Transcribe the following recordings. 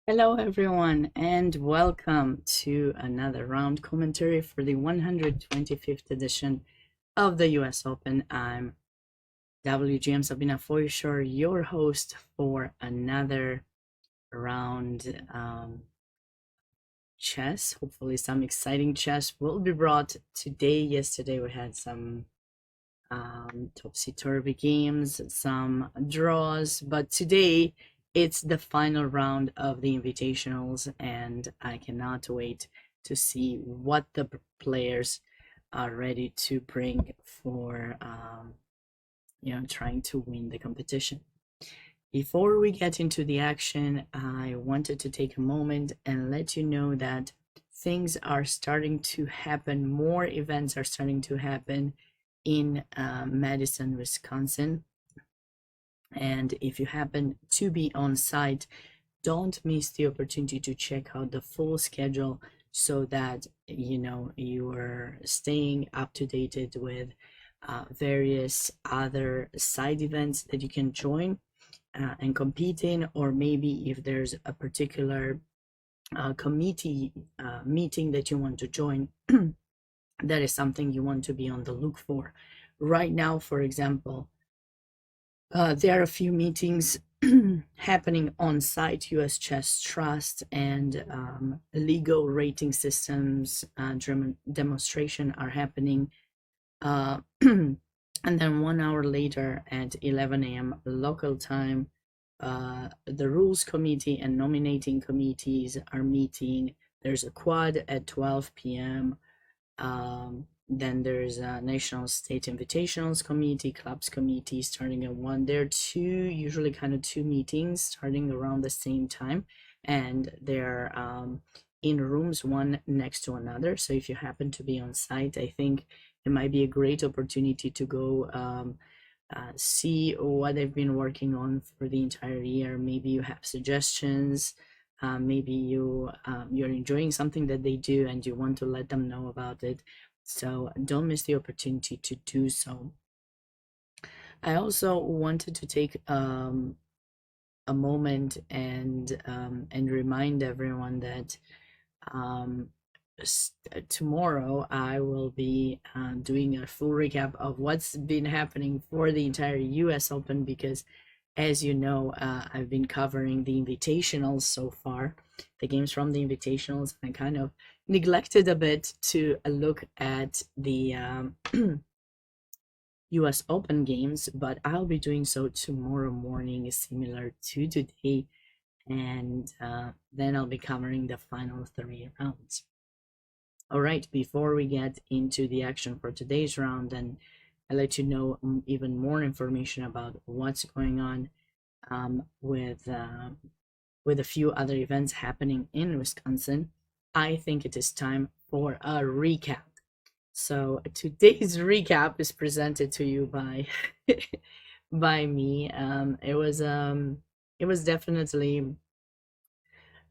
Hello, everyone, and welcome to another round commentary for the 125th edition of the US Open. I'm WGM Sabina Foisor, your host for another round chess. Hopefully, some exciting chess will be brought today. Yesterday, we had some topsy-turvy games, some draws, but today it's the final round of the Invitationals, and I cannot wait to see what the players are ready to bring for trying to win the competition. Before we get into the action, I wanted to take a moment and let you know that things are starting to happen. More events are starting to happen in Madison, Wisconsin. And if you happen to be on site, don't miss the opportunity to check out the full schedule so that you are staying up to date with various other side events that you can join and compete in, or maybe if there's a particular committee meeting that you want to join, that is something you want to be on the look for. Right now, for example, there are a few meetings happening on site. US Chess Trust and legal rating systems demonstration are happening. And then 1 hour later at 11 a.m. local time, the rules committee and nominating committees are meeting. There's a quad at 12 p.m. Then there's a National State Invitationals Committee, Clubs Committee starting at 1. There are usually kind of two meetings starting around the same time, and they're in rooms one next to another. So if you happen to be on site, I think it might be a great opportunity to go see what they've been working on for the entire year. Maybe you have suggestions. Maybe you're enjoying something that they do and you want to let them know about it. So don't miss the opportunity to do so. I also wanted to take a moment and remind everyone that tomorrow I will be doing a full recap of what's been happening for the entire US Open, because as you know, I've been covering the Invitationals so far, the games from the Invitationals, and kind of neglected a bit to look at the US Open games, but I'll be doing so tomorrow morning, similar to today, and then I'll be covering the final 3 rounds. All right, before we get into the action for today's round, and I'll let you know even more information about what's going on with a few other events happening in Wisconsin, I think it is time for a recap. So today's recap is presented to you by by me. It was definitely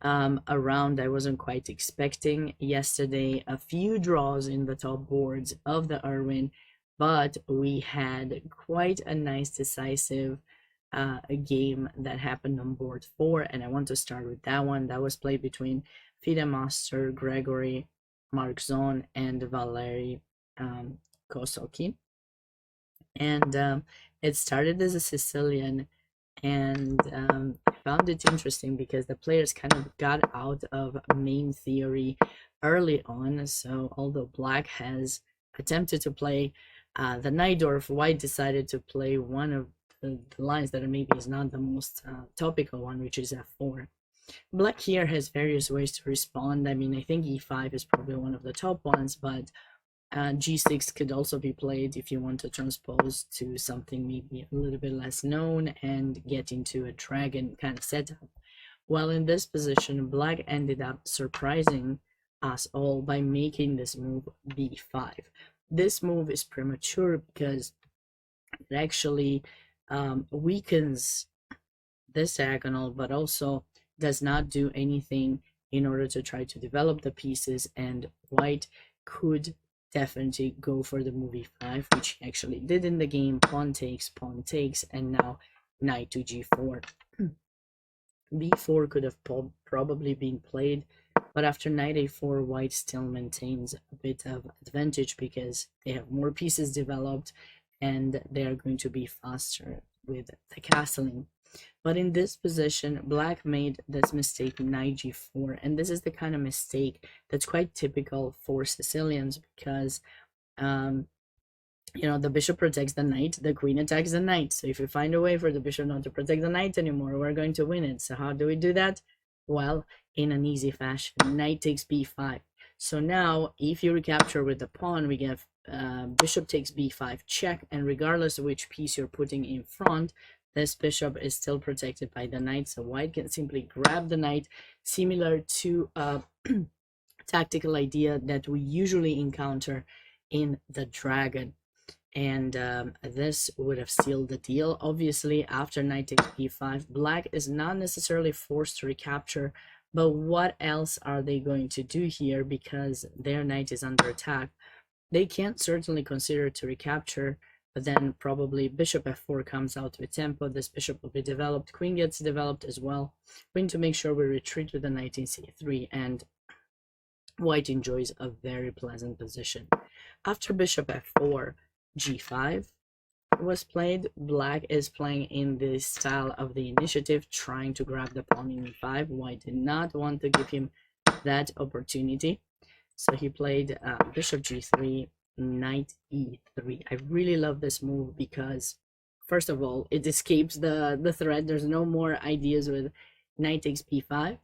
a round I wasn't quite expecting. Yesterday, a few draws in the top boards of the Irwin, but we had quite a nice decisive a game that happened on board 4, and I want to start with that one. That was played between FIDE Master Gregory Markzon and Valery Kosoki. And it started as a Sicilian, and I found it interesting because the players kind of got out of main theory early on. So although Black has attempted to play the Najdorf, White decided to play one of the lines that maybe is not the most topical one, which is f4. Black here has various ways to respond. I mean, I think e5 is probably one of the top ones, but g6 could also be played if you want to transpose to something maybe a little bit less known and get into a dragon kind of setup. Well, in this position, Black ended up surprising us all by making this move b5. This move is premature because it actually weakens this diagonal, but also does not do anything in order to try to develop the pieces, and White could definitely go for the move e5, which he actually did in the game. Pawn takes, and now knight to g4. b4 could have probably been played, but after knight a4, white still maintains a bit of advantage because they have more pieces developed and they are going to be faster with the castling. But in this position, black made this mistake, knight g4, and this is the kind of mistake that's quite typical for Sicilians because you know, the bishop protects the knight, the queen attacks the knight. So if you find a way for the bishop not to protect the knight anymore, we're going to win it. So how do we do that? Well, in an easy fashion, knight takes b5. So now, if you recapture with the pawn, we get bishop takes b5 check, and regardless of which piece you're putting in front, this bishop is still protected by the knight. So white can simply grab the knight, similar to a tactical idea that we usually encounter in the dragon. And this would have sealed the deal. Obviously, after knight takes b5, black is not necessarily forced to recapture, but what else are they going to do here because their knight is under attack? They can't certainly consider to recapture, but then probably bishop f4 comes out with tempo. This bishop will be developed, queen gets developed as well. We need to make sure we retreat with the knight in c3, and white enjoys a very pleasant position. After bishop f4, g5 was played. Black is playing in the style of the initiative, trying to grab the pawn in e5. White did not want to give him that opportunity, so he played bishop g3, knight e3. I really love this move because, first of all, it escapes the threat. There's no more ideas with knight takes b5,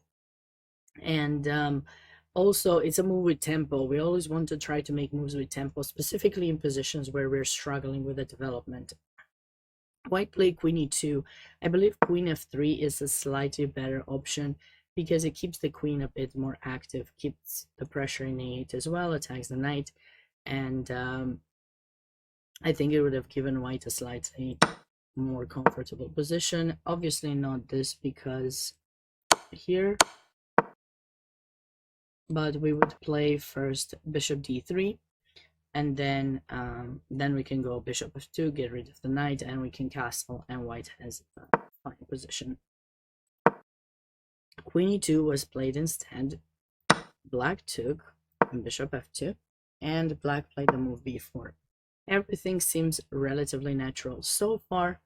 and also, it's a move with tempo. We always want to try to make moves with tempo, specifically in positions where we're struggling with the development. White played queen e2. I believe queen f3 is a slightly better option because it keeps the queen a bit more active, keeps the pressure in a8 as well, attacks the knight, and I think it would have given white a slightly more comfortable position. Obviously not this because here, but we would play first bishop d3, and then we can go bishop f2, get rid of the knight, and we can castle, and white has a fine position. Queen e2 was played instead. Black took bishop f2, and black played the move b4. Everything seems relatively natural so far,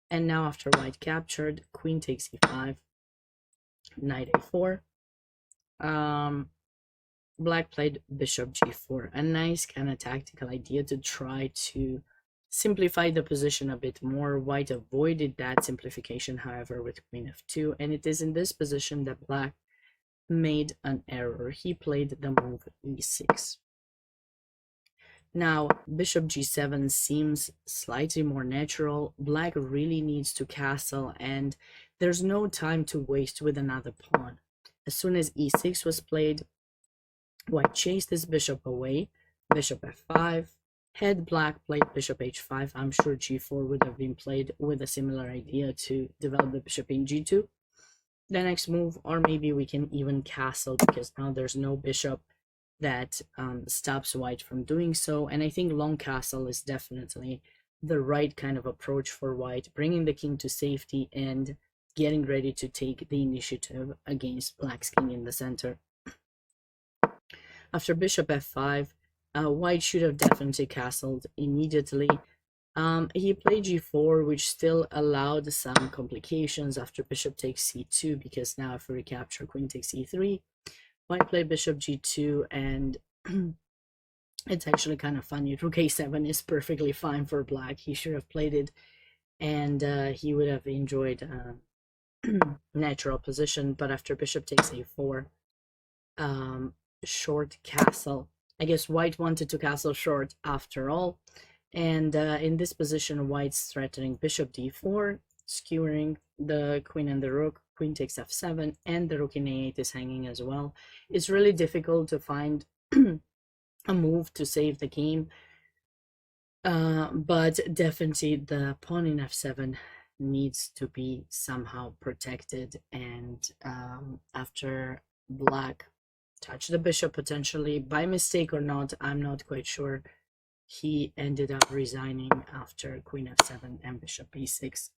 and now after white captured, queen takes e5, knight a4. Black played bishop g4, a nice kind of tactical idea to try to simplify the position a bit more. White avoided that simplification, however, with queen f2, and it is in this position that black made an error. He played the move e6. Now, bishop g7 seems slightly more natural. Black really needs to castle, and there's no time to waste with another pawn. As soon as e6 was played, white chased his bishop away, bishop f5. Had black played bishop h5, I'm sure g4 would have been played with a similar idea to develop the bishop in g2. The next move, or maybe we can even castle because now there's no bishop that stops white from doing so. And I think long castle is definitely the right kind of approach for white, bringing the king to safety and getting ready to take the initiative against black's king in the center. After bishop f5, white should have definitely castled immediately. He played g4, which still allowed some complications after bishop takes c2, because now if we recapture, queen takes e3. White played bishop g2, and it's actually kind of funny. Rook a7 is perfectly fine for black. He should have played it, and he would have enjoyed natural position. But after bishop takes a4, short castle. I guess white wanted to castle short after all. And in this position, white's threatening bishop d4, skewering the queen and the rook. Queen takes f7, and the rook in a8 is hanging as well. It's really difficult to find a move to save the game, but definitely the pawn in f7 needs to be somehow protected. And after black touched the bishop, potentially by mistake or not, I'm not quite sure, he ended up resigning after queen f7 and bishop e6.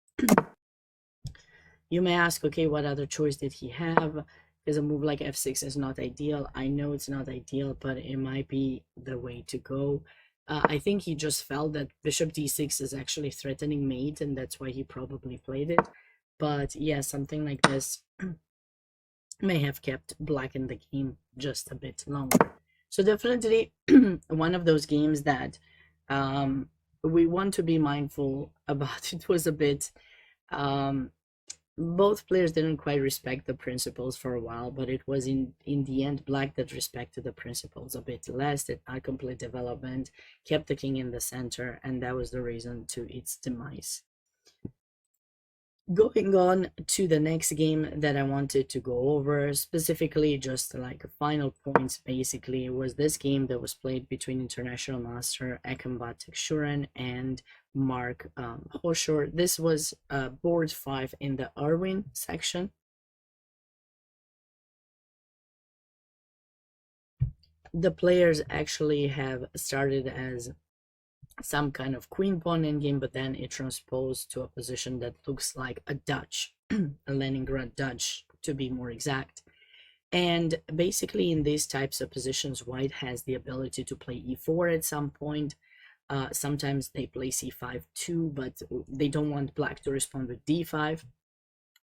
You may ask, okay, what other choice did he have? Because a move like f6 is not ideal. I know it's not ideal, but it might be the way to go. I think he just felt that bishop d6 is actually threatening mate, and that's why he probably played it. But yeah, something like this may have kept black in the game just a bit longer. So definitely one of those games that we want to be mindful about. It was a bit both players didn't quite respect the principles for a while, but it was in the end black that respected the principles a bit less, did not complete development, kept the king in the center, and that was the reason to its demise. Going on to the next game that I wanted to go over, specifically just like final points, basically, was this game that was played between international master Ekenbat Shuren and Mark Hoshor. This was board 5 in the Irwin section. The players actually have started as some kind of queen pawn endgame, but then it transposed to a position that looks like a Dutch, a Leningrad Dutch to be more exact. And basically in these types of positions, white has the ability to play e4 at some point. Sometimes they play c5 too, but they don't want black to respond with d5.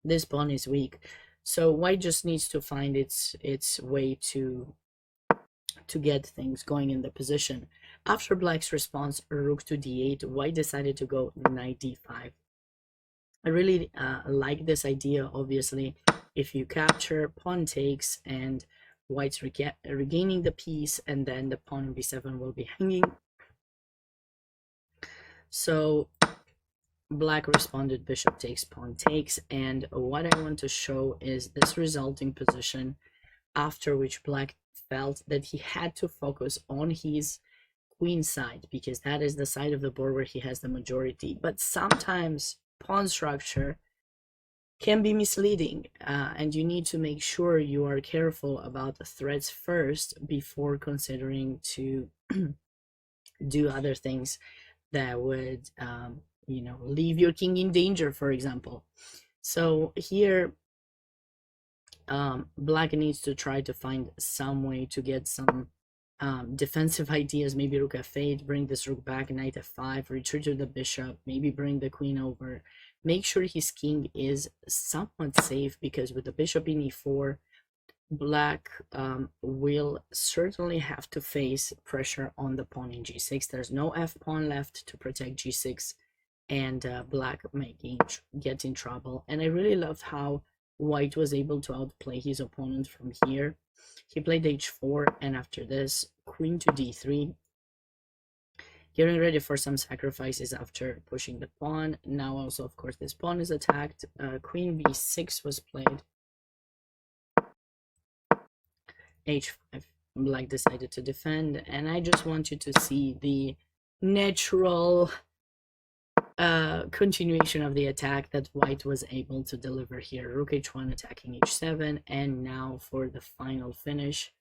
This pawn is weak, so white just needs to find its way to get things going in the position. After black's response, rook to d8, white decided to go knight d5. I really like this idea. Obviously, if you capture, pawn takes, and white's regaining the piece, and then the pawn in b7 will be hanging. So black responded bishop takes, pawn takes, and what I want to show is this resulting position, after which black felt that he had to focus on his queen side, because that is the side of the board where he has the majority. But sometimes pawn structure can be misleading, and you need to make sure you are careful about the threats first before considering to do other things that would leave your king in danger, for example. So here black needs to try to find some way to get some defensive ideas. Maybe rook f8, bring this rook back, knight f5, retreat to the bishop, maybe bring the queen over. Make sure his king is somewhat safe, because with the bishop in e4, black will certainly have to face pressure on the pawn in g6. There's no f pawn left to protect g6, and black may get in trouble. And I really loved how white was able to outplay his opponent from here. He played h4, and after this, queen to d3, getting ready for some sacrifices after pushing the pawn. Now also, of course, this pawn is attacked. Queen b6 was played. h5, black decided to defend, and I just want you to see the natural continuation of the attack that white was able to deliver here. Rook h1 attacking h7, and now for the final finish,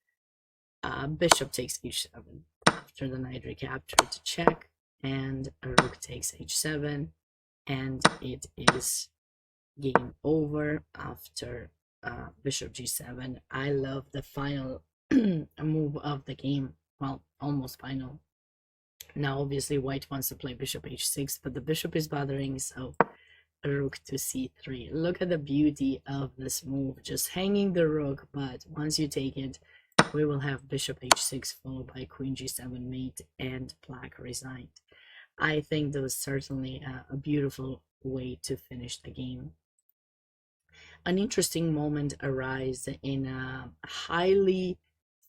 bishop takes h7. After the knight recapture to check, and a rook takes h7, and it is game over after bishop g7. I love the final move of the game. Well, almost final. Now obviously white wants to play bishop h6, but the bishop is bothering, so rook to c3. Look at the beauty of this move, just hanging the rook, but once you take it, we will have bishop h6 followed by queen g7 mate, and black resigned. I think that was certainly a beautiful way to finish the game. An interesting moment arose in a highly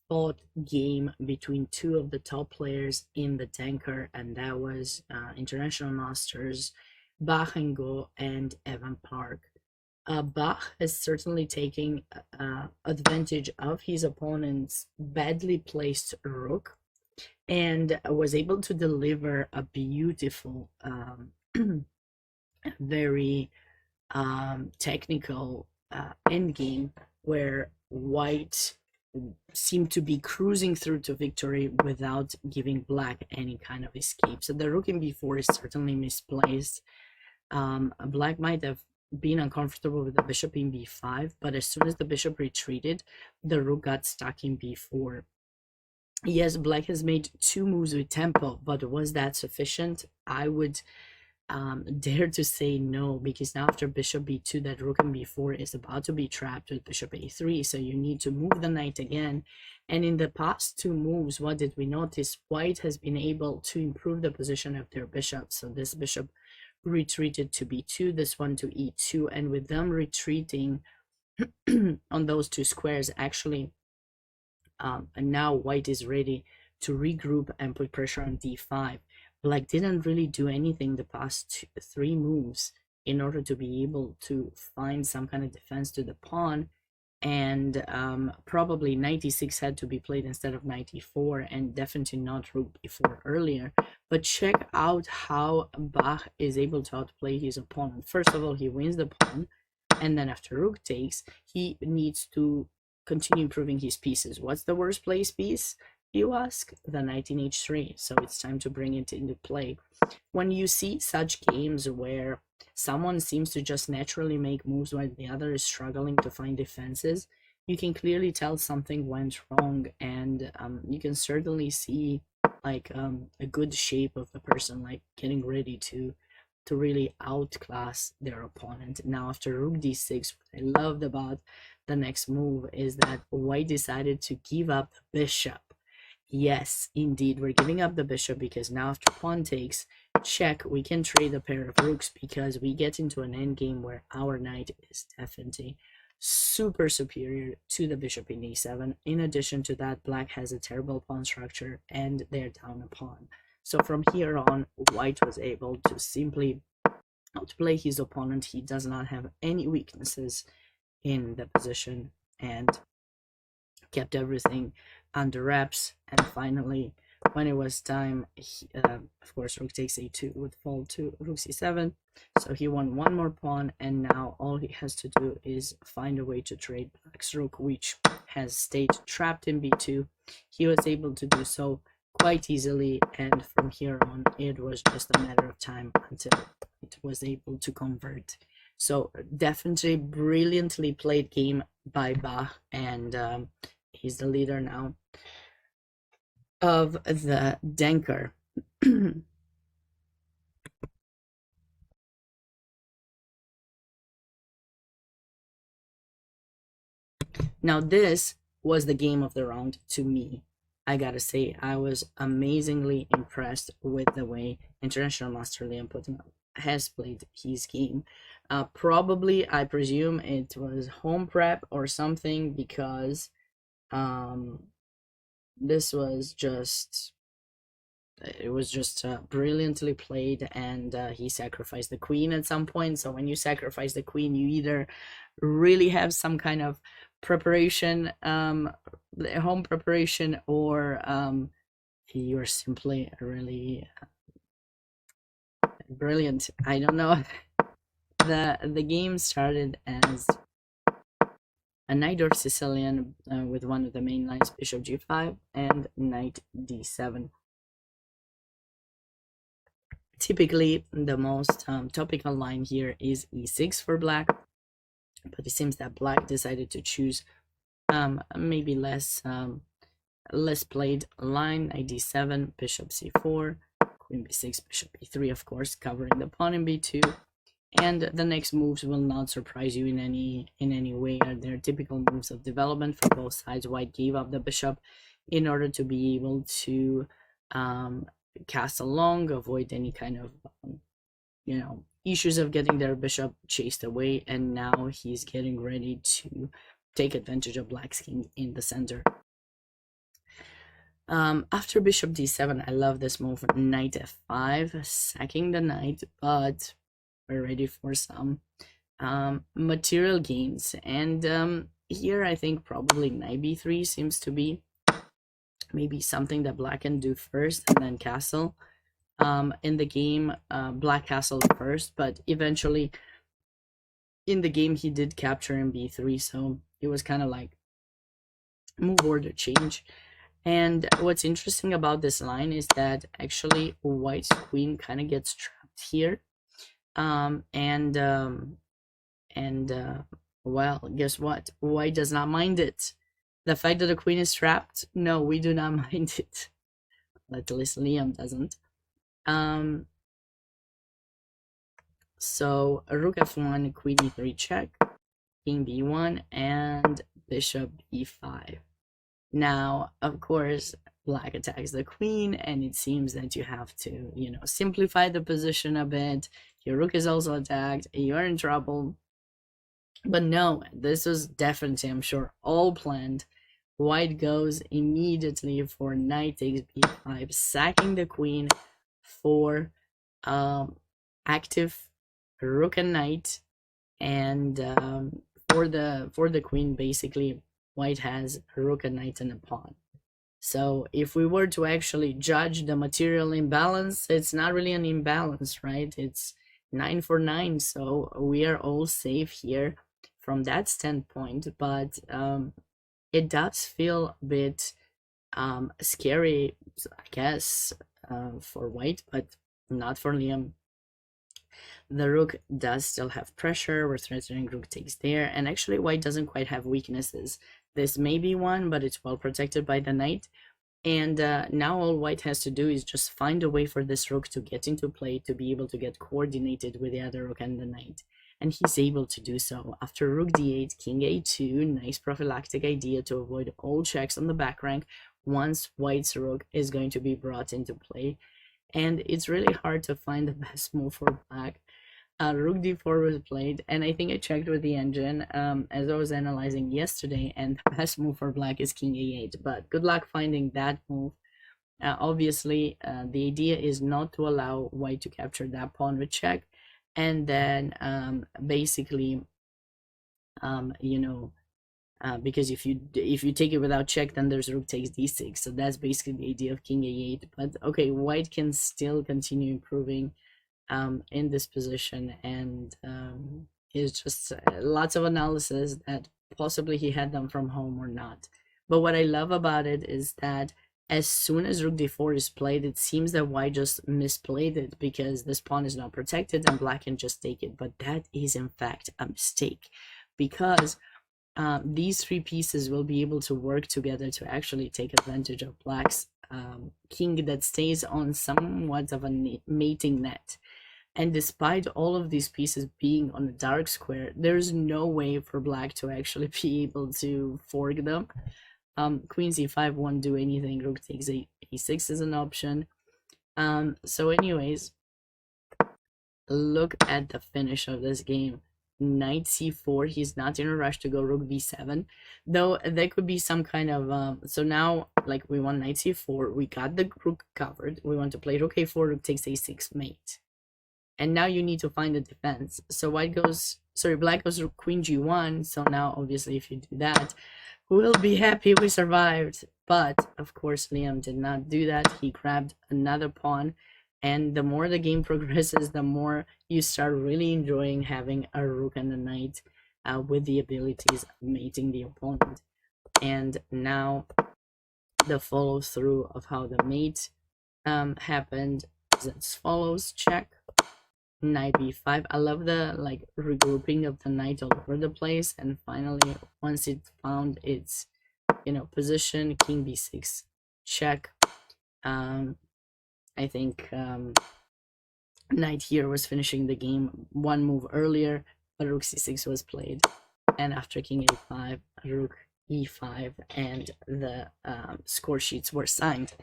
fought game between two of the top players in the Denker, and that was international masters Bach and Go and Evan Park. Bach is certainly taking advantage of his opponent's badly placed rook, and was able to deliver a beautiful, very technical endgame, where white seemed to be cruising through to victory without giving black any kind of escape. So the rook in b4 is certainly misplaced. Black might have being uncomfortable with the bishop in b5, but as soon as the bishop retreated, the rook got stuck in b4. Yes, black has made 2 moves with tempo, but was that sufficient? I would dare to say no, because now after bishop b2, that rook in b4 is about to be trapped with bishop a3, so you need to move the knight again. And in the past 2 moves, what did we notice? White has been able to improve the position of their bishop. So this bishop retreated to b2, this one to e2, and with them retreating on those 2 squares, actually, and now white is ready to regroup and put pressure on d5. Black didn't really do anything the past 3 moves in order to be able to find some kind of defense to the pawn, and probably 96 had to be played instead of 94, and definitely not rook b4 earlier. But check out how Bach is able to outplay his opponent. First of all, he wins the pawn, and then after rook takes, he needs to continue improving his pieces. What's the worst place piece, you ask? The knight in h3. So it's time to bring it into play. When you see such games where someone seems to just naturally make moves while the other is struggling to find defenses, you can clearly tell something went wrong, and you can certainly see like a good shape of the person, like getting ready to really outclass their opponent. Now after rook d6, what I loved about the next move is that white decided to give up the bishop. Yes, indeed, we're giving up the bishop because now after pawn takes, check, we can trade a pair of rooks because we get into an endgame where our knight is definitely super superior to the bishop in e7. In addition to that, black has a terrible pawn structure and they're down a pawn. So from here on, white was able to simply outplay his opponent. He does not have any weaknesses in the position and kept everything under wraps. And finally, when it was time, of course, rook takes a2 would fall to rook c7. So he won 1 more pawn, and now all he has to do is find a way to trade black's rook, which has stayed trapped in b2. He was able to do so quite easily, and from here on, it was just a matter of time until it was able to convert. So definitely brilliantly played game by Bach, and he's the leader now of the Denker. Now this was the game of the round to me. I gotta say, I was amazingly impressed with the way International Master Liam Putin has played his game. Probably, I presume it was home prep or something, because this was just, it was just brilliantly played, and he sacrificed the queen at some point. So when you sacrifice the queen, you either really have some kind of preparation, home preparation, or you're simply really brilliant. I don't know. The game started as a knight or Sicilian with one of the main lines, bishop g5 and knight d7. Typically, the most topical line here is e6 for black, but it seems that black decided to choose maybe less played line, knight d7, bishop c4, queen b6, bishop e3, of course, covering the pawn in b2. And the next moves will not surprise you in any way. They're typical moves of development for both sides. White gave up the bishop in order to be able to castle long, avoid any kind of issues of getting their bishop chased away, and now he's getting ready to take advantage of black's king in the center. After bishop d7, I love this move, knight f5, sacking the knight, but we're ready for some material gains. And here I think probably knight b3 seems to be maybe something that black can do first and then castle. In the game, black castled first, but eventually in the game he did capture in b3, so it was kind of like move order change. And what's interesting about this line is that actually white's queen kind of gets trapped here, and And well, guess what? White does not mind it. The fact that the queen is trapped, no, we do not mind it. At least Liam doesn't. So rook f1, queen e3 check, king b1, and bishop e5. Now, of course, black attacks the queen, and it seems that you have to, simplify the position a bit. Your rook is also attacked, you're in trouble. But no, this was definitely, I'm sure, all planned. White goes immediately for knight takes b5, sacking the queen for active rook and knight, and for the queen, basically, white has a rook, a knight, and a pawn. So if we were to actually judge the material imbalance, it's not really an imbalance, right? It's 9 for 9, so we are all safe here from that standpoint. But it does feel a bit scary, I guess, for white, but not for Liam. The rook does still have pressure. We're threatening rook takes there, and actually white doesn't quite have weaknesses. This may be one, but it's well protected by the knight. And now all white has to do is just find a way for this rook to get into play, to be able to get coordinated with the other rook and the knight. And he's able to do so. After rook d8, king a2, nice prophylactic idea to avoid all checks on the back rank once white's rook is going to be brought into play. And it's really hard to find the best move for black. Rook d4 was played, and I think I checked with the engine as I was analyzing yesterday, and the best move for black is king a8, but good luck finding that move. Obviously, the idea is not to allow white to capture that pawn with check, and then basically, because if you take it without check, then there's rook takes d6, so that's basically the idea of king a8. But okay, white can still continue improving in this position, and it's just lots of analysis that possibly he had them from home or not. But what I love about it is that as soon as rook d4 is played, it seems that white just misplayed it because this pawn is not protected and black can just take it. But that is in fact a mistake, because these three pieces will be able to work together to actually take advantage of black's king that stays on somewhat of a mating net. And despite all of these pieces being on a dark square, there's no way for black to actually be able to fork them. Queen c5 won't do anything. Rook takes a6 is an option. So anyways, look at the finish of this game. Knight c4, he's not in a rush to go rook b7, though there could be some kind of so now, like, we want knight c4, we got the rook covered, we want to play rook a4, rook takes a6 mate, and now you need to find a defense. So black goes queen g1. So now obviously if you do that, we'll be happy we survived. But of course Liam did not do that. He grabbed another pawn, and the more the game progresses, the more you start really enjoying having a rook and a knight with the abilities of mating the opponent. And now the follow through of how the mate happened is as follows: check, knight b5. I love the regrouping of the knight all over the place, and finally once it found its position, king b6 check. I think knight here was finishing the game one move earlier, but rook c6 was played, and after king a5, rook e5, and the score sheets were signed.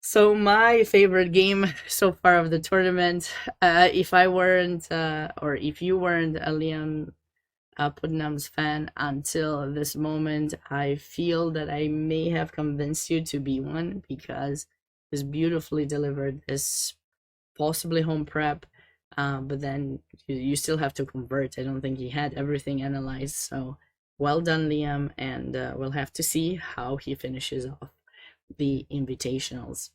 So my favorite game so far of the tournament, if I weren't, or if you weren't a Liam Putnam's fan until this moment, I feel that I may have convinced you to be one, because this beautifully delivered this possibly home prep, but then you still have to convert. I don't think he had everything analyzed, so well done, Liam, and we'll have to see how he finishes off the Invitationals.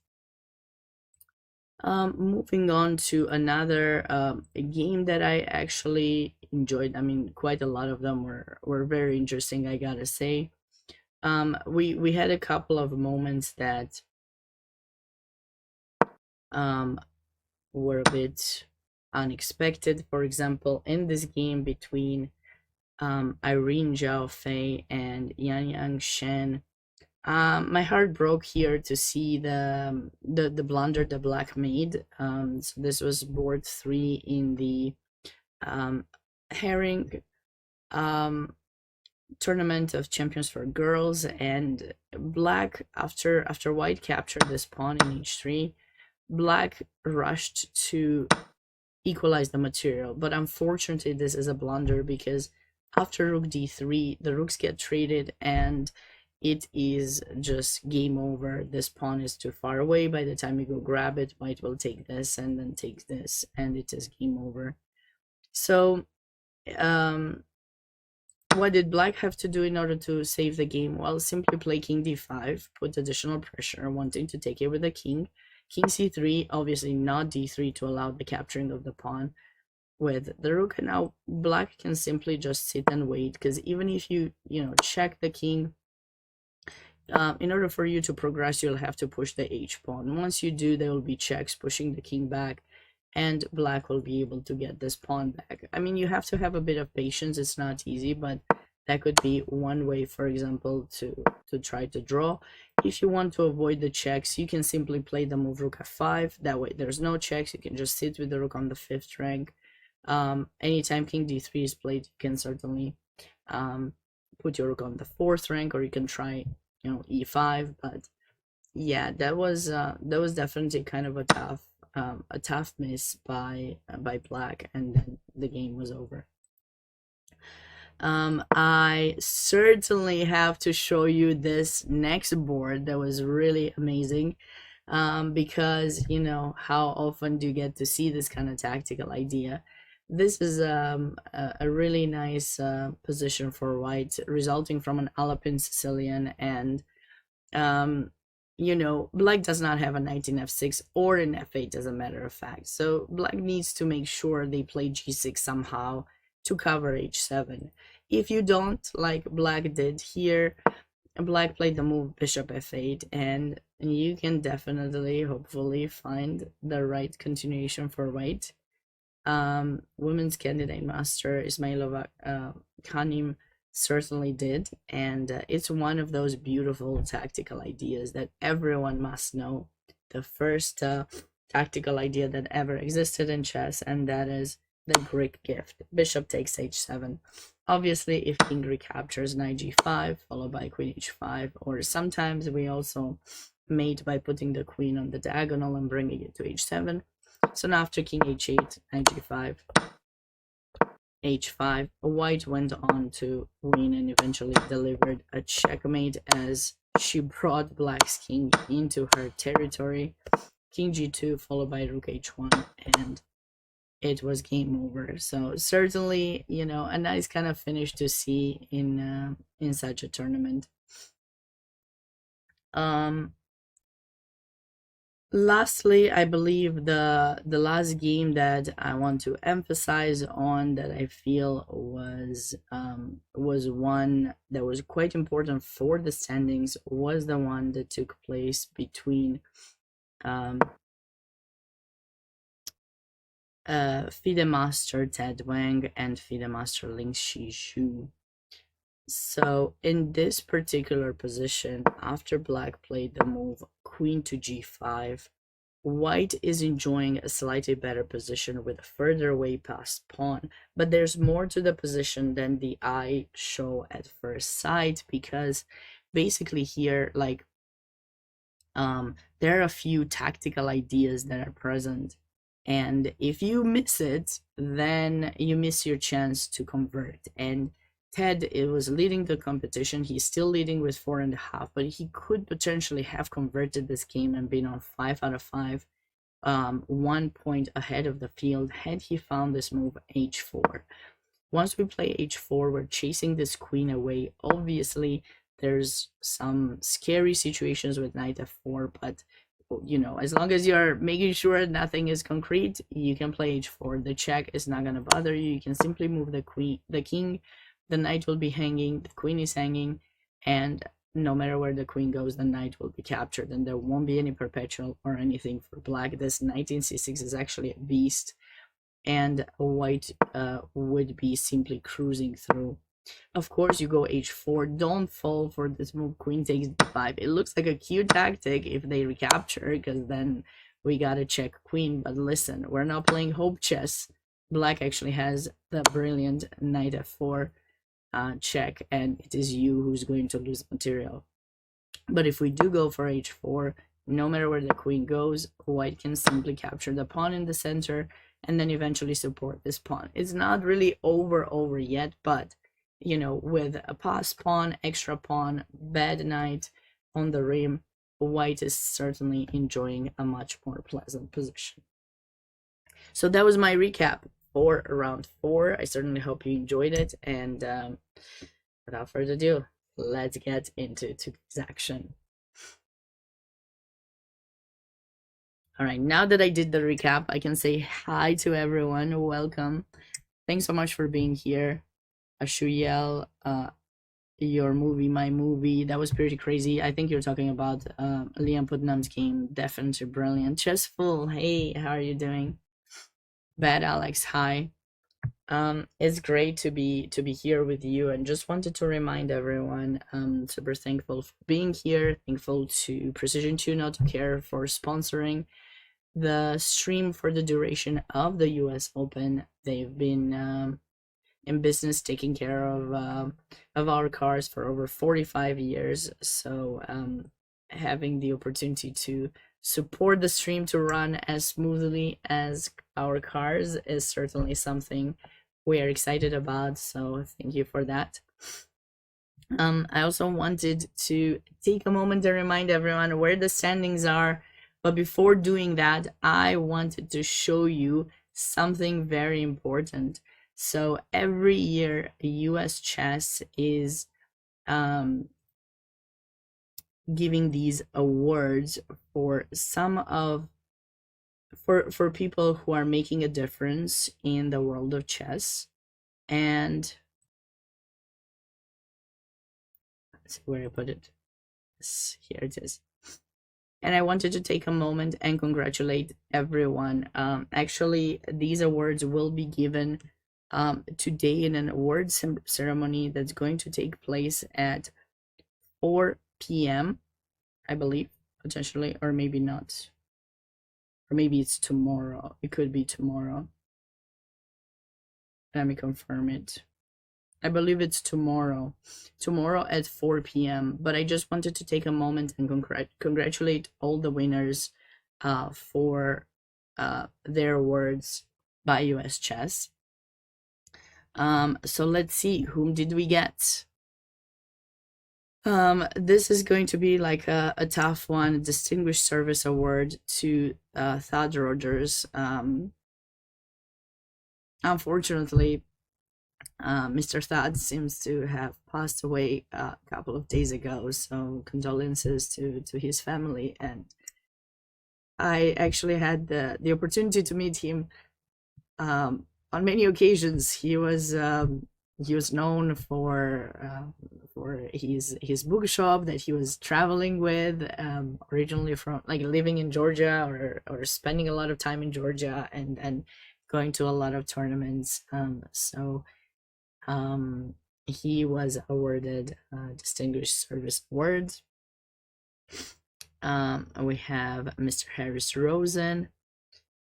Moving on to another game that I actually enjoyed. I mean, quite a lot of them were very interesting, I gotta say. We had a couple of moments that were a bit unexpected. For example, in this game between Irene Zhao Fei and Yang Yang Shen, my heart broke here to see the blunder the black made. So this was board 3 in the Haring tournament of champions for girls, and black, after white captured this pawn in h3, black rushed to equalize the material. But unfortunately, this is a blunder, because after rook d3, the rooks get traded and it is just game over. This pawn is too far away. By the time you go grab it, white will take this and then take this, and it is game over. So what did black have to do in order to save the game? Well, simply play king d5, put additional pressure, wanting to take it with the king. King c3, obviously not d3 to allow the capturing of the pawn with the rook. And now black can simply just sit and wait, because even if you check the king, in order for you to progress, you'll have to push the h pawn. Once you do, there will be checks pushing the king back, and black will be able to get this pawn back. I mean, you have to have a bit of patience. It's not easy, but that could be one way, for example, to try to draw. If you want to avoid the checks, you can simply play the move rook f5. That way there's no checks. You can just sit with the rook on the 5th rank. Anytime king d3 is played, you can certainly put your rook on the 4th rank, or you can try e5. But yeah, that was definitely kind of a tough miss by black, and then the game was over. I certainly have to show you this next board that was really amazing, because how often do you get to see this kind of tactical idea. This is a really nice position for white, resulting from an Alpine Sicilian, and black does not have a knight in f6 or an f8, as a matter of fact. So black needs to make sure they play g6 somehow to cover h7. If you don't, like black did here, black played the move bishop f8, and you can definitely, hopefully, find the right continuation for white. Women's candidate master Ismailova Khanim certainly did, and it's one of those beautiful tactical ideas that everyone must know. The first tactical idea that ever existed in chess, and that is the Greek gift. Bishop takes h7. Obviously, if king recaptures, knight g5 followed by queen h5, or sometimes we also mate by putting the queen on the diagonal and bringing it to h7. So now after king h8, knight g5, h5, white went on to win and eventually delivered a checkmate, as she brought black's king into her territory. King g2 followed by rook h1, and it was game over. So certainly, a nice kind of finish to see in such a tournament. Lastly, I believe the last game that I want to emphasize on, that I feel was one that was quite important for the standings, was the one that took place between FIDE Master Ted Wang and FIDE Master Ling Shizhu. So in this particular position, after black played the move queen to g5, white is enjoying a slightly better position with a further away passed pawn. But there's more to the position than the eye show at first sight, because basically here, like, there are a few tactical ideas that are present, and if you miss it, then you miss your chance to convert. And Ted, it was leading the competition. He's still leading with 4.5, but he could potentially have converted this game and been on 5 out of 5, 1 point ahead of the field, had he found this move h4. Once we play h4, we're chasing this queen away. Obviously, there's some scary situations with knight f4, but as long as you're making sure nothing is concrete, you can play h4. The check is not going to bother you. You can simply move the king. The knight will be hanging, the queen is hanging, and no matter where the queen goes, the knight will be captured, and there won't be any perpetual or anything for black. This knight in c6 is actually a beast. and white would be simply cruising through. Of course, you go h4. Don't fall for this move. Queen takes d5. It looks like a cute tactic if they recapture, because then we gotta check queen. But listen, we're not playing hope chess. Black actually has the brilliant knight f4 check, and it is you who's going to lose material. But if we do go for h4, no matter where the queen goes, white can simply capture the pawn in the center and then eventually support this pawn. It's not really over yet, but you know, with a pass pawn, extra pawn, bad knight on the rim, white is certainly enjoying a much more pleasant position. So that was my recap for round 4. I certainly hope you enjoyed it, and without further ado, let's get into today's action. All right, now that I did the recap, I can say hi to everyone. Welcome. Thanks so much for being here. Ashuyel, your movie, my movie, that was pretty crazy. I think you're talking about Liam Putnam's game. Definitely brilliant. Chessful, hey, how are you doing? Bad Alex, hi. It's great to be here with you, and just wanted to remind everyone, super thankful for being here, thankful to Precision 2 Not to Care for sponsoring the stream for the duration of the US Open. They've been in business taking care of our cars for over 45 years, so having the opportunity to support the stream to run as smoothly as our cars is certainly something we are excited about, so thank you for that. I also wanted to take a moment to remind everyone where the standings are, but before doing that, I wanted to show you something very important. So every year, US Chess is giving these awards for for people who are making a difference in the world of chess. And let's see where I put it. Here it is. And I wanted to take a moment and congratulate everyone. Actually, these awards will be given today in an award ceremony that's going to take place at 4 p.m. I believe, potentially, or maybe not. Or maybe it's tomorrow. It could be tomorrow. Let me confirm it. I believe it's tomorrow at 4 p.m. But I just wanted to take a moment and congratulate all the winners for their awards by US Chess. So let's see, whom did we get? This is going to be like a tough one. Distinguished Service Award to Thad Rogers. Unfortunately, Mr. Thad seems to have passed away a couple of days ago, so condolences to his family. And I actually had the opportunity to meet him on many occasions. He was known for his bookshop that he was traveling with, originally from like living in Georgia or spending a lot of time in Georgia and going to a lot of tournaments. So he was awarded Distinguished Service Award. We have Mr. Harris Rosen,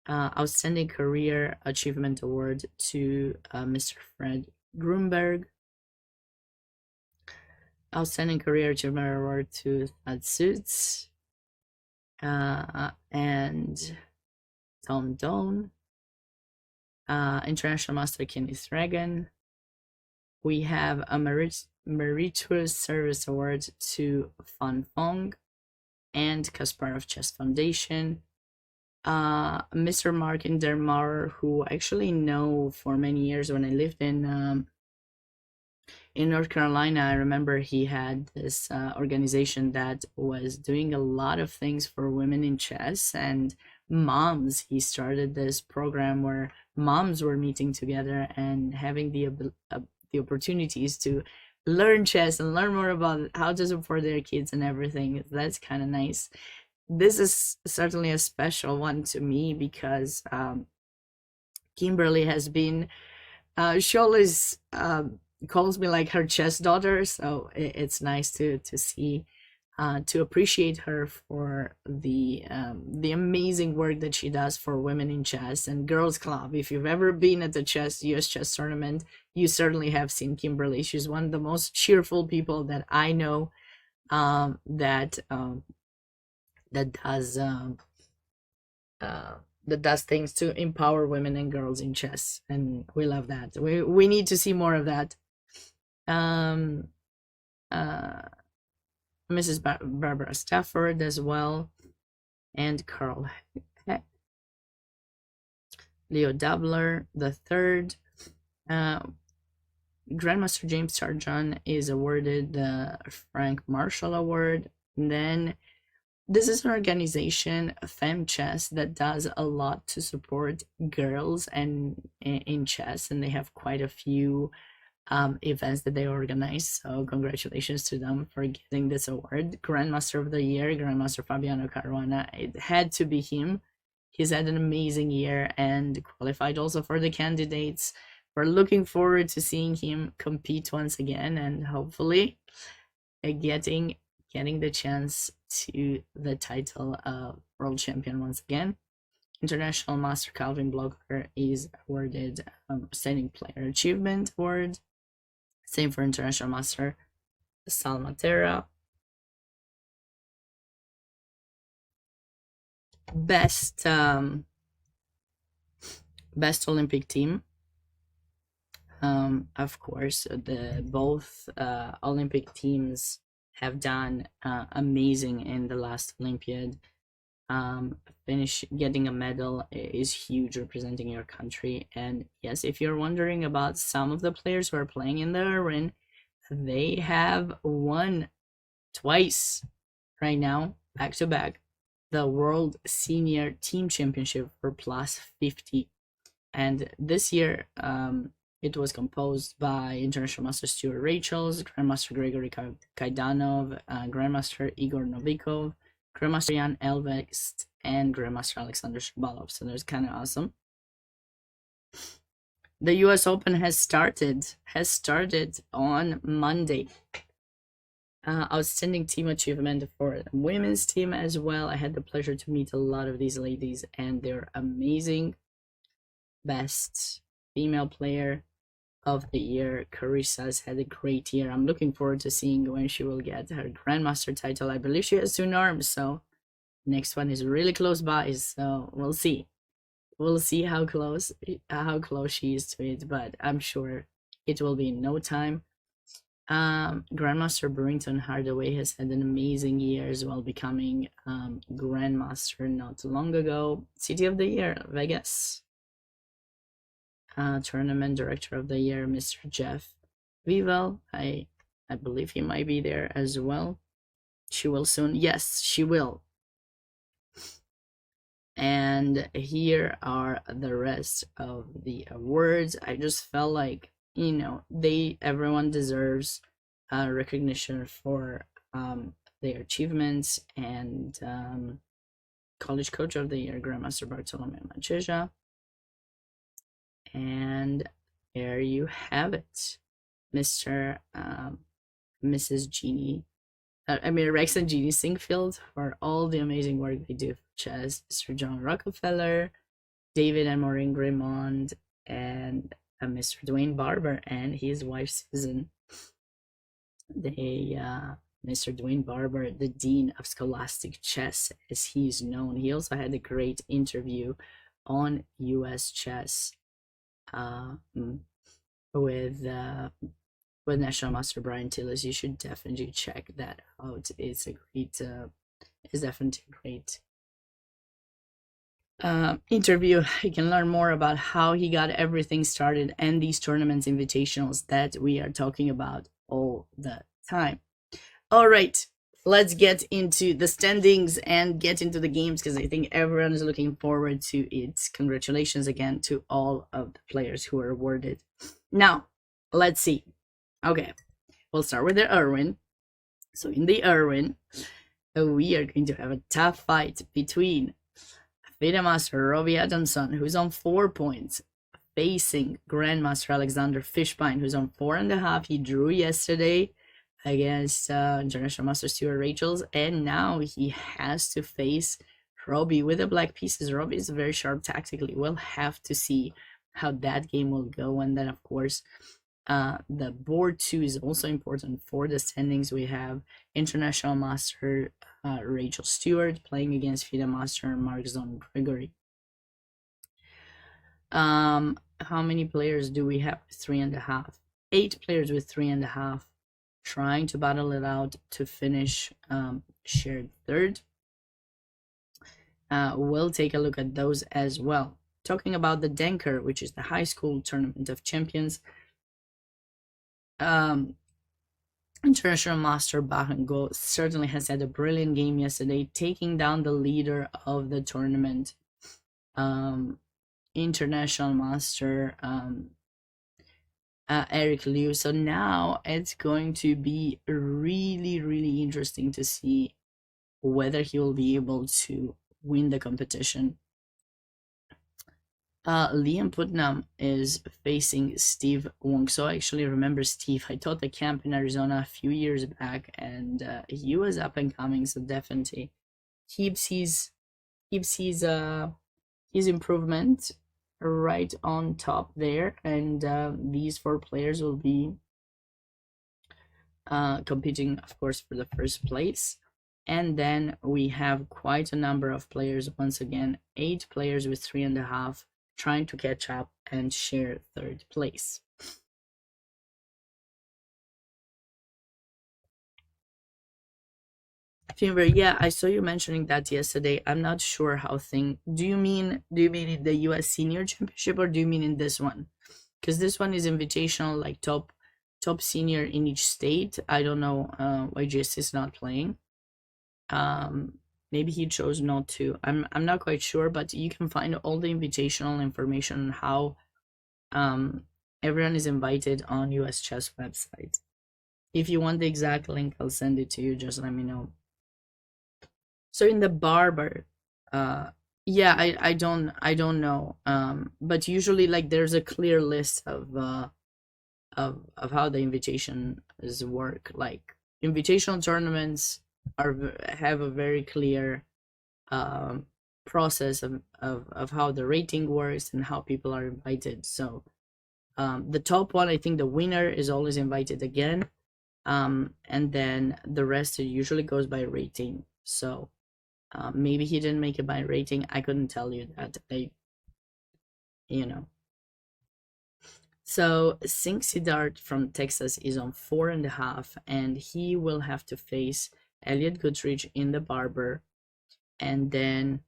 Outstanding Career Achievement Award to Mr. Fred Grunberg. Outstanding Career Achievement Award to Thad Suits and Tom Doan. International Master Kenneth Reagan. We have a Meritorious Service Award to Fan Fong and Kasparov Chess Foundation. Mr. Mark Indermar, who I actually know for many years when I lived in North Carolina. I remember he had this organization that was doing a lot of things for women in chess and moms. He started this program where moms were meeting together and having the opportunities to learn chess and learn more about how to support their kids and everything. That's kind of nice. This is certainly a special one to me because Kimberly has been, she always calls me like her chess daughter, so it's nice to see, to appreciate her for the amazing work that she does for women in chess and girls club. If you've ever been at the US chess tournament, you certainly have seen Kimberly. She's one of the most cheerful people that I know, that does that does things to empower women and girls in chess, and we love that. We need to see more of that. um Mrs. Barbara Stafford as well, and Carl Leo Dabler the third. Grandmaster James Sargent is awarded the Frank Marshall Award. And then this is an organization, Fem Chess, that does a lot to support girls and in chess, and they have quite a few events that they organize. So congratulations to them for getting this award. Grandmaster of the Year, Grandmaster Fabiano Caruana. It had to be him. He's had an amazing year and qualified also for the candidates. We're looking forward to seeing him compete once again, and hopefully getting the chance to the title of world champion once again. International Master Calvin Blocker is awarded Standing Player Achievement Award. Same for International Master Salmatera. Best Olympic team. Of course, the both Olympic teams have done amazing in the last Olympiad. Getting a medal is huge, representing your country. And yes, if you're wondering about some of the players who are playing in the Irwin, they have won twice right now, back to back, the World Senior Team Championship for plus 50. And this year, it was composed by International Master Stuart Rachels, Grandmaster Gregory Kaidanov, Grandmaster Igor Novikov, Grandmaster Jan Elvest, and Grandmaster Alexander Shabalov. So that's kind of awesome. The US Open has started on Monday. Outstanding team achievement for the women's team as well. I had the pleasure to meet a lot of these ladies, and they're amazing. Best female player of the year, Carissa's had a great year. I'm looking forward to seeing when she will get her Grandmaster title. I believe she has 2 norms, so next one is really close by, so we'll see how close she is to it, but I'm sure it will be in no time. Grandmaster Burrington Hardaway has had an amazing year as well, becoming Grandmaster not long ago. City of the Year, Vegas. Tournament Director of the Year, Mr. Jeff Vivel. I believe he might be there as well. She will soon. Yes, she will. And here are the rest of the awards. I just felt like, you know, everyone deserves recognition for their achievements. And College Coach of the Year, Grandmaster Bartolome Mancheja. And there you have it, Mr. Mrs. Jeannie. Rex and Jeannie Singfield, for all the amazing work they do for chess. Mr. John Rockefeller, David and Maureen Graymond, and Mr. Dewain Barber and his wife Susan. Mr. Dewain Barber, the Dean of Scholastic Chess, as he is known. He also had a great interview on US Chess with National Master Brian Tillis. You should definitely check that out. It's definitely a great interview. You can learn more about how he got everything started and these tournaments, invitationals that we are talking about all the time. All right, let's get into the standings and get into the games, because I think everyone is looking forward to it. Congratulations again to all of the players who are awarded. Now, let's see. Okay, we'll start with the Irwin. So in the Irwin, we are going to have a tough fight between FIDE Master Robbie Adamson, who's on 4 points, facing Grandmaster Alexander Fishbein, who's on 4.5. He drew yesterday against International Master Stuart Rachels, and now he has to face Robbie with the black pieces. Robbie is very sharp tactically. We'll have to see how that game will go. And then, of course, the board 2 is also important for the standings. We have International Master Rachel Stewart playing against FIDE Master Mark Zon Gregory. How many players do we have with 3.5? 8 players with 3.5 trying to battle it out to finish shared third. We'll take a look at those as well. Talking about the Denker, which is the high school tournament of champions. International Master Bahango certainly has had a brilliant game yesterday, taking down the leader of the tournament, International Master Eric Liu. So now it's going to be really interesting to see whether he will be able to win the competition. Liam Putnam is facing Steve Wong. So I actually remember Steve. I taught the camp in Arizona a few years back, and he was up and coming. So definitely keeps his improvement right on top there. And these 4 players will be competing, of course, for the first place. And then we have quite a number of players. Once again, 8 players with 3.5 trying to catch up and share third place. Timber, yeah, I saw you mentioning that yesterday. I'm not sure how do you mean in the US Senior Championship, or do you mean in this one? Because this one is invitational, like top senior in each state. I don't know why JS is not playing. Maybe he chose not to. I'm not quite sure, but you can find all the invitational information on how everyone is invited on US Chess website. If you want the exact link, I'll send it to you. Just let me know. So in the Barber, yeah, I don't know. But usually, like, there's a clear list of how the invitations work. Like, invitational tournaments have a very clear process of how the rating works and how people are invited. So the top one, I think the winner is always invited again, and then the rest, it usually goes by rating. So maybe he didn't make it by rating. I couldn't tell you that. So Sink Siddharth from Texas is on 4.5, and he will have to face Elliot Goodrich in the Barber, and then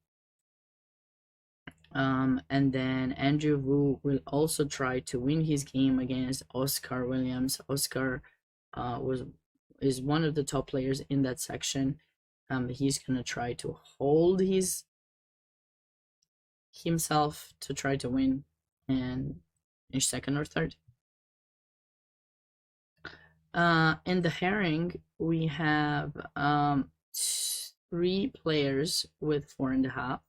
Andrew Wu will also try to win his game against Oscar Williams. Oscar is one of the top players in that section. He's gonna try to hold himself to try to win and finish second or third. In the Haring, we have 3 players with 4.5.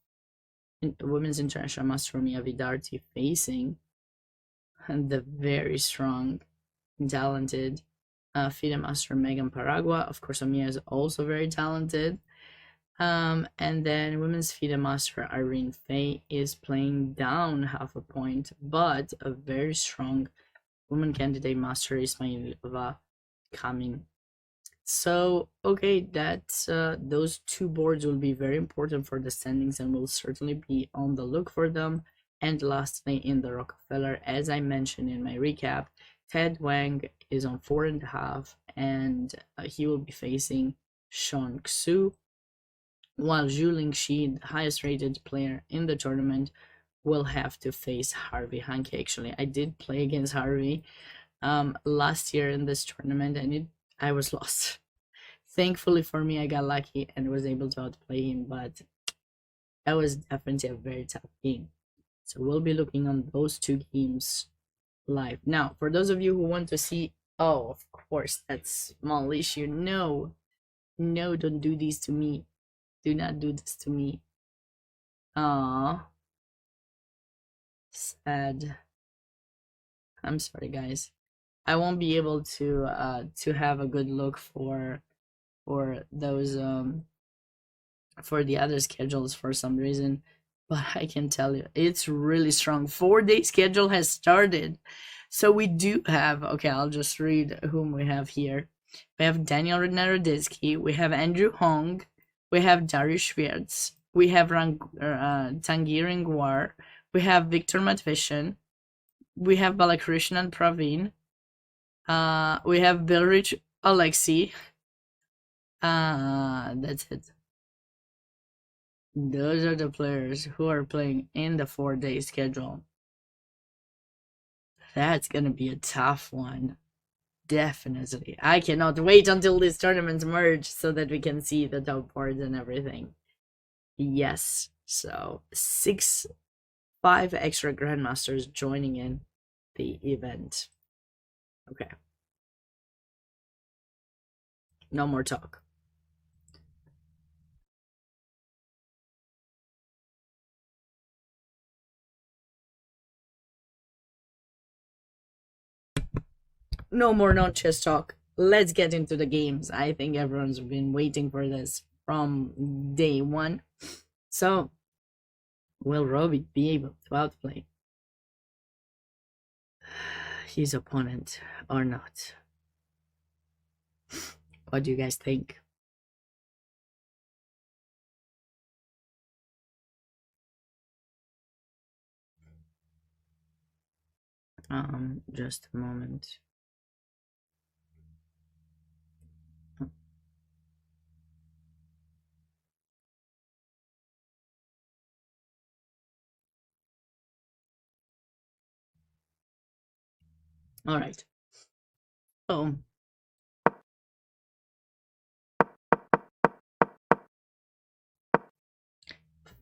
Women's International Master Mia Vidarti facing the very strong and talented FIDE Master Megan Paragua. Of course, Mia is also very talented. And then Women's FIDE Master Irene Fay is playing down half a point, but a very strong woman candidate Master Ismailova coming. So, okay, that's those 2 boards will be very important for the standings, and we'll certainly be on the look for them. And lastly, in the Rockefeller, as I mentioned in my recap, Ted Wang is on 4.5, and he will be facing Sean Xu, while Zhu Lingxi, the highest rated player in the tournament, will have to face Harvey Hanke. Actually, I did play against Harvey last year in this tournament, and I was lost. Thankfully for me, I got lucky and was able to outplay him, but that was definitely a very tough game. So we'll be looking on those 2 games live. Now, for those of you who want to see, oh, of course, that small issue. No, don't do these to me. Do not do this to me. Aww. Sad. I'm sorry, guys. I won't be able to have a good look for those for the other schedules for some reason, but I can tell you it's really strong. 4-day schedule has started. So we do have, okay, I'll just read whom we have here. We have Daniel Naroditsky, we have Andrew Hong, we have Darius Schwartz, we have Tangirin Gwar, we have Victor Matvishin, we have Balakrishnan Praveen, we have Bilrich Alexei. That's it. Those are the players who are playing in the 4-day schedule. That's gonna be a tough one. Definitely. I cannot wait until these tournaments merge so that we can see the top boards and everything. Yes. So 5 extra grandmasters joining in the event. Okay. No more talk. No more non-chess talk. Let's get into the games. I think everyone's been waiting for this from day one. So, will Robbie be able to outplay his opponent or not? What do you guys think? Just a moment. All right. Oh.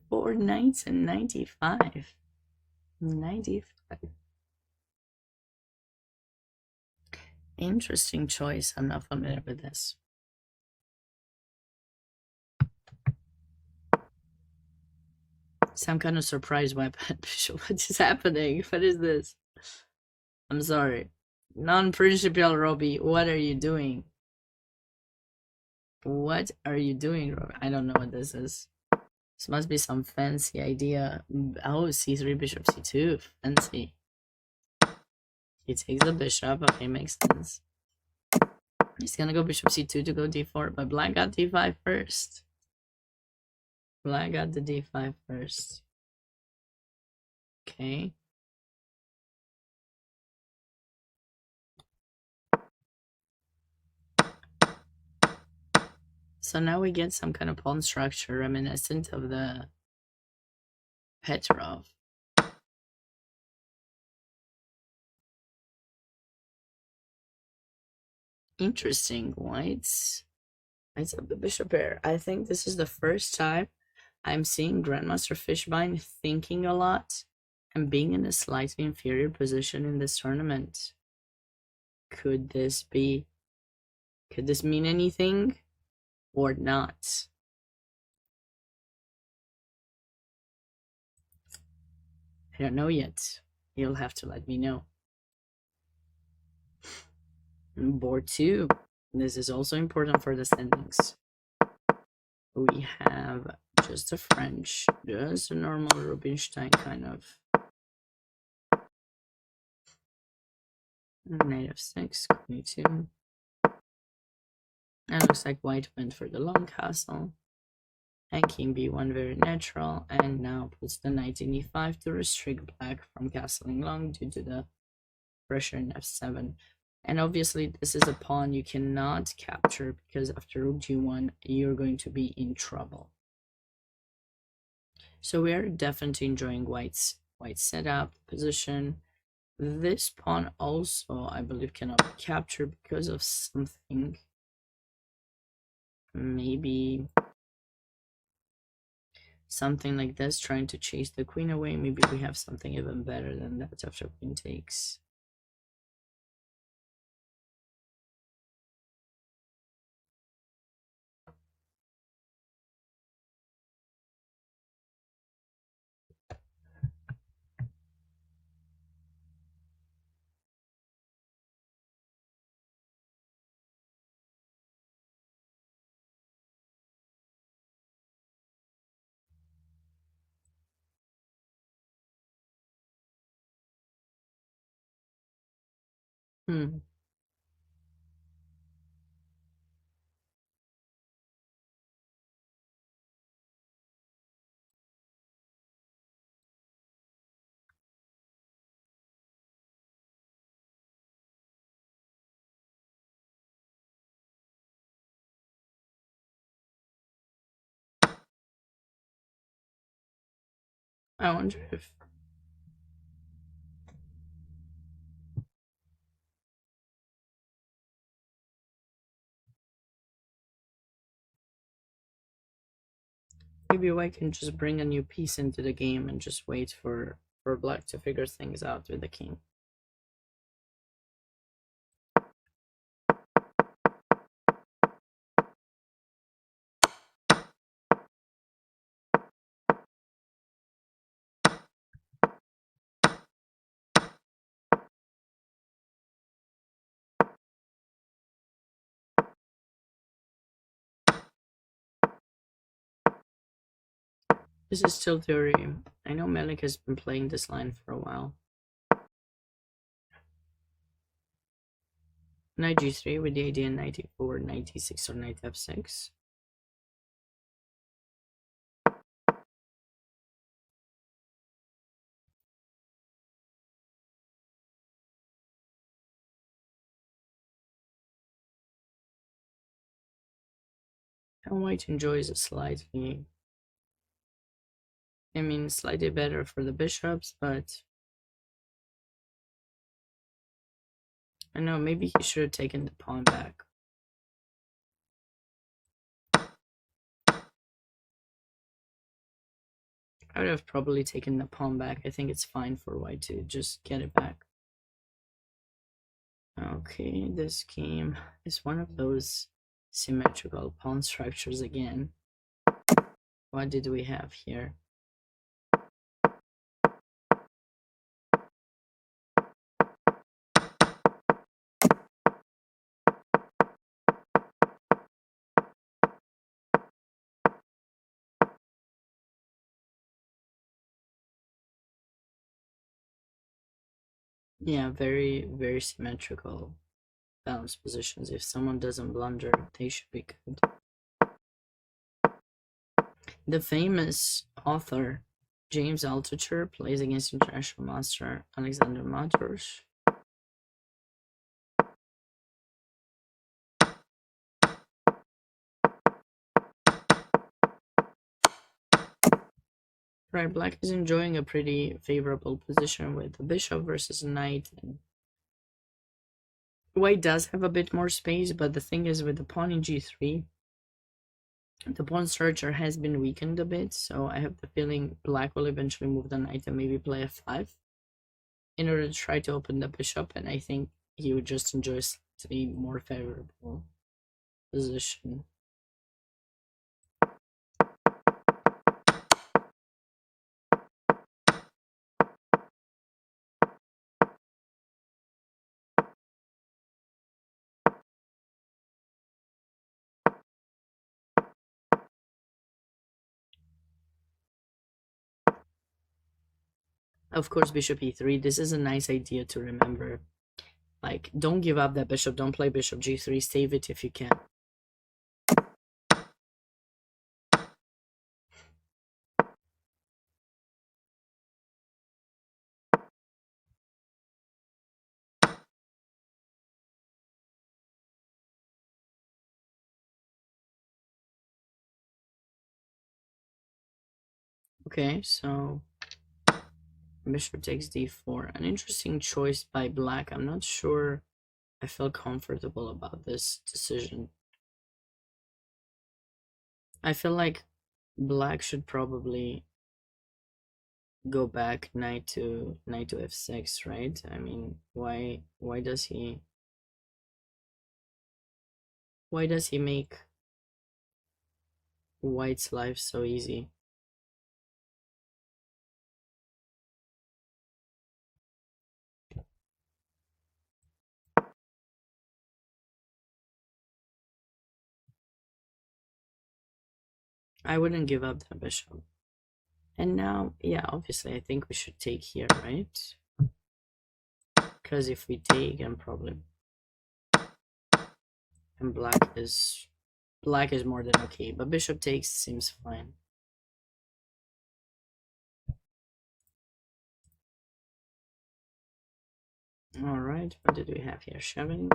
Four knights and 95. 95. Interesting choice. I'm not familiar with this. Some kind of surprise weapon. What is happening? What is this? I'm sorry. Non-principal Robbie, what are you doing? What are you doing, Robbie? I don't know what this is. This must be some fancy idea. Oh, c3 bishop c2. Fancy. He takes the bishop. Okay, makes sense. He's gonna go bishop c2 to go d4, but black got d5 first. Black got the d5 first. Okay. So now we get some kind of pawn structure reminiscent of the Petrov. Interesting. Whites up the bishop pair. I think this is the first time I'm seeing Grandmaster Fishbein thinking a lot and being in a slightly inferior position in this tournament. Could this mean anything or not? I don't know yet. You'll have to let me know. Board 2. This is also important for the standings. We have just a French, just a normal Rubinstein kind of. Knight of 6, queen 2. And looks like white went for the long castle. And king b1 very natural. And now puts the knight in e5 to restrict black from castling long due to the pressure in f7. And obviously this is a pawn you cannot capture because after rook g1 you're going to be in trouble. So we are definitely enjoying white's setup position. This pawn also, I believe, cannot be captured because of something. Maybe something like this, trying to chase the queen away. Maybe we have something even better than that after queen takes. Hmm. I wonder if maybe White can just bring a new piece into the game and just wait for Black to figure things out with the king. This is still theory. I know Melik has been playing this line for a while. Knight g3 with the idea knight e4, knight e6, or knight f6. And White enjoys it slightly. I mean, slightly better for the bishops, but I know maybe he should have taken the pawn back. I would have probably taken the pawn back. I think it's fine for White to just get it back. Okay, this game is one of those symmetrical pawn structures again. What did we have here? Yeah, very, very symmetrical balanced positions. If someone doesn't blunder, they should be good. The famous author James Altucher plays against international master Alexander Matros. Right, Black is enjoying a pretty favorable position with the bishop versus a knight. And White does have a bit more space, but the thing is with the pawn in g3, the pawn structure has been weakened a bit, so I have the feeling Black will eventually move the knight and maybe play f5 in order to try to open the bishop, and I think he would just enjoy slightly more favorable position. Of course, bishop e3. This is a nice idea to remember. Like, don't give up that bishop. Don't play bishop g3. Save it if you can. Okay, so bishop takes d4. An interesting choice by Black. I'm not sure I feel comfortable about this decision. I feel like Black should probably go back knight to f6, right? I mean, why does he make White's life so easy? I wouldn't give up that bishop. And now, yeah, obviously I think we should take here, right? Because if we take, and probably, and black is more than okay, but bishop takes seems fine. All right, what did we have here? Shoving.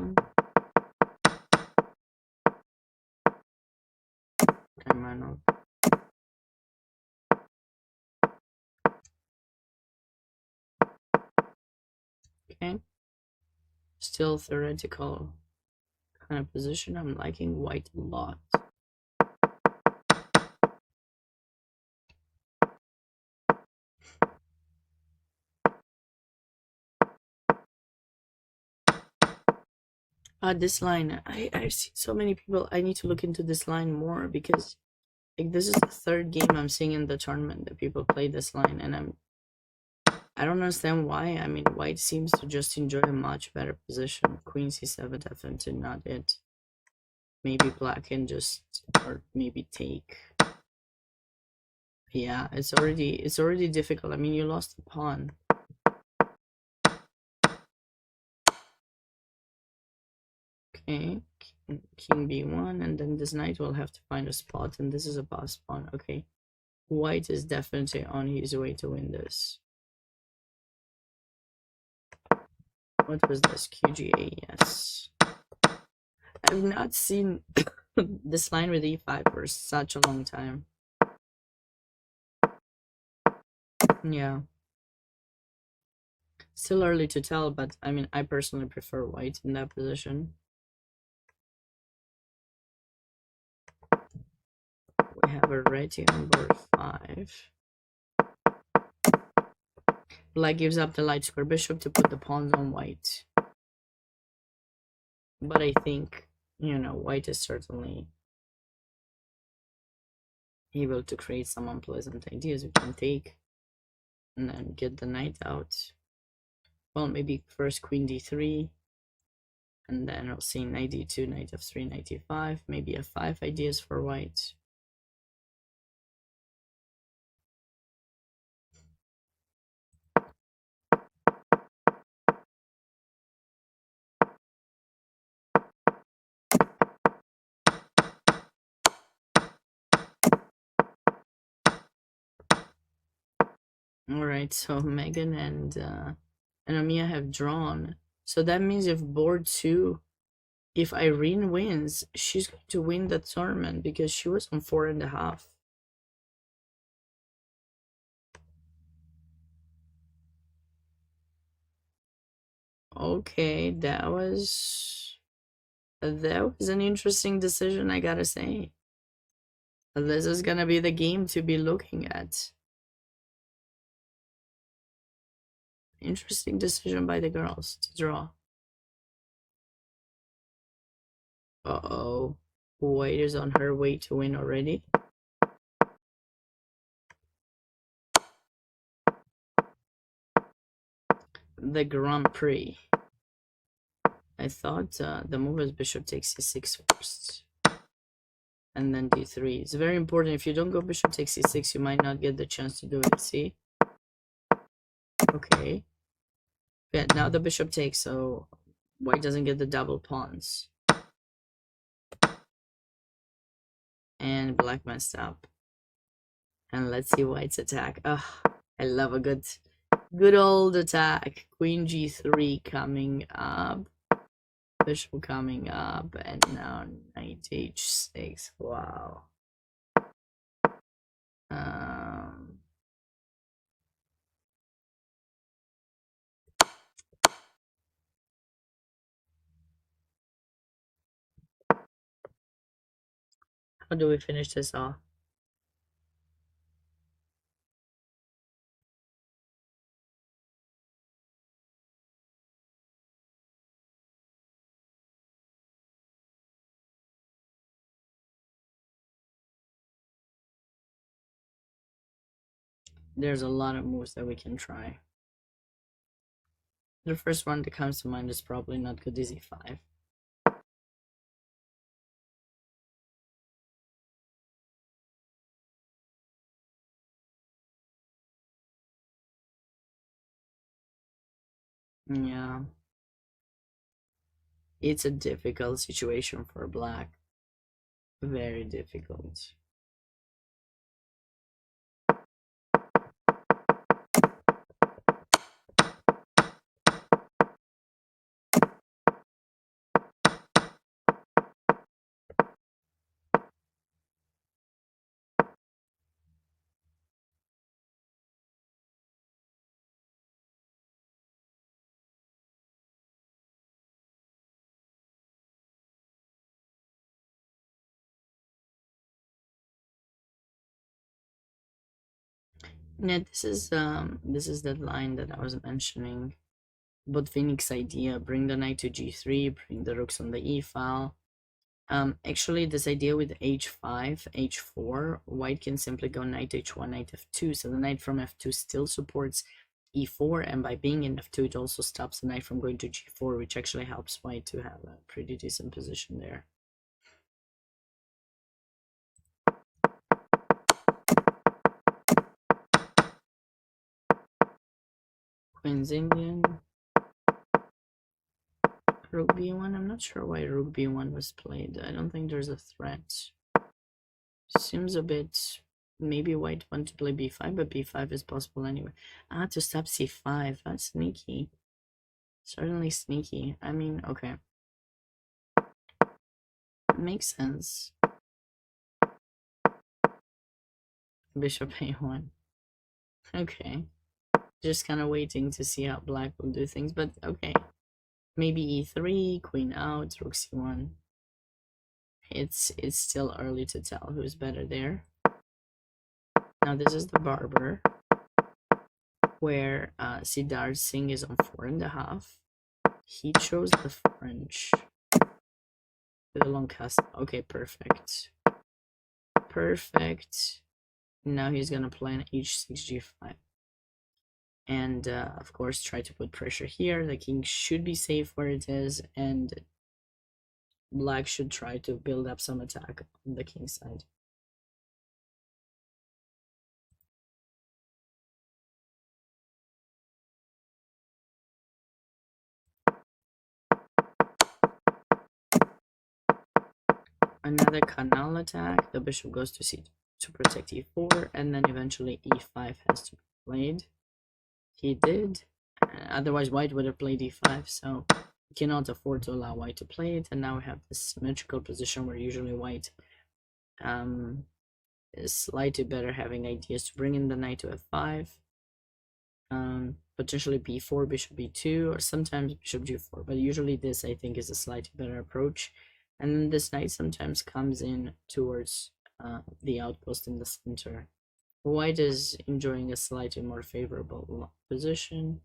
Time Arnold. Okay. Still theoretical kind of position. I'm liking white a lot. This line, I've seen so many people. I need to look into this line more because like this is the third game I'm seeing in the tournament that people play this line, and I don't understand why. I mean, white seems to just enjoy a much better position. Queen c7 definitely not it. Maybe black can just, or maybe take. Yeah, it's already difficult. I mean, you lost a pawn. Okay, king b1, and then this knight will have to find a spot, and this is a pass pawn. Okay, white is definitely on his way to win this. What was this? QGA, yes. I've not seen this line with e5 for such a long time. Yeah. Still early to tell, but I mean, I personally prefer white in that position. We have a ready on board 5. Black gives up the light square bishop to put the pawns on white. But I think, you know, white is certainly able to create some unpleasant ideas. We can take and then get the knight out. Well, maybe first queen d3. And then I'll see knight d2, knight f3, knight e5. Maybe f5 ideas for white. Alright, so Megan and Amia have drawn. So that means if board 2, if Irene wins, she's going to win the tournament because she was on 4.5. Okay, that was an interesting decision, I gotta say. This is gonna be the game to be looking at. Interesting decision by the girls to draw. Uh-oh. White is on her way to win already. The Grand Prix. I thought the move is bishop takes c6 first. And then d3. It's very important. If you don't go bishop takes c6, you might not get the chance to do it. See? Okay. Yeah, now the bishop takes, so white doesn't get the double pawns. And black messed up. And let's see white's attack. Ugh, I love a good old attack. Queen g3 coming up. Bishop coming up. And now knight h6. Wow. How do we finish this off? There's a lot of moves that we can try. The first one that comes to mind is probably not good is e5. Yeah. It's a difficult situation for black. Very difficult. Yeah, this is that line that I was mentioning. But Phoenix idea, bring the knight to g3, bring the rooks on the e file. Actually, this idea with h5, h4, white can simply go knight h1, knight f2, so the knight from f2 still supports e4, and by being in f2, it also stops the knight from going to g4, which actually helps white to have a pretty decent position there. Queen's Indian. Rook b1, I'm not sure why rook b1 was played. I don't think there's a threat. Seems a bit... Maybe white want to play b5, but b5 is possible anyway. Ah, to stop c5. That's sneaky. Certainly sneaky. I mean, okay. Makes sense. Bishop a1. Okay. Just kind of waiting to see how black will do things, but okay. Maybe e3, queen out, rook c1. It's still early to tell who's better there. Now this is the Barber, where Sidar Singh is on 4.5. He chose the French with a long cast. Okay, perfect. Perfect. Now he's gonna play an h6, g5. And of course try to put pressure here. The king should be safe where it is, and black should try to build up some attack on the king side. Another canal attack. The bishop goes to c to protect e4, and then eventually e5 has to be played. He did. Otherwise white would have played e5, so he cannot afford to allow white to play it. And now we have this symmetrical position where usually white is slightly better, having ideas to bring in the knight to f5, potentially b4, bishop b2, or sometimes bishop g4, but usually this I think is a slightly better approach. And then this knight sometimes comes in towards the outpost in the center. White is enjoying a slightly more favorable position.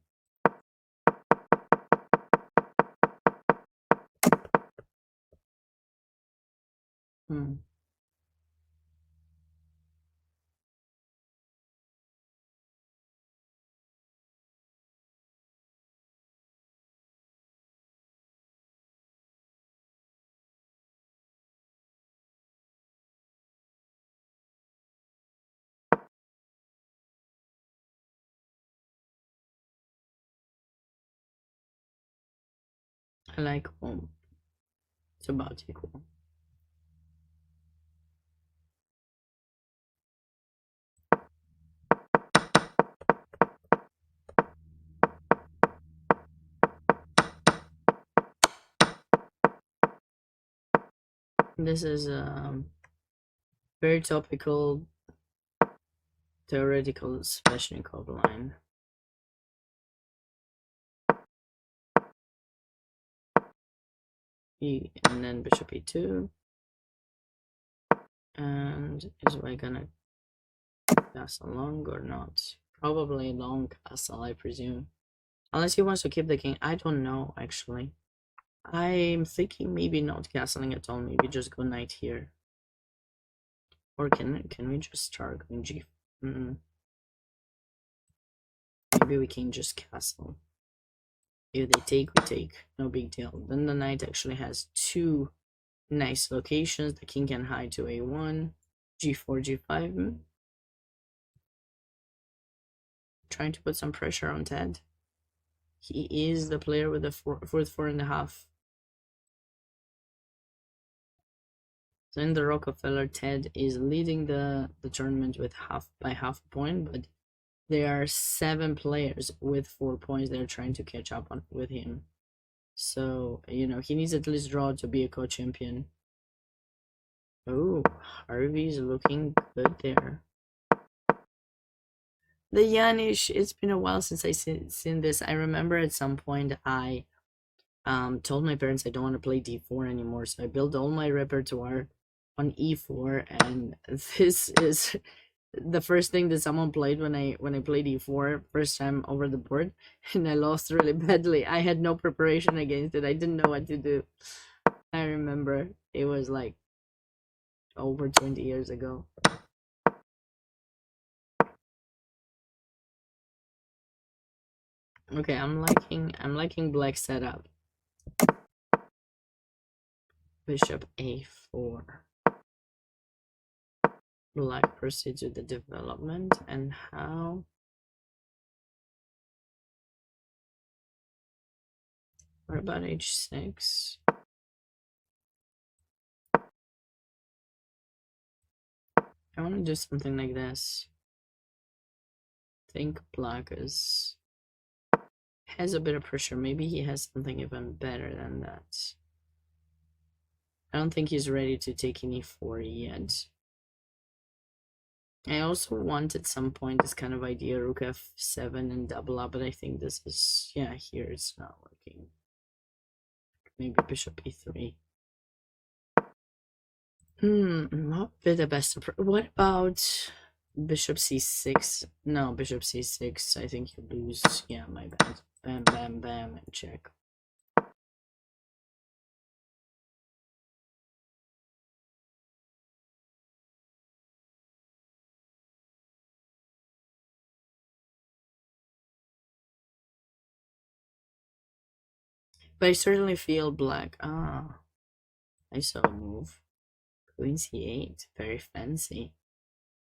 I like home. It's about equal. This is a very topical, theoretical Sveshnikov line. And then bishop e2. And is white gonna castle long or not? Probably long castle, I presume. Unless he wants to keep the king. I don't know, actually. I'm thinking maybe not castling at all. Maybe just go knight here. Or can we just start going g? Maybe we can just castle. If they take, we take. No big deal. Then the knight actually has two nice locations. The king can hide to a1, g4, g5. Trying to put some pressure on Ted. He is the player with the 4.5. So in the Rockefeller, Ted is leading the tournament with by half a point, but there are 7 players with 4 points that are trying to catch up with him. So, you know, he needs at least draw to be a co-champion. Oh, Harvey's looking good there. The Yanish, it's been a while since I seen this. I remember at some point I told my parents I don't want to play d4 anymore, so I built all my repertoire on e4, and this is the first thing that someone played when I played e4 first time over the board, and I lost really badly. I had no preparation against it. I didn't know what to do. I remember it was like over 20 years ago. Okay, I'm liking black setup. Bishop a4. Black proceeds with the development, and how? What about h6? I want to do something like this. I think black has a bit of pressure. Maybe he has something even better than that. I don't think he's ready to take any e4 yet. I also want at some point this kind of idea, rook f7 and double up, but I think this is, yeah, here it's not working. Maybe bishop e3. Not be the best approach. What about bishop c6? No, bishop c6. I think you lose. Yeah, my bad. Bam, bam, bam, and check. But I certainly feel black. Ah, I saw a move. Queen c8. Very fancy.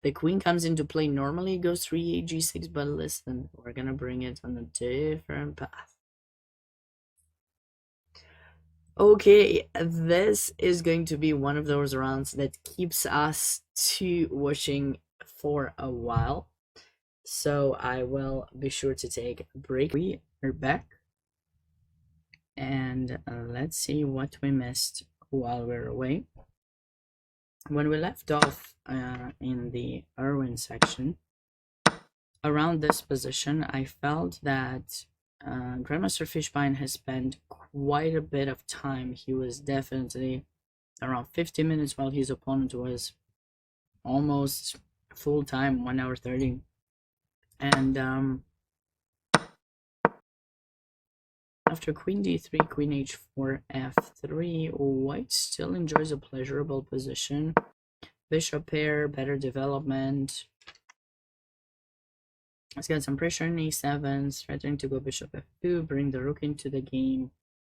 The queen comes into play. Normally it goes 3 g6, but listen, we're gonna bring it on a different path. Okay, this is going to be one of those rounds that keeps us to watching for a while. So I will be sure to take a break. We are back. And let's see what we missed while we're away. When we left off in the Irwin section, around this position, I felt that Grandmaster Fishbein has spent quite a bit of time. He was definitely around 50 minutes, while his opponent was almost full time, 1 hour 30. And after queen d3, queen h4, f3, white still enjoys a pleasurable position. Bishop pair, better development. Let's get some pressure in e7, threatening to go bishop f2, bring the rook into the game.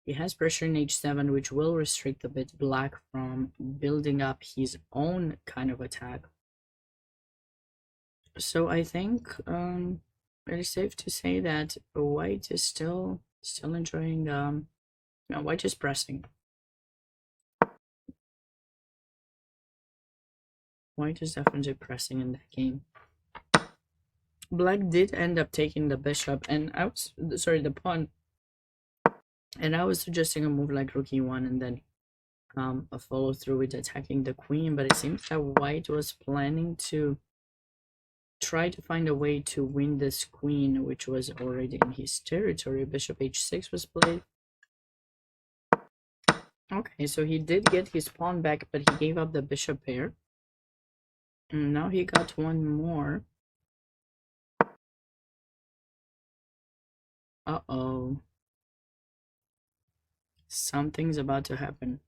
He has pressure in h7, which will restrict a bit black from building up his own kind of attack. So I think it is safe to say that white is still enjoying. No, white is pressing. White is definitely pressing in that game. Black did end up taking the bishop, and I was the pawn, and I was suggesting a move like rook e1 and then a follow through with attacking the queen. But it seems that white was planning to try to find a way to win this queen, which was already in his territory. Bishop h6 was played. Okay, so he did get his pawn back, but he gave up the bishop pair. And now he got one more. Uh-oh. Something's about to happen.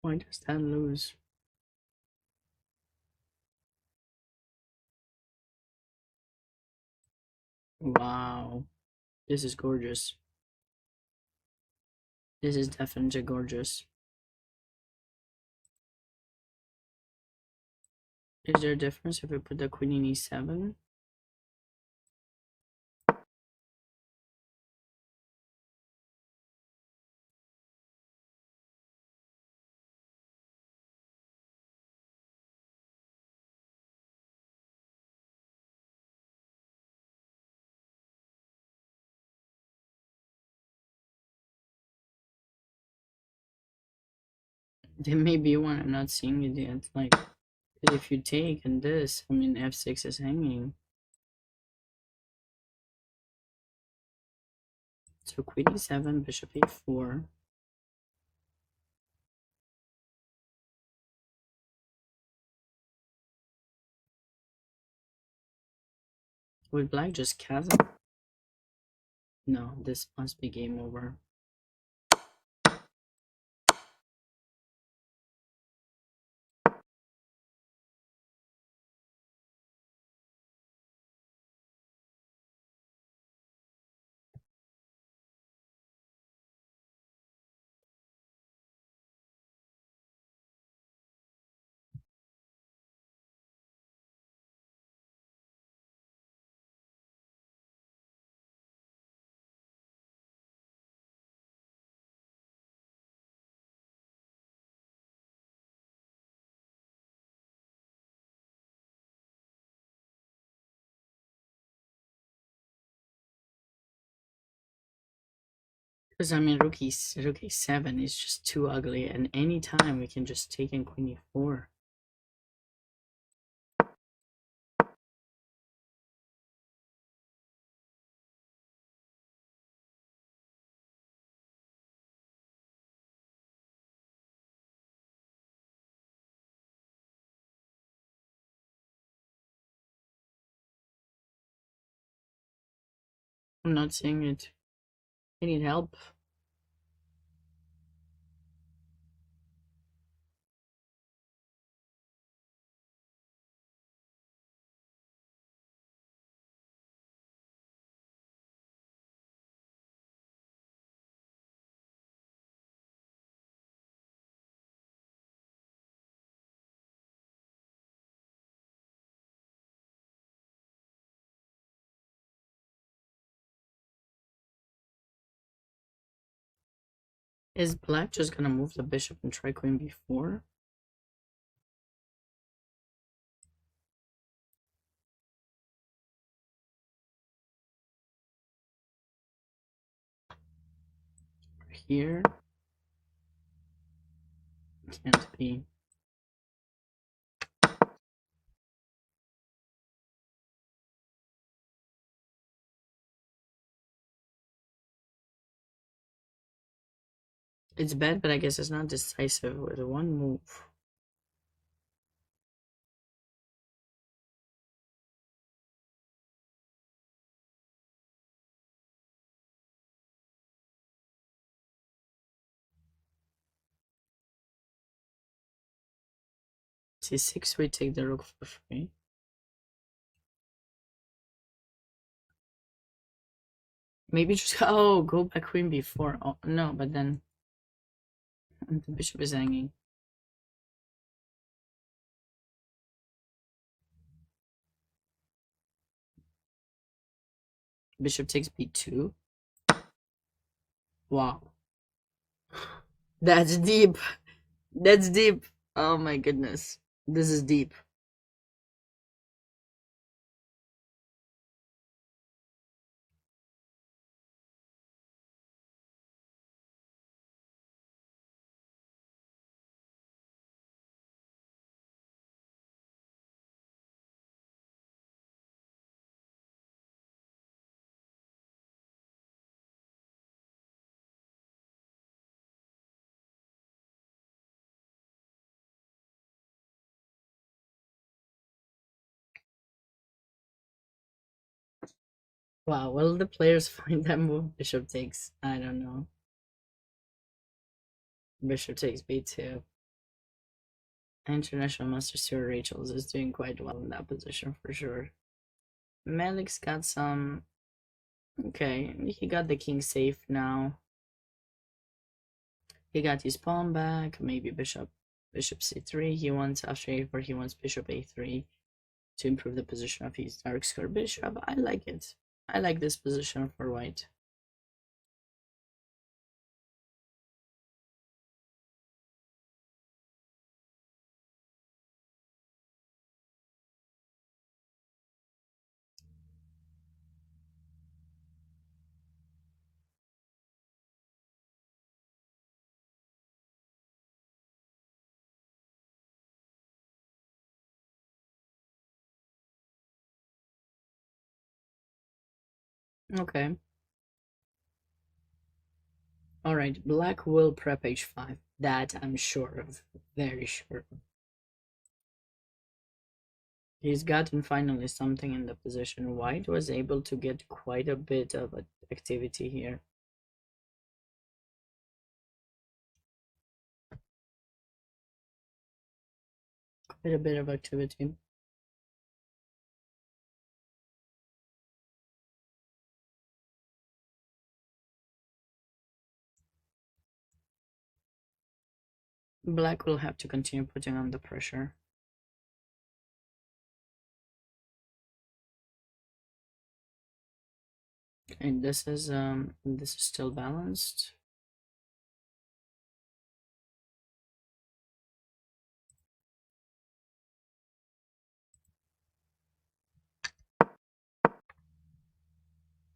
Why does that lose? Wow. This is gorgeous. This is definitely gorgeous. Is there a difference if we put the queen in e7? There may be one, I'm not seeing it yet. Like, if you take and this, I mean, f6 is hanging. So queen e7, bishop e4. Would black just chasm? No, this must be game over. Because I mean, rook e7 is just too ugly, and anytime we can just take in queen e4. I'm not seeing it. I need help. Is black just gonna move the bishop and try queen b4? Here? Can't be. It's bad, but I guess it's not decisive with one move. c6, we take the rook for free. Maybe just, oh, go back queen b4. Oh, no, but then the bishop is hanging. Bishop takes b2. Wow. That's deep. That's deep. Oh my goodness. This is deep. Wow, will the players find that move? Bishop takes, I don't know. Bishop takes b2. International Master Sir Rachel's is doing quite well in that position for sure. Malik's got some Okay, he got the king safe now. He got his pawn back, maybe bishop c3. He wants after a4, he wants bishop a3 to improve the position of his dark square bishop. I like it. I like this position for white. Okay. All right, black will prep h5. That I'm sure of, very sure of. He's gotten finally something in the position. White was able to get quite a bit of activity here. Quite a bit of activity. Black will have to continue putting on the pressure. And this is still balanced.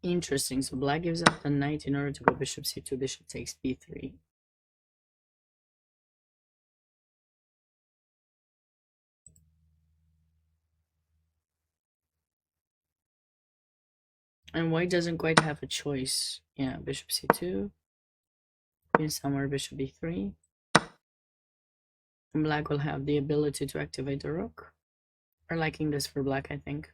Interesting. So black gives up the knight in order to go bishop c2, bishop takes b3. And white doesn't quite have a choice. Yeah, bishop c2, queen somewhere, bishop b3. And black will have the ability to activate the rook. We're liking this for black, I think.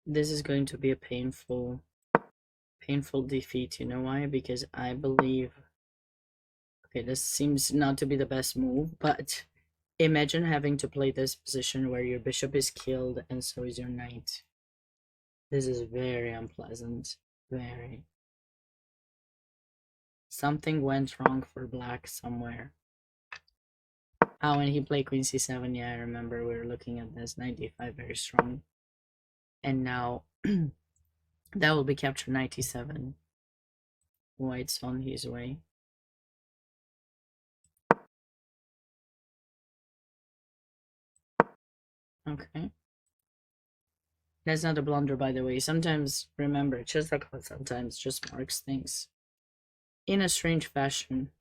This is going to be a painful defeat. You know why? Because I believe, okay, this seems not to be the best move, but imagine having to play this position where your bishop is killed and so is your knight. This is very unpleasant. Very. Something went wrong for black somewhere. Oh, when he played queen c7, yeah, I remember we were looking at this. Knight d5, very strong. And now that will be captured. Knight e7. White's on his way. Okay. That's not a blunder, by the way. Sometimes, remember, chess sometimes just marks things in a strange fashion.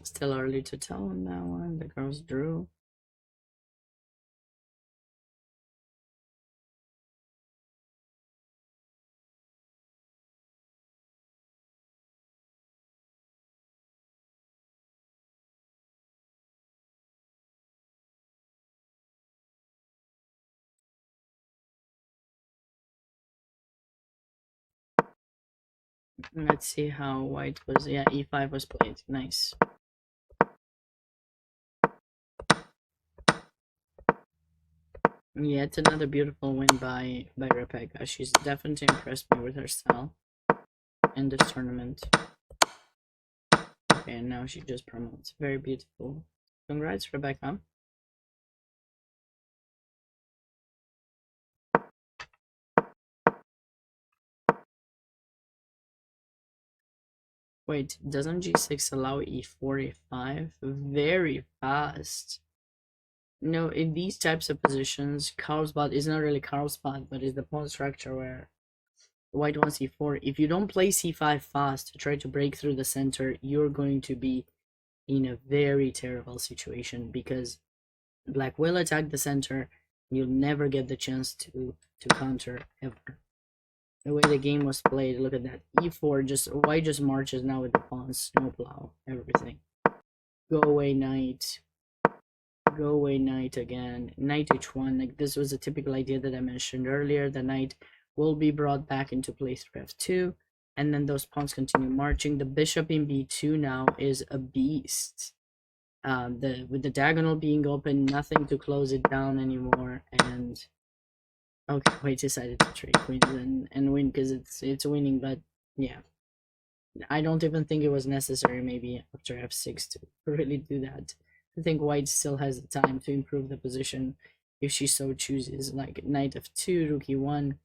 Still early to tell on that one. The girls drew. Let's see how white was. Yeah, e5 was played. Nice. Yet another beautiful win by Rebecca. She's definitely impressed me with her style in this tournament. Okay, and now she just promotes. Very beautiful. Congrats, Rebecca. Wait, doesn't g6 allow e4, e5? Very fast. No, in these types of positions, Carlsbad is not really Carlsbad, but is the pawn structure where white wants c4. If you don't play c5 fast to try to break through the center, you're going to be in a very terrible situation because black will attack the center. You'll never get the chance to counter ever. The way the game was played, look at that. e4, just white just marches now with the pawns, no plow, everything. Go away knight. Go away knight again. Knight h1, like this was a typical idea that I mentioned earlier. The knight will be brought back into play through f2, and then those pawns continue marching. The bishop in b2 now is a beast. With the diagonal being open, nothing to close it down anymore, and okay, white decided to trade queens and win because it's winning, but yeah. I don't even think it was necessary maybe after f6 to really do that. I think white still has the time to improve the position if she so chooses, like knight f2, rook e1,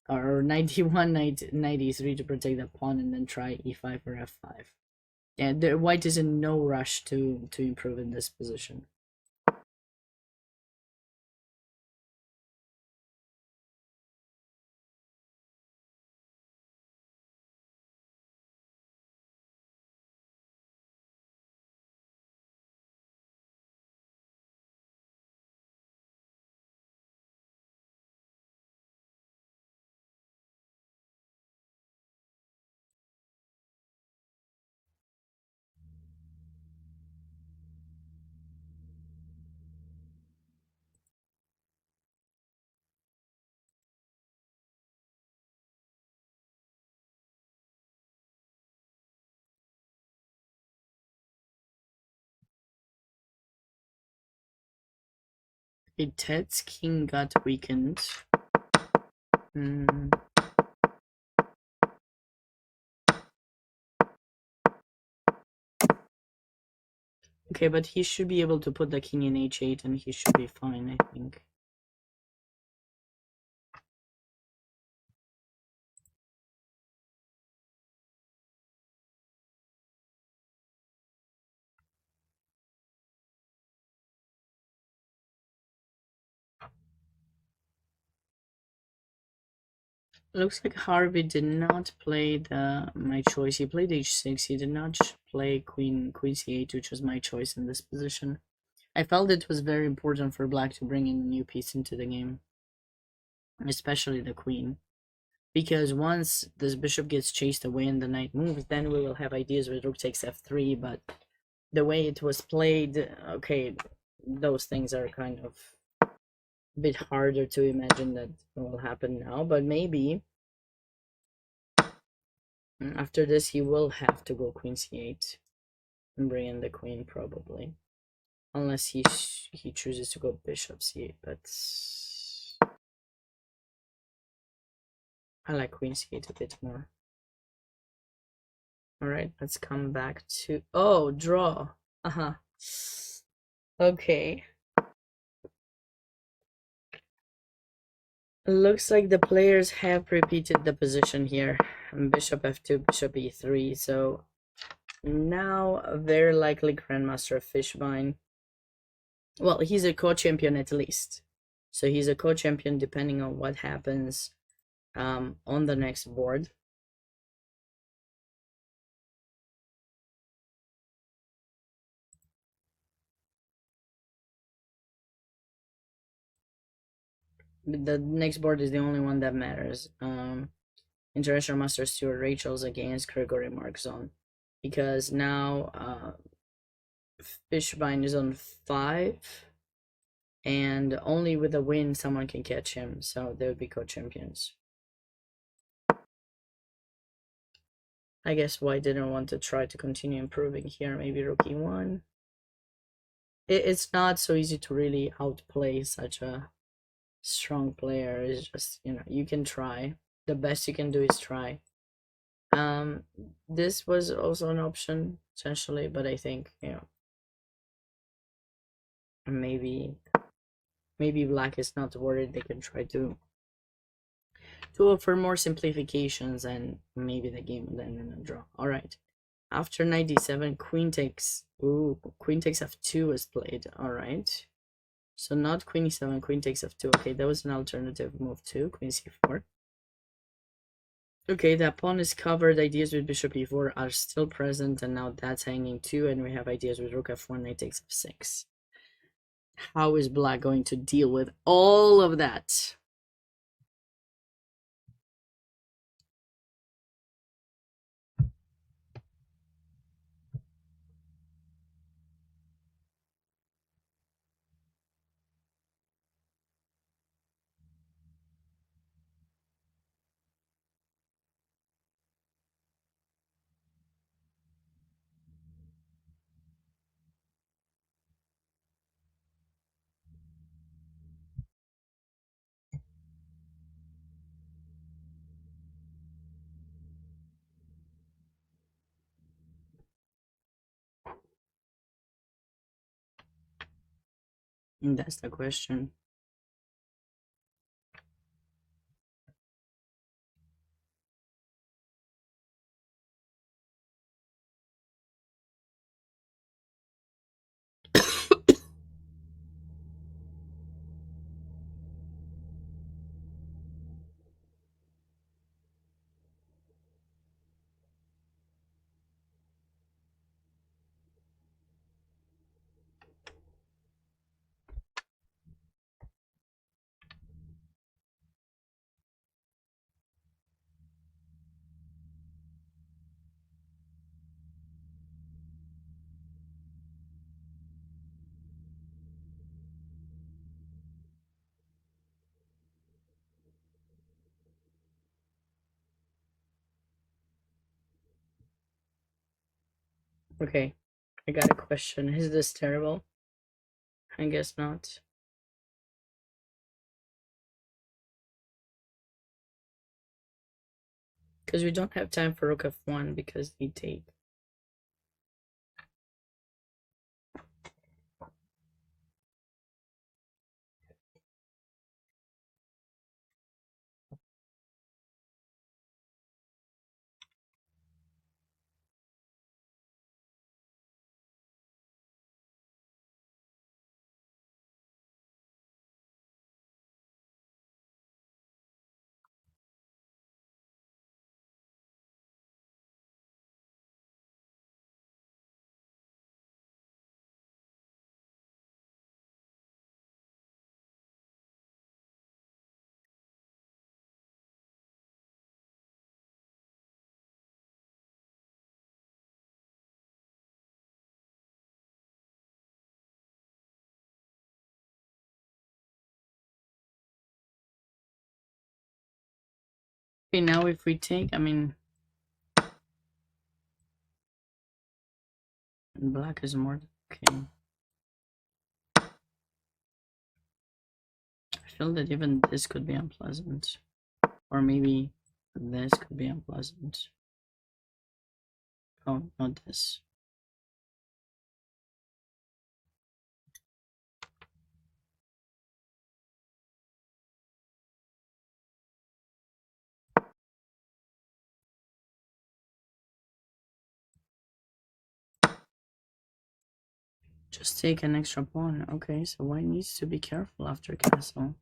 or knight e1, knight e3 to protect the pawn, and then try e5 or f5. And the white is in no rush to improve in this position. Ted's king got weakened. Okay, but he should be able to put the king in h8 and he should be fine, I think. Looks like Harvey did not play my choice. He played h6. He did not play queen c8, which was my choice in this position. I felt it was very important for black to bring in a new piece into the game, especially the queen, because once this bishop gets chased away and the knight moves, then we will have ideas with rook takes f3. But the way it was played, okay, those things are kind of a bit harder to imagine that will happen now, but maybe after this he will have to go queen c8 and bring in the queen, probably, unless he chooses to go bishop c8. But I like queen c8 a bit more. All right, let's come back to draw. Okay. Looks like the players have repeated the position here. Bishop f2, bishop e3. So now a very likely Grandmaster of Fishbine. Well, he's a co-champion at least. So he's a co-champion depending on what happens on the next board. The next board is the only one that matters. International Master Stuart Rachel's against Gregory Markzon, because now Fishbine is on 5, and only with a win someone can catch him, so they would be co-champions. I guess white didn't want to try to continue improving here. Maybe rook e1. It's not so easy to really outplay such a strong player. It's just, you can try. The best you can do is try. This was also an option essentially, but I think maybe black is not worried. They can try to offer more simplifications, and maybe the game will end in a draw. All right, after knight d7, queen takes. Queen takes f2 is played. All right, So not queen e7, queen takes f2. Okay, that was an alternative move too. Queen c4. Okay, that pawn is covered. Ideas with bishop e4 are still present, and now that's hanging too, and we have ideas with rook f1, knight takes f6. How is black going to deal with all of that? And that's the question. Okay, I got a question. Is this terrible? I guess not. Because we don't have time for rook f1 because they take. Okay, now if we take, I mean, black is more, okay. I feel that even this could be unpleasant. Or maybe this could be unpleasant. Oh, not this. Just take an extra pawn. Okay, so white needs to be careful after castle.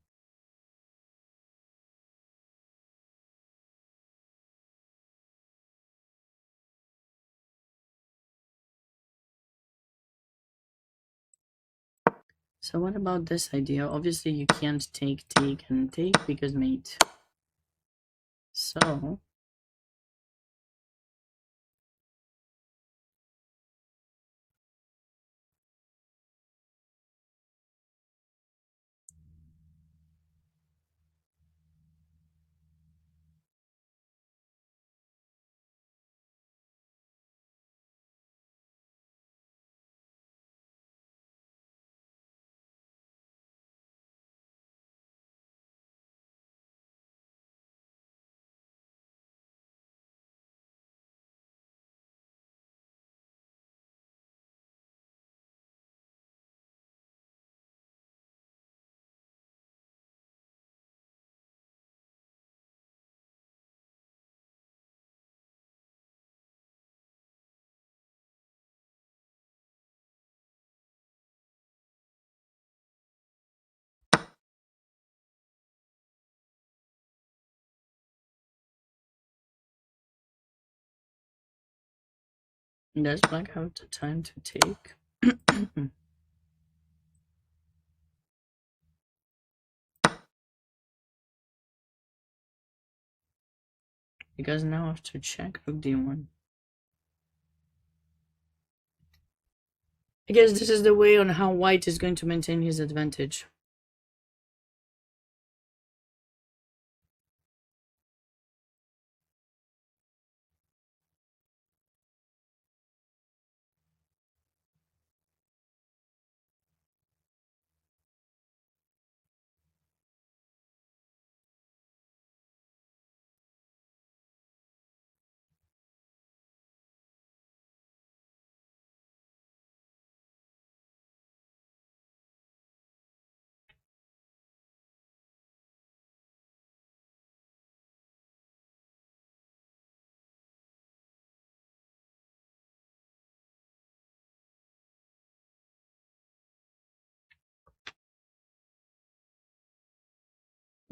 So what about this idea? Obviously you can't take and take because mate. So Does black have the time to take? Because now I have to check rook d1. I guess this is the way on how white is going to maintain his advantage.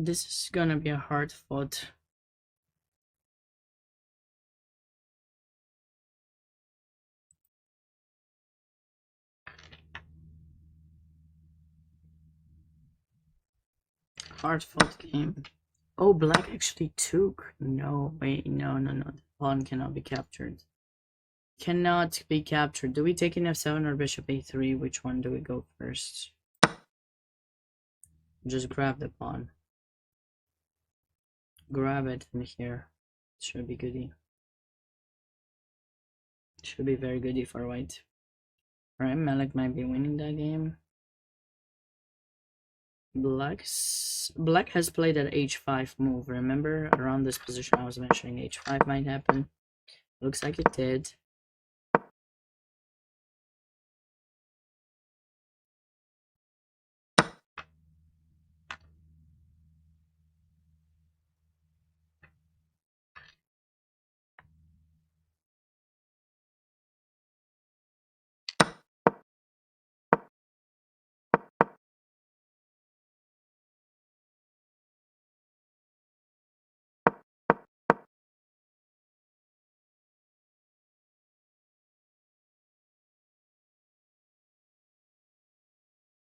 This is gonna be a hard fought. Hard fought game. Oh, black actually took. No, wait, no. The pawn cannot be captured. Cannot be captured. Do we take in f7 or bishop a3? Which one do we go first? Just grab the pawn. Grab it in here. Should be goody. Should be very goody for white. Alright, Malik might be winning that game. Black has played that h5 move. Remember, around this position I was mentioning h5 might happen. Looks like it did.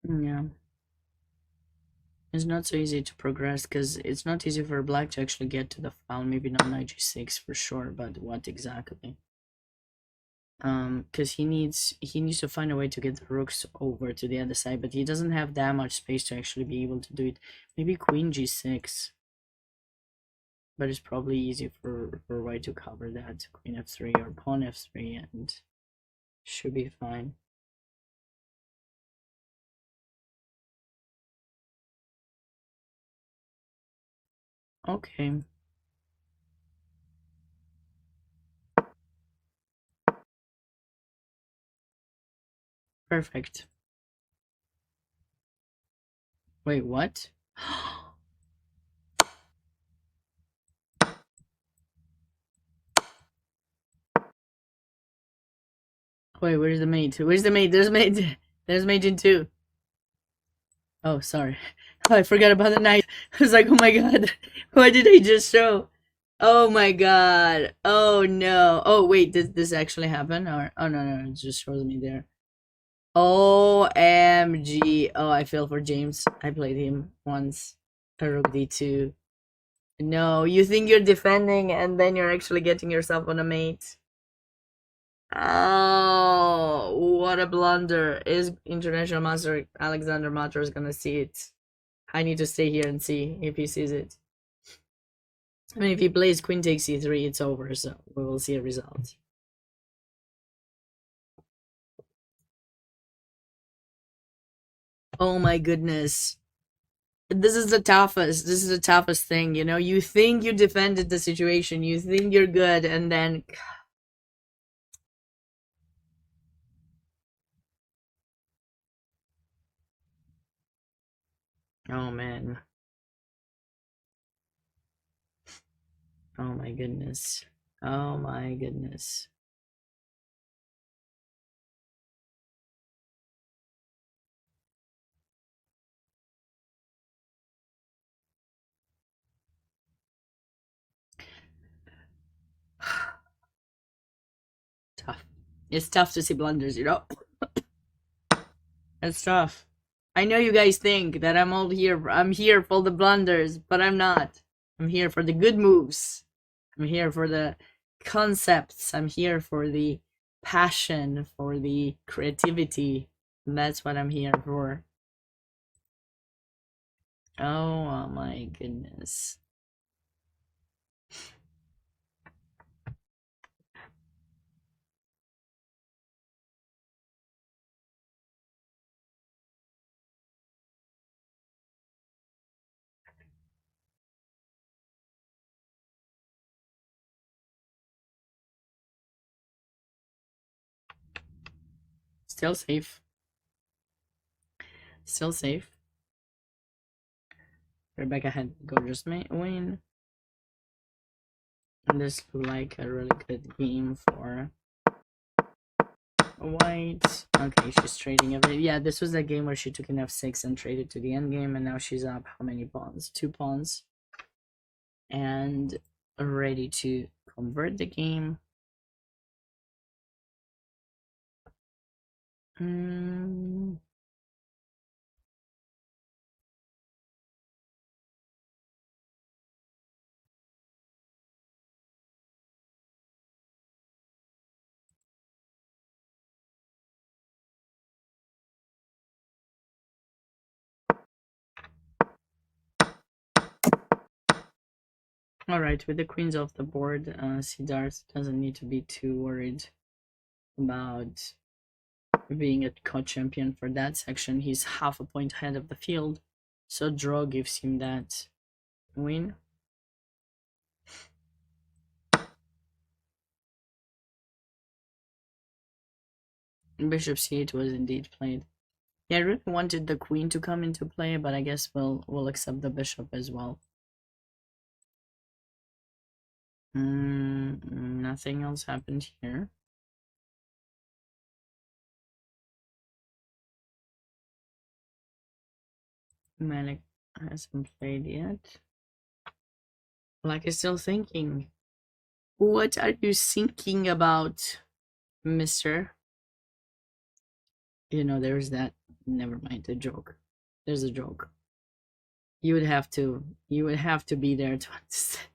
Yeah. It's not so easy to progress because it's not easy for black to actually get to the file. Maybe not knight g6 for sure, but what exactly? Because he needs to find a way to get the rooks over to the other side, but he doesn't have that much space to actually be able to do it. Maybe queen g6, but it's probably easy for white to cover that. Queen f3 or pawn f3 and should be fine. Okay. Perfect. Wait, what? Wait, where's the mate? Where's the mate? There's mate. There's mate in 2. Oh, sorry. Oh, I forgot about the knight. I was like, oh my god. What did I just show? Oh my god. Oh no. Oh wait, did this actually happen? Or oh no, it just shows me there. OMG. Oh, I fell for James. I played him once. A rook d2. No, you think you're defending and then you're actually getting yourself on a mate. Oh, what a blunder. Is International Master Alexander Matos gonna see it? I need to stay here and see if he sees it. I mean, if he plays queen takes c3, it's over, so we will see a result. Oh my goodness. This is the toughest. This is the toughest thing, you know? You think you defended the situation, you think you're good, and then... Oh man. Oh my goodness. Oh my goodness. Tough. It's tough to see blunders, you know? It's tough. I know you guys think that I'm here for the blunders, but I'm not. I'm here for the good moves. I'm here for the concepts. I'm here for the passion, for the creativity. And that's what I'm here for. Oh my goodness. Still safe. Still safe. Rebecca had gorgeous win. And this looked like a really good game for white. Okay, she's trading a bit. Yeah, this was a game where she took an f6 and traded to the end game, and now she's up how many pawns? 2 pawns. And ready to convert the game. Alright, with the queens off the board, Siddharth doesn't need to be too worried about being a co-champion for that section. He's half a point ahead of the field, so draw gives him that win. Bishop c8 was indeed played. Yeah, I really wanted the queen to come into play, but I guess we'll accept the bishop as well. Nothing else happened here. Malik hasn't played yet. Like, I'm still thinking. What are you thinking about, mister? You know, there's that. Never mind, a joke. There's a joke. You would have to be there to understand.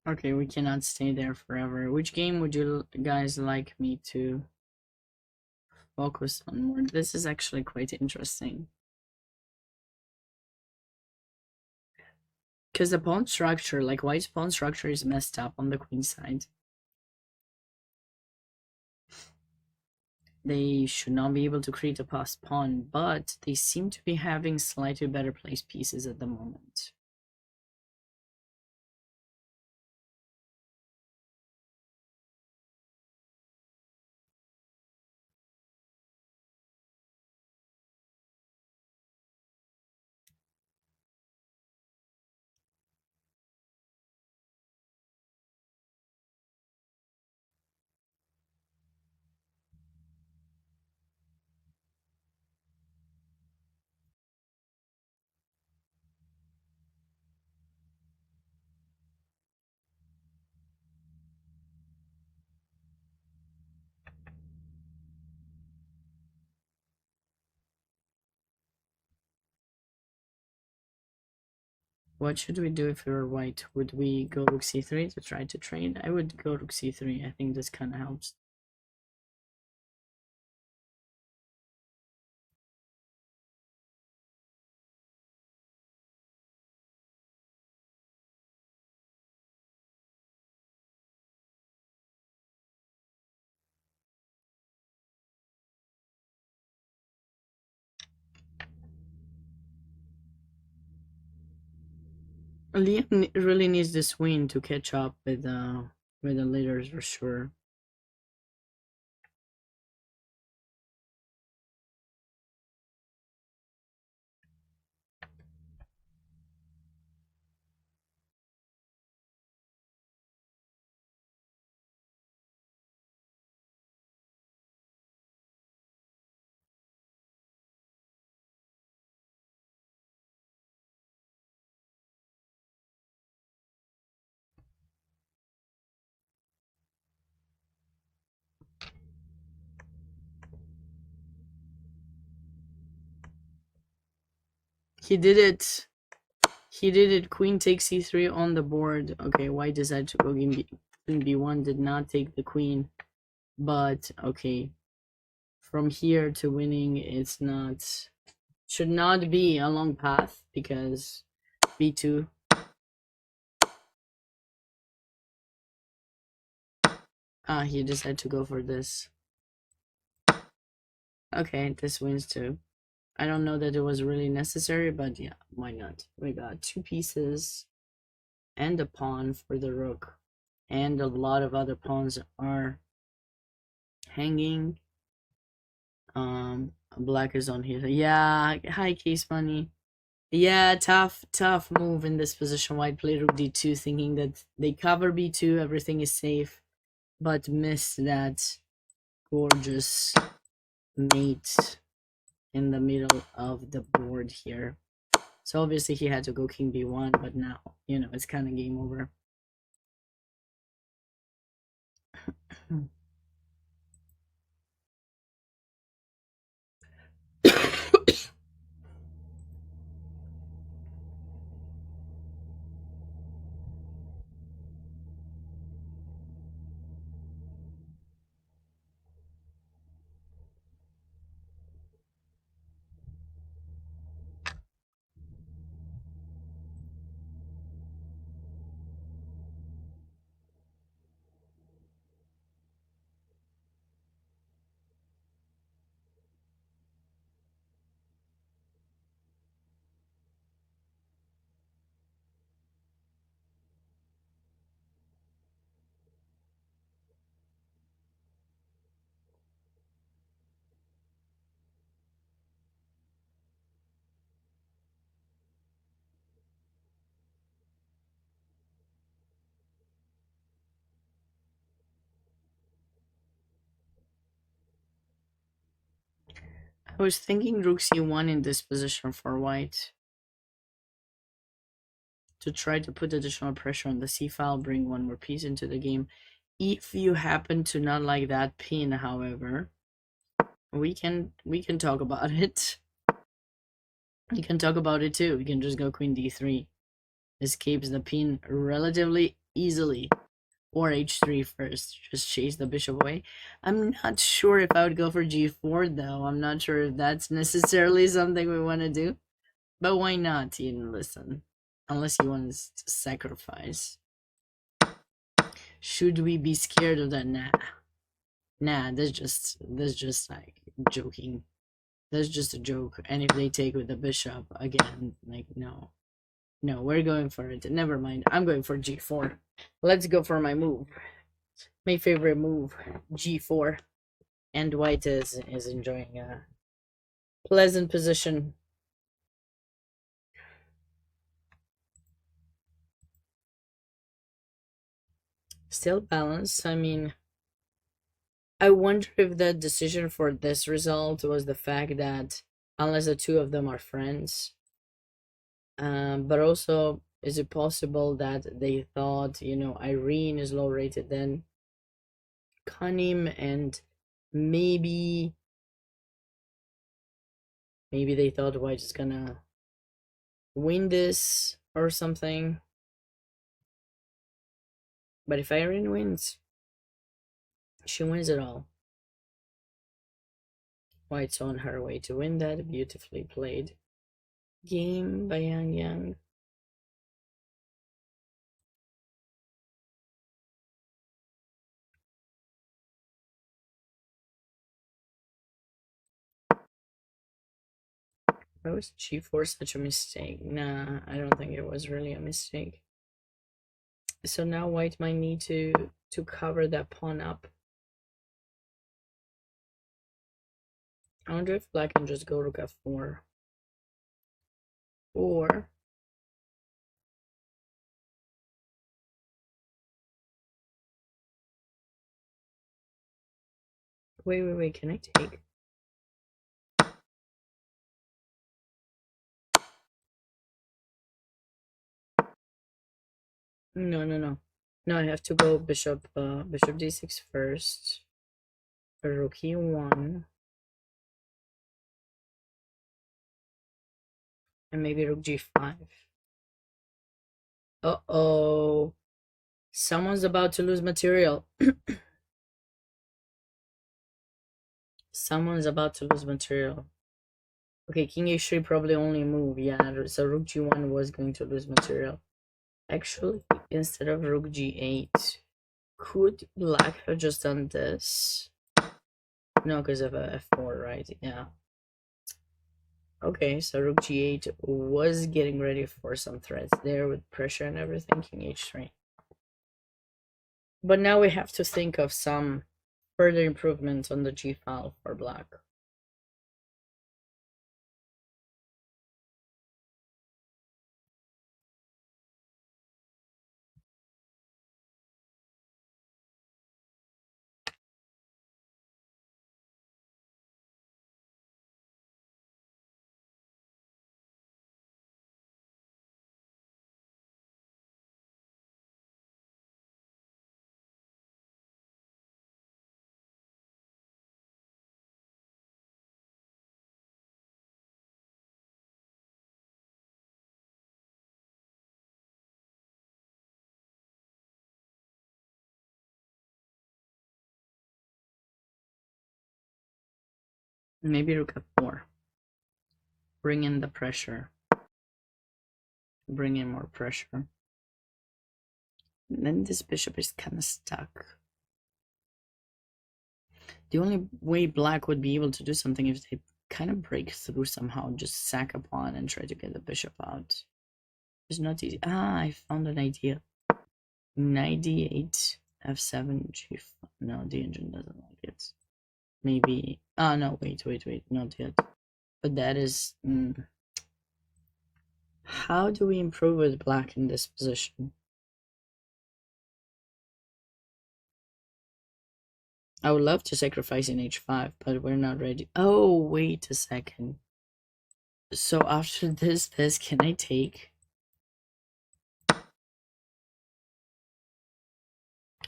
Okay, we cannot stay there forever. Which game would you guys like me to focus on more? This is actually quite interesting. Because the pawn structure, like white's pawn structure, is messed up on the queen side. They should not be able to create a passed pawn, but they seem to be having slightly better placed pieces at the moment. What should we do if we were white? Would we go rook c3 to try to trade? I would go rook c3. I think this kind of helps. Liam really needs this win to catch up with the leaders for sure. He did it. He did it. Queen takes c3 on the board. Okay, white decided to go queen b1. Did not take the queen. But, okay. From here to winning, it's not... Should not be a long path, because b2... he decided to go for this. Okay, this wins too. I don't know that it was really necessary, but yeah, why not? We got 2 pieces and a pawn for the rook, and a lot of other pawns are hanging. Black is on here. Yeah, hi Case Money. Yeah, tough move in this position. White played rook d2, thinking that they cover b2, everything is safe, but missed that gorgeous mate in the middle of the board here. So obviously he had to go king b1, but now, you know, it's kind of game over. I was thinking rook c1 in this position for white, to try to put additional pressure on the c file, bring one more piece into the game. If you happen to not like that pin, however, we can talk about it. You can talk about it too. We can just go queen d3. Escapes the pin relatively easily. Or h3 first. Just chase the bishop away. I'm not sure if I would go for g4 though. I'm not sure if that's necessarily something we want to do. But why not? Even listen. Unless he wants to sacrifice. Should we be scared of that? Nah, that's just like joking. That's just a joke. And if they take with the bishop again, like no, we're going for it. Never mind. I'm going for g4. Let's go for my move. My favorite move, g4. And white is enjoying a pleasant position. Still balanced. I mean, I wonder if the decision for this result was the fact that unless the two of them are friends, but also, is it possible that they thought, you know, Irene is low rated than Kanim, and maybe they thought white is gonna win this or something. But if Irene wins, she wins it all. White's on her way to win that. Beautifully played game by Yang Yang. Why was g4 such a mistake? Nah, I don't think it was really a mistake. So now white might need to cover that pawn up. I wonder if black can just go rook f4. Or wait, can I take? No. No, I have to go bishop d6 first. Rook e1. And maybe rook g5. Uh-oh. Someone's about to lose material. Someone's about to lose material. Okay, king h3 probably only move. Yeah, so rook g1 was going to lose material. Actually, instead of rook g8, could black have just done this? No, because of a f4, right? Yeah. Okay, so rook g8 was getting ready for some threats there with pressure and everything, king h3. But now we have to think of some further improvement on the g file for black. Maybe rook f4. Bring in the pressure. Bring in more pressure. And then this bishop is kind of stuck. The only way black would be able to do something if they kind of break through somehow, just sack a pawn and try to get the bishop out. It's not easy. Ah, I found an idea. Knight d8, f7, g5. No, the engine doesn't like it. Maybe. Ah, no, wait, not yet. But that is. How do we improve with black in this position? I would love to sacrifice in h5, but we're not ready. Oh, wait a second. So after this, can I take?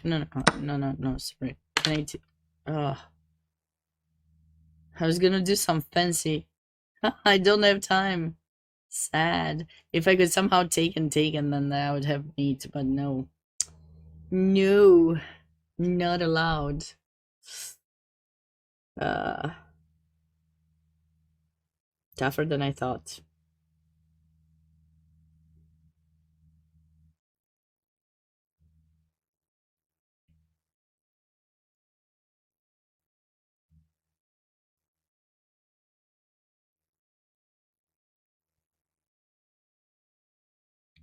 No, sorry. Can I take? I was gonna do some fancy. I don't have time. Sad. If I could somehow take, and then I would have mate, but no. No. Not allowed. Tougher than I thought.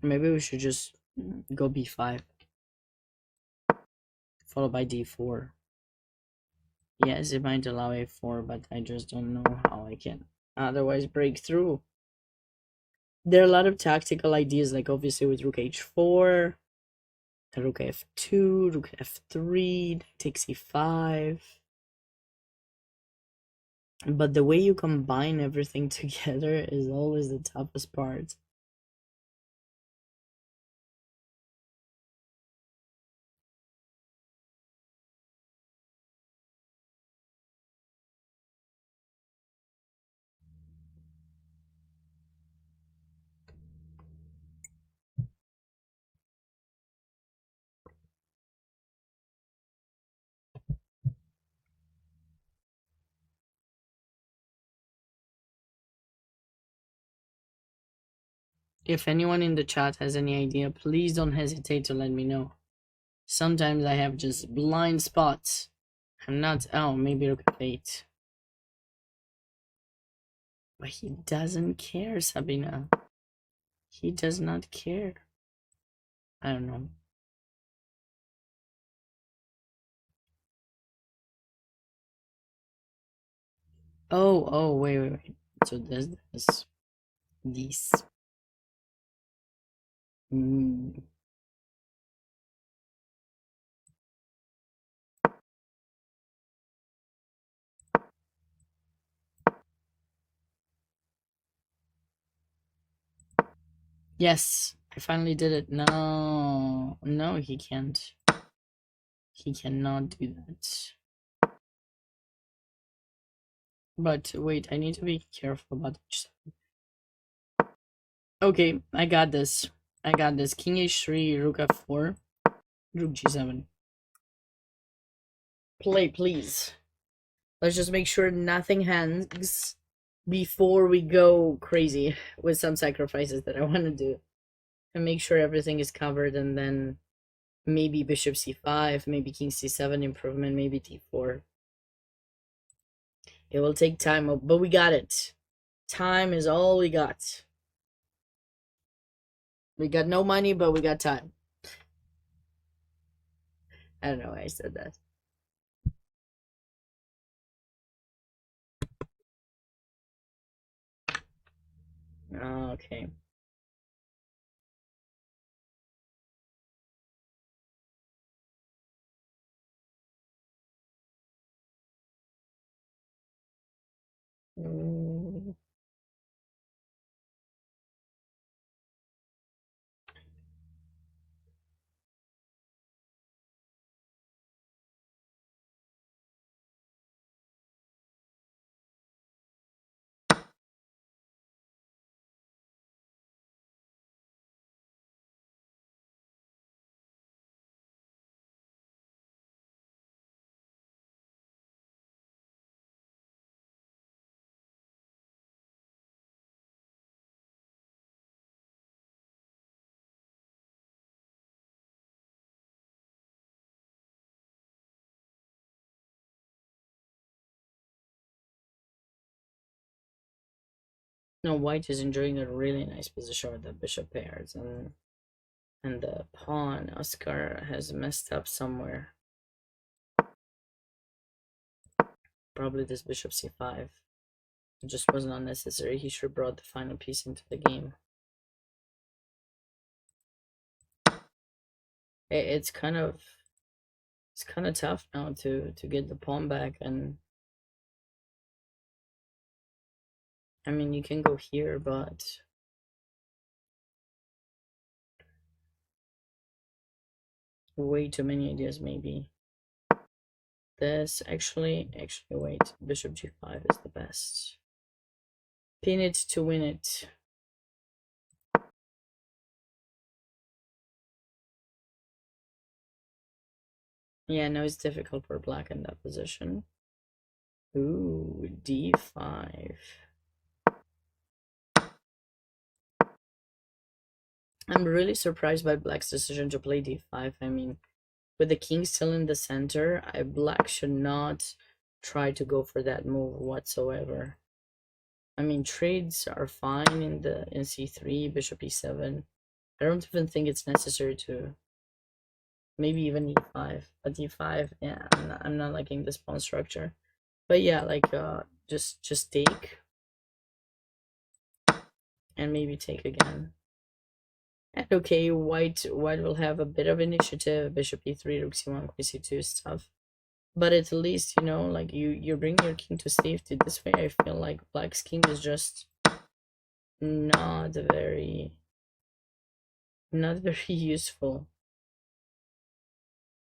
Maybe we should just go b5. Followed by d4. Yes, it might allow a4, but I just don't know how I can otherwise break through. There are a lot of tactical ideas, like obviously with rook h4, rook f2, rook f3, takes e5. But the way you combine everything together is always the toughest part. If anyone in the chat has any idea, please don't hesitate to let me know. Sometimes I have just blind spots. I'm not. Oh, maybe rook f8. But he doesn't care, Sabina. He does not care. I don't know. Oh, wait. So there's this. These. Yes, I finally did it. No, he can't. He cannot do that. But wait, I need to be careful about h7. Okay, I got this. I got this. King h3, rook f4, rook g7. Play, please. Let's just make sure nothing hangs before we go crazy with some sacrifices that I want to do. And make sure everything is covered, and then maybe bishop c5, maybe king c7 improvement, maybe d4. It will take time, but we got it. Time is all we got. We got no money, but we got time. I don't know why I said that. Okay. No, white is enjoying a really nice position with the bishop pairs, and the pawn, Oscar, has messed up somewhere. Probably this bishop c5. It just wasn't unnecessary. He should have brought the final piece into the game. It's kind of tough now to get the pawn back, and I mean, you can go here, but way too many ideas maybe. This actually wait, bishop g5 is the best. Pin it to win it. Yeah, no, it's difficult for black in that position. Ooh, d5. I'm really surprised by black's decision to play d5. I mean, with the king still in the center, black should not try to go for that move whatsoever. I mean, trades are fine in c3, bishop e7. I don't even think it's necessary to, maybe even e5, but e5, yeah, I'm not liking this pawn structure. But yeah, like just take, and maybe take again. And okay, white will have a bit of initiative. Bishop e3, rook c1, queen c2 stuff. But at least, you know, like you bring your king to safety. This way, I feel like black's king is just not very useful.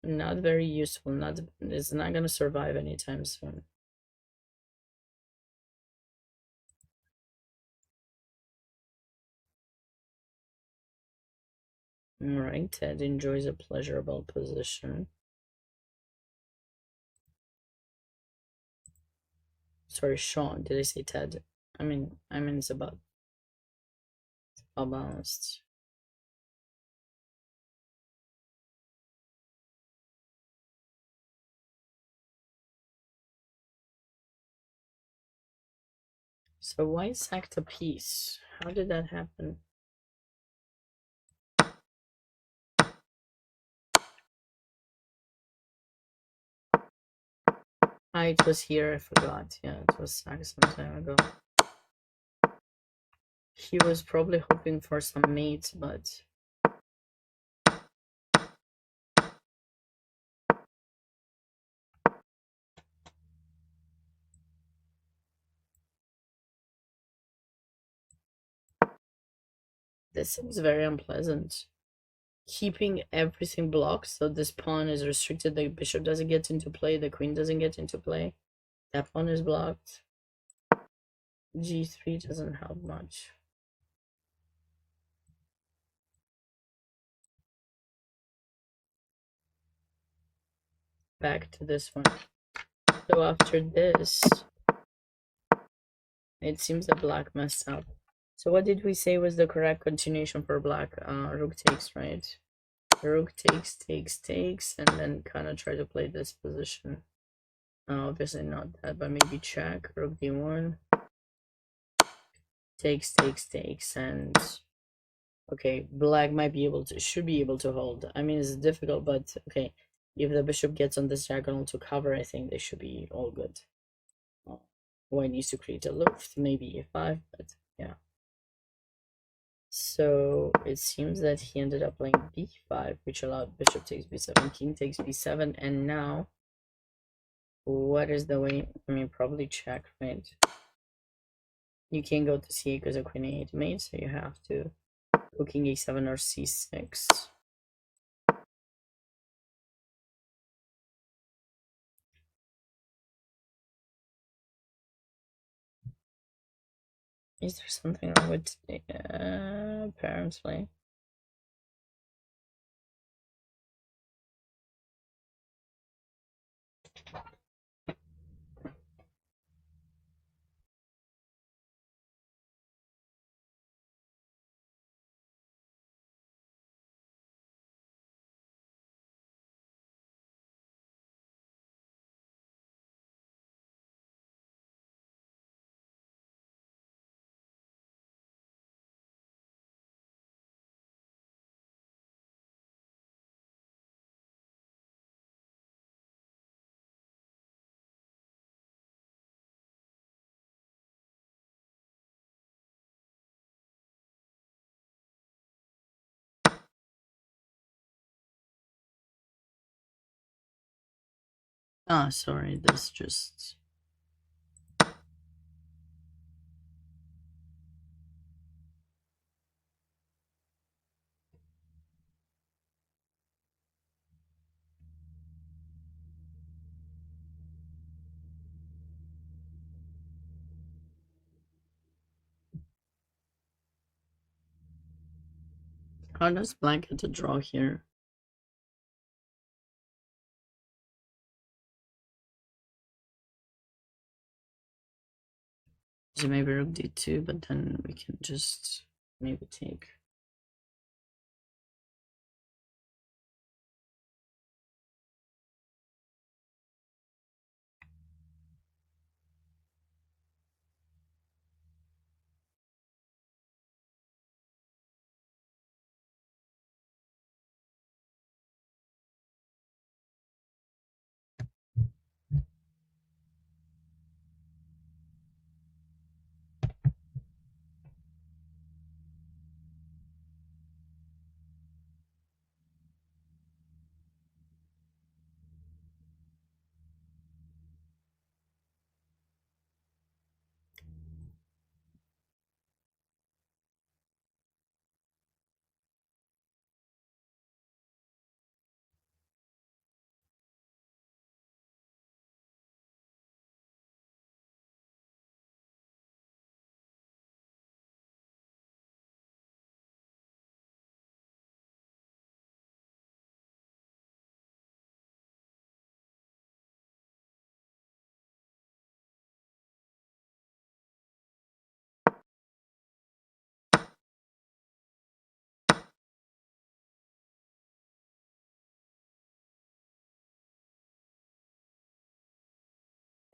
Not very useful. It's not gonna survive anytime soon. Alright, Ted enjoys a pleasurable position. Sorry, Sean. Did I say Ted? I mean it's about balanced. So why sacked a piece? How did that happen? It was here, I forgot. Yeah, it was sacked some time ago. He was probably hoping for some mates, but this seems very unpleasant. Keeping everything blocked, so this pawn is restricted, the bishop doesn't get into play, the queen doesn't get into play, that pawn is blocked. G3 doesn't help much. back to this one. So after this, it seems that black messed up. So what did we say was the correct continuation for black? Rook takes, right? Rook takes, and then kind of try to play this position. Obviously not that, but maybe check. Rook d1. Takes, and okay, black might be able to, should be able to hold. I mean, it's difficult, but okay. If the bishop gets on this diagonal to cover, I think they should be all good. White needs to create a loop, maybe e5, but yeah. So it seems that he ended up playing b5, which allowed bishop takes b7, king takes b7, and now what is the way? I mean, probably check, right? You can't go to c8 because of queen a8 mate, so you have to go king a7 or c6. Is there something wrong with apparently? Ah, sorry, this just... How does black get a draw here? So maybe rook d2, but then we can just maybe take...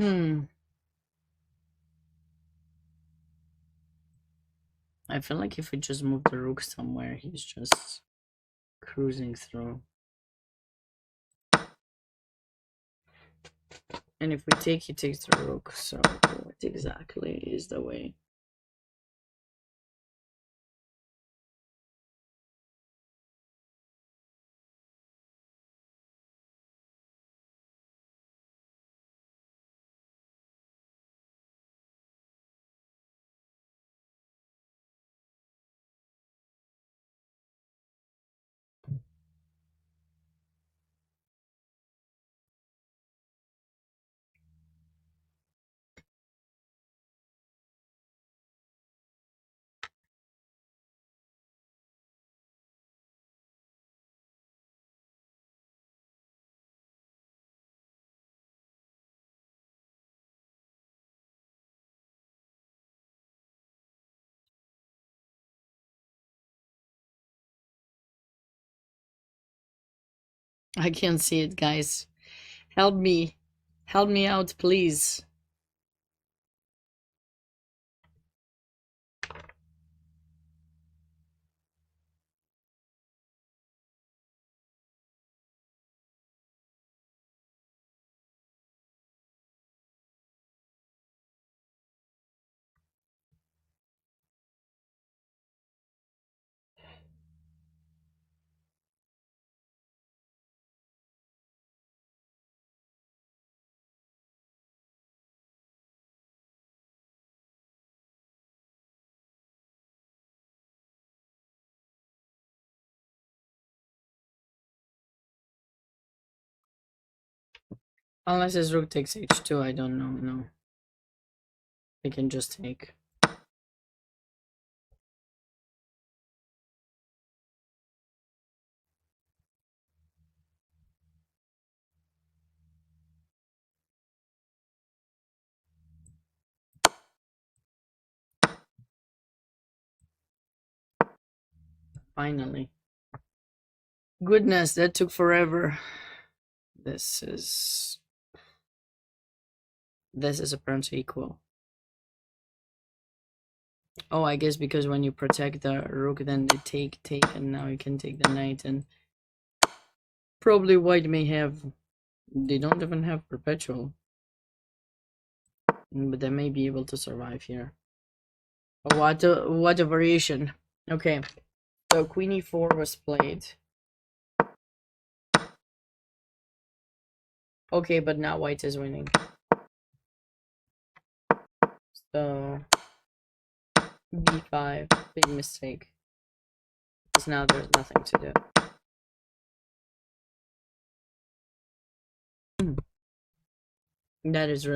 I feel like if we just move the rook somewhere, he's just cruising through. And if we take, he takes the rook, so what exactly is the way? I can't see it, guys. Help me. Help me out, please. Unless his rook takes h2, I don't know. No. They can just take. Finally. Goodness, that took forever. This is apparently equal. Oh, I guess because when you protect the rook, then they take, and now you can take the knight, and probably white may have. They don't even have perpetual, but they may be able to survive here. What a variation. Okay, so queen e4 was played. Okay, but now white is winning. So b5, big mistake. Because now there's nothing to do. That's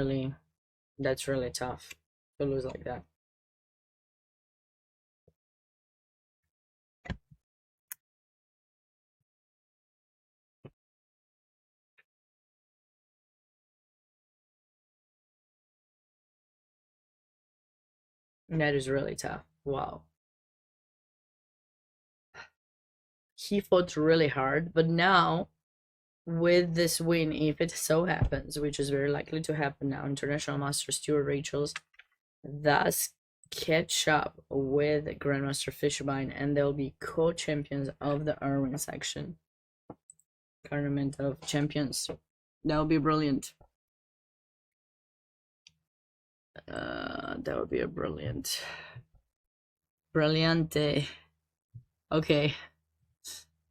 really tough to lose like that. That is really tough. Wow. He fought really hard, but now with this win, if it so happens, which is very likely to happen now, International Master Stuart Rachel's thus catch up with Grandmaster Fishbein, and they'll be co-champions of the Irwin section. Tournament of Champions. That would be brilliant. That would be a brilliant. Brilliante. Okay.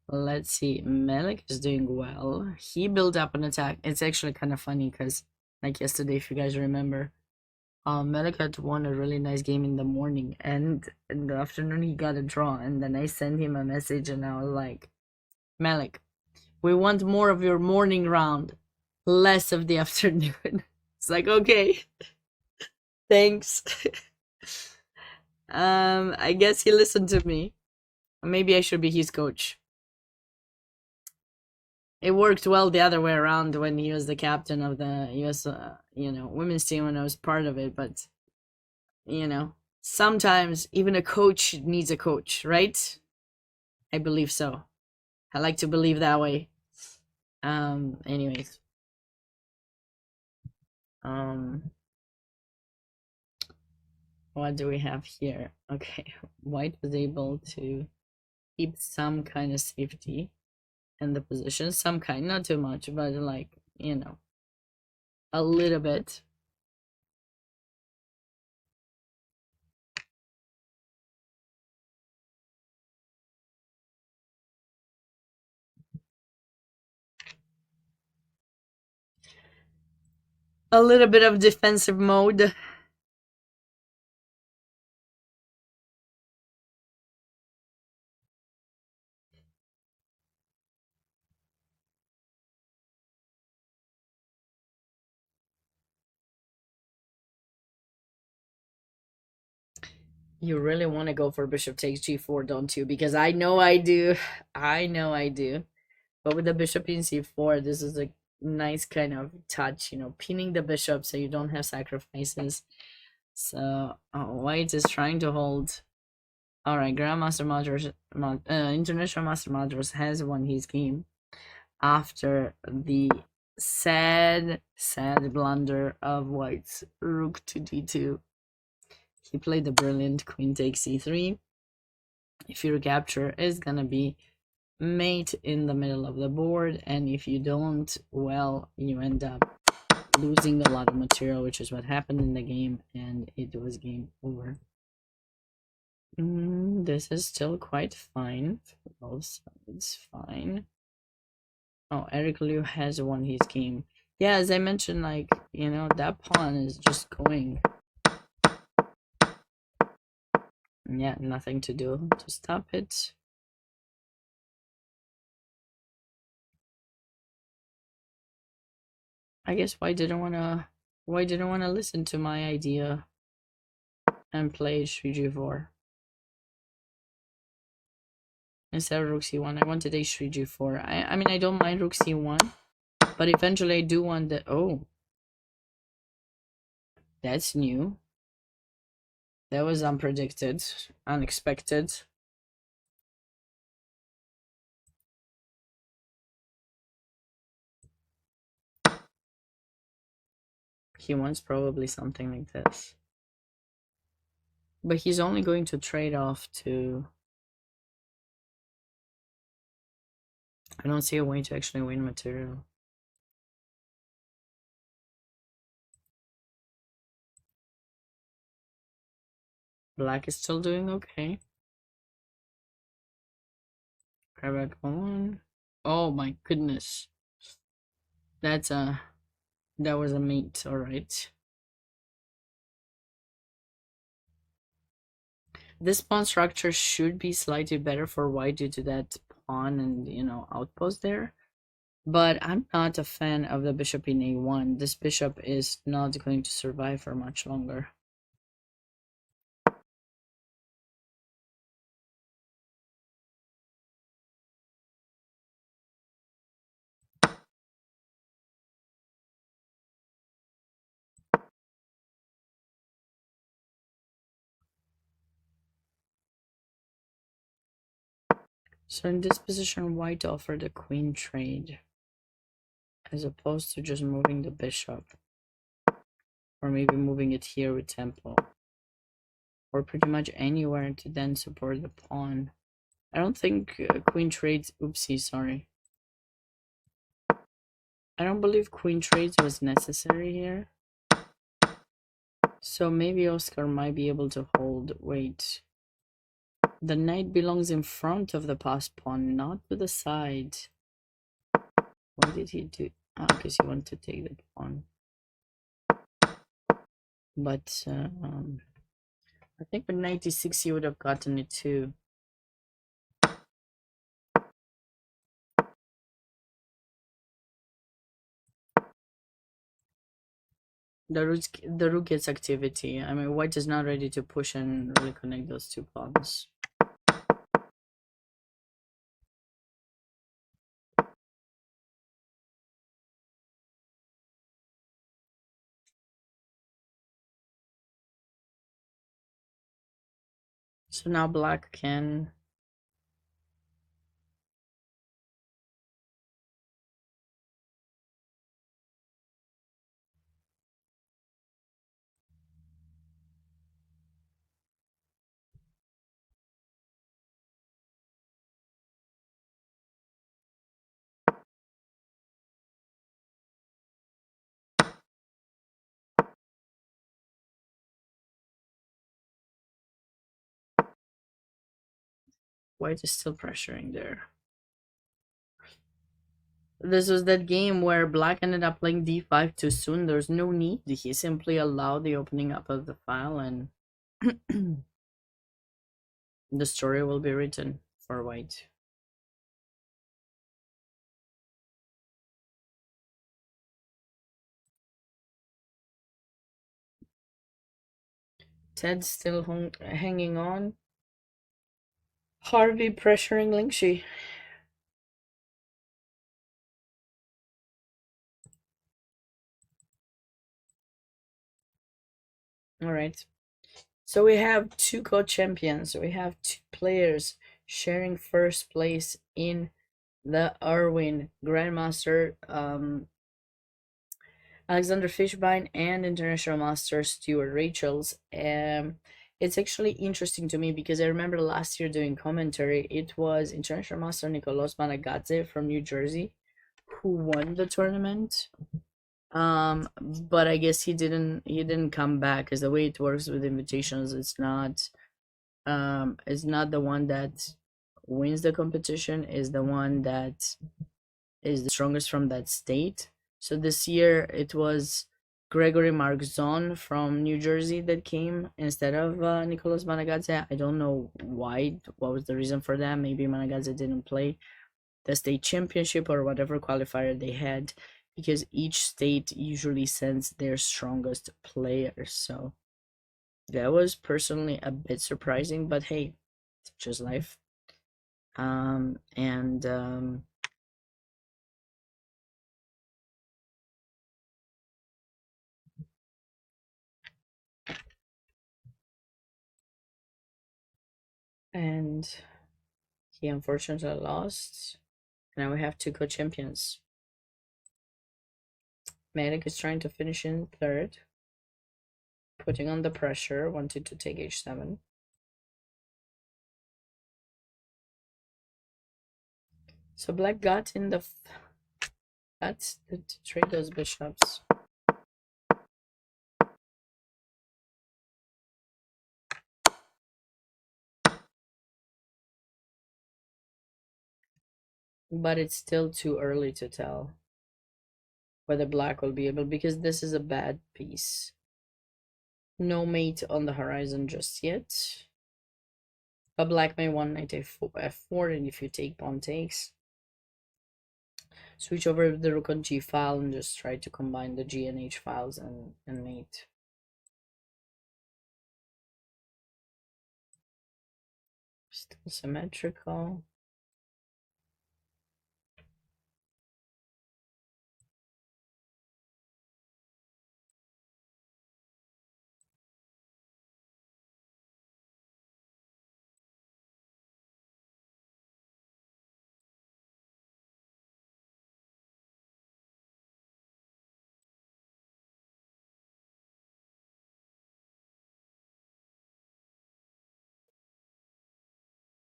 Let's see. Melik is doing well. He built up an attack. It's actually kind of funny because, like yesterday, if you guys remember, Melik had won a really nice game in the morning, and in the afternoon he got a draw, and then I sent him a message, and I was like, Melik, we want more of your morning round, less of the afternoon. It's like, okay, thanks. I guess he listened to me. Maybe I should be his coach. It worked well the other way around when he was the captain of the US, women's team when I was part of it. But, sometimes even a coach needs a coach, right? I believe so. I like to believe that way. Anyways. What do we have here? Okay, white was able to keep some kind of safety in the position, some kind, not too much, but like, a little bit. A little bit of defensive mode. You really want to go for bishop takes g4, don't you? Because I know I do. I know I do. But with the bishop in c4, this is a nice kind of touch, pinning the bishop so you don't have sacrifices. So white is trying to hold. All right, Grandmaster Modros, International Master Modros has won his game. after the sad blunder of white's rook to d2. He played the brilliant queen takes e3. If you recapture, it's gonna be mate in the middle of the board, and if you don't, well, you end up losing a lot of material, which is what happened in the game, and it was game over. This is still quite fine for both sides. Fine. Oh, Eric Liu has won his game. Yeah, as I mentioned, like, you know, that pawn is just going. Yeah, nothing to do to stop it. I guess why didn't wanna listen to my idea and play h3g4 instead of rook c1. I wanted h3g4. I mean, I don't mind rook c1, but eventually I do want the... Oh, that's new. That was unpredicted, unexpected. He wants probably something like this. But he's only going to trade off to... I don't see a way to actually win material. Black is still doing okay. Grab back on. Oh my goodness. That was a mate, alright. This pawn structure should be slightly better for white due to that pawn and, you know, outpost there. But I'm not a fan of the bishop in a1. This bishop is not going to survive for much longer. So in this position, white offered a queen trade, as opposed to just moving the bishop. Or maybe moving it here with tempo. Or pretty much anywhere to then support the pawn. I don't think queen trades... Oopsie, sorry. I don't believe queen trades was necessary here. So maybe Oscar might be able to hold... Wait. The knight belongs in front of the passed pawn, not to the side. What did he do? Ah, because he wanted to take the pawn. But I think with 96 he would have gotten it too. The rook gets activity. I mean, white is not ready to push and really connect those two pawns. So now black can... White is still pressuring there. This was that game where black ended up playing d5 too soon. There's no need. He simply allowed the opening up of the file, and the story will be written for white. Ted's still hanging on. Harvey pressuring Lingxi. All right. So we have two co-champions. We have two players sharing first place in the Irwin Grandmaster, Alexander Fishbein, and International Master Stuart Rachels. It's actually interesting to me because I remember last year doing commentary, it was International Master Nicolas Managadze from New Jersey who won the tournament. But I guess he didn't come back, because the way it works with invitations, it's not the one that wins the competition, is the one that is the strongest from that state. So this year it was Gregory Markzon from New Jersey that came instead of Nicolas Managadze. I don't know why. What was the reason for that? Maybe Managadze didn't play the state championship or whatever qualifier they had, because each state usually sends their strongest players. So that was personally a bit surprising, but hey, it's just life. And and he unfortunately lost. Now we have two co-champions. Medic is trying to finish in third, putting on the pressure, wanted to take h7. So black got in the that's to trade those bishops. But it's still too early to tell whether black will be able, because this is a bad piece. No mate on the horizon just yet. But black may want knight f4, and if you take, pawn takes. Switch over the rook on g file and just try to combine the g and h files and mate. Still symmetrical.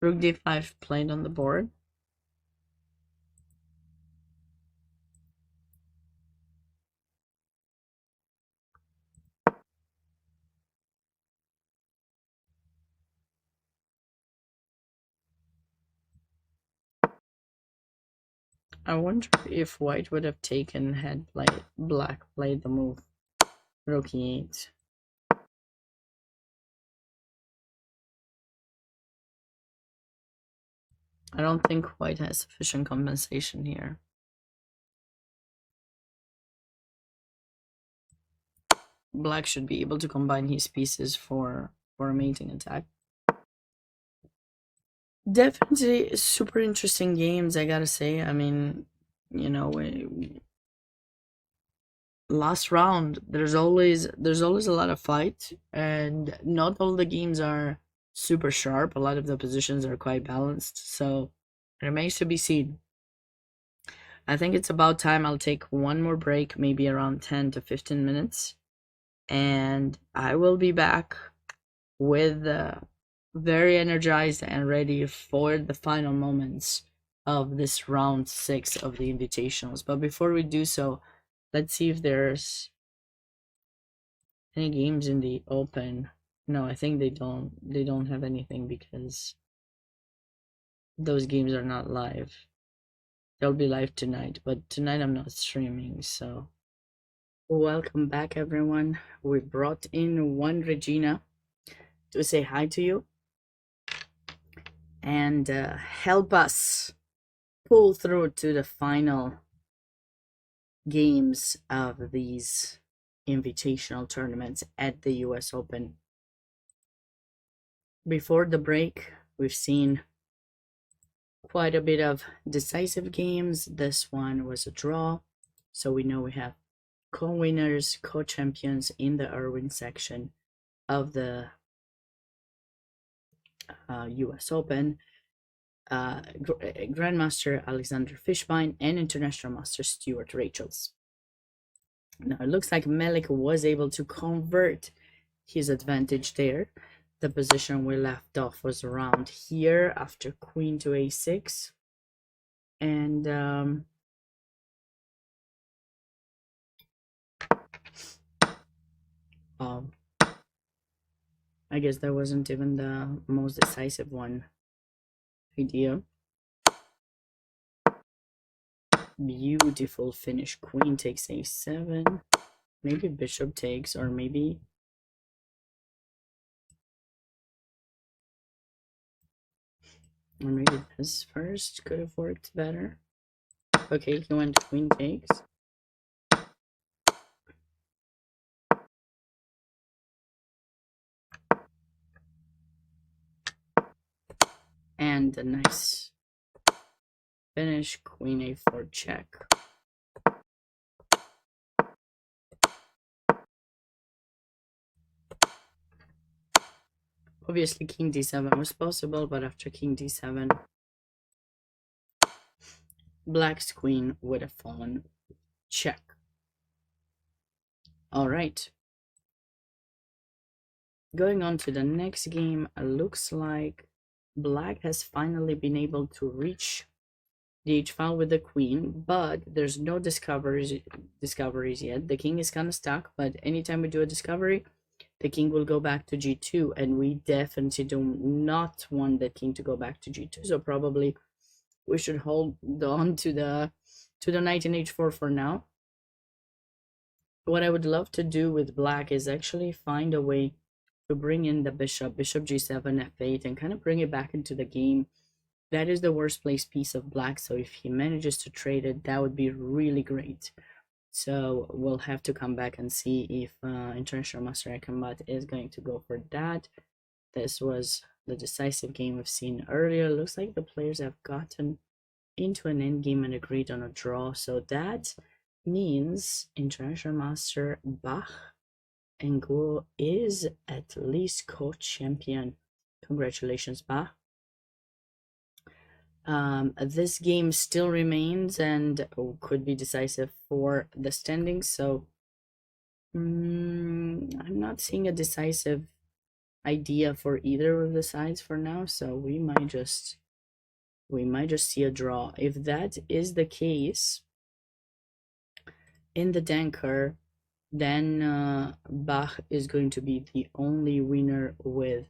Rook d5 played on the board. I wonder if white would have taken had black played the move rook e8. I don't think white has sufficient compensation here. Black should be able to combine his pieces for a mating attack. Definitely super interesting games, I gotta say. I mean, you know, last round there's always a lot of fight, and not all the games are super sharp. A lot of the positions are quite balanced, so it remains to be seen. I think it's about time I'll take one more break, maybe around 10 to 15 minutes, and I will be back with very energized and ready for the final moments of this round 6 of the invitationals. But before we do so, let's see if there's any games in the open. No, I think they don't have anything, because those games are not live. They'll be live tonight, but tonight I'm not streaming. So welcome back, everyone. We brought in one Regina to say hi to you and help us pull through to the final games of these invitational tournaments at the US Open. Before the break, we've seen quite a bit of decisive games. This one was a draw, so we know we have co-winners, co-champions in the Irwin section of the US Open. Grandmaster Alexander Fishbein, and International Master Stuart Rachels. Now it looks like Melik was able to convert his advantage there. The position we left off was around here after Queen to A6. And I guess that wasn't even the most decisive one. Idea. Beautiful finish. Queen takes A7. Maybe bishop takes, or maybe this first could have worked better. Okay, he went queen takes. And a nice finish, queen a4 check. Obviously king d7 was possible, but after king d7, black's queen would have fallen check. All right. Going on to the next game, it looks like black has finally been able to reach the h-file with the queen, but there's no discoveries yet. The king is kind of stuck, but anytime we do a discovery, the king will go back to g2, and we definitely do not want that king to go back to g2, so probably we should hold on to the knight in h4 for now. What I would love to do with black is actually find a way to bring in the bishop g7, f8, and kind of bring it back into the game. That is the worst placed piece of black, so if he manages to trade it, that would be really great. So we'll have to come back and see if International Master Combat is going to go for that. This was the decisive game we've seen earlier. Looks like the players have gotten into an endgame and agreed on a draw, so that means International Master Bach Ngo is at least co-champion. Congratulations, Bach. This game still remains and could be decisive for the standings, so I'm not seeing a decisive idea for either of the sides for now, so we might just see a draw. If that is the case in the Denker, then Bach is going to be the only winner with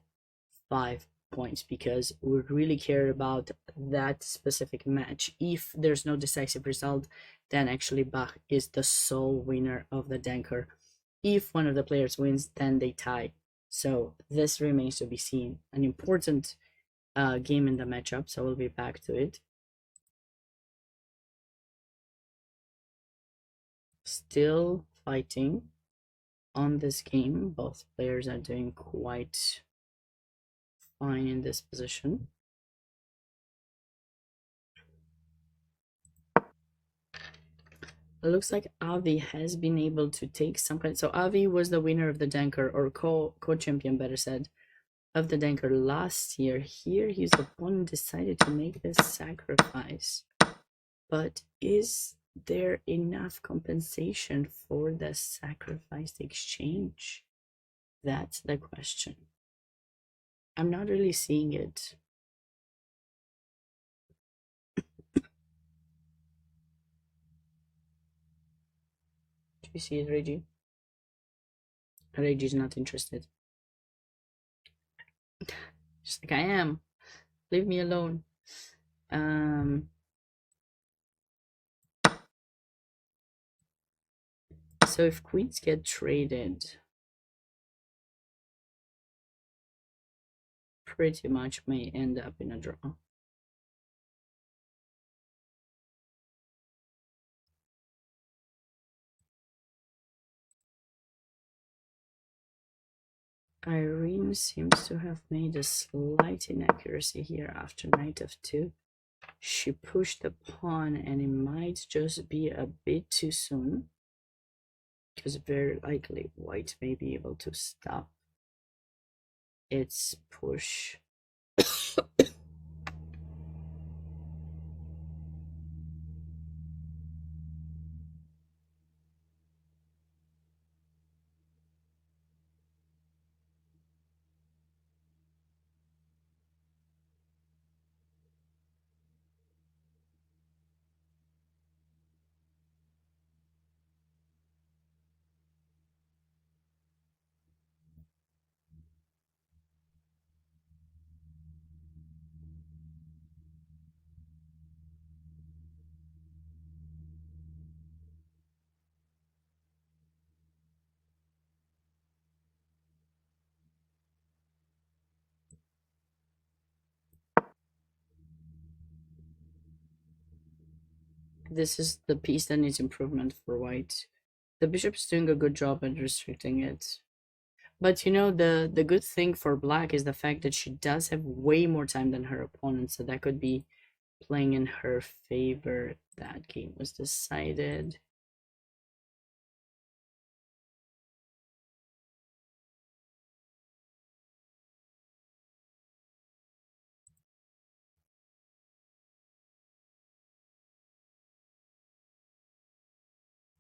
5 points, because we really care about that specific match. If there's no decisive result, then actually Bach is the sole winner of the Denker. If one of the players wins, then they tie. So this remains to be seen. An important game in the matchup, so we'll be back to it. Still fighting on this game. Both players are doing quite fine in this position. It looks like Avi has been able to take some kind. So Avi was the winner of the Denker, or co-champion, better said, of the Denker last year. Here, his opponent decided to make this sacrifice. But is there enough compensation for the sacrifice exchange? That's the question. I'm not really seeing it. Do you see it, Reggie? Reggie's not interested. Just like I am. Leave me alone. So if queens get traded, pretty much may end up in a draw. Irene seems to have made a slight inaccuracy here after knight f2. She pushed the pawn, and it might just be a bit too soon, because very likely white may be able to stop its push. This is the piece that needs improvement for white. The bishop is doing a good job at restricting it. But you know, the good thing for black is the fact that she does have way more time than her opponent, so that could be playing in her favor. That game was decided.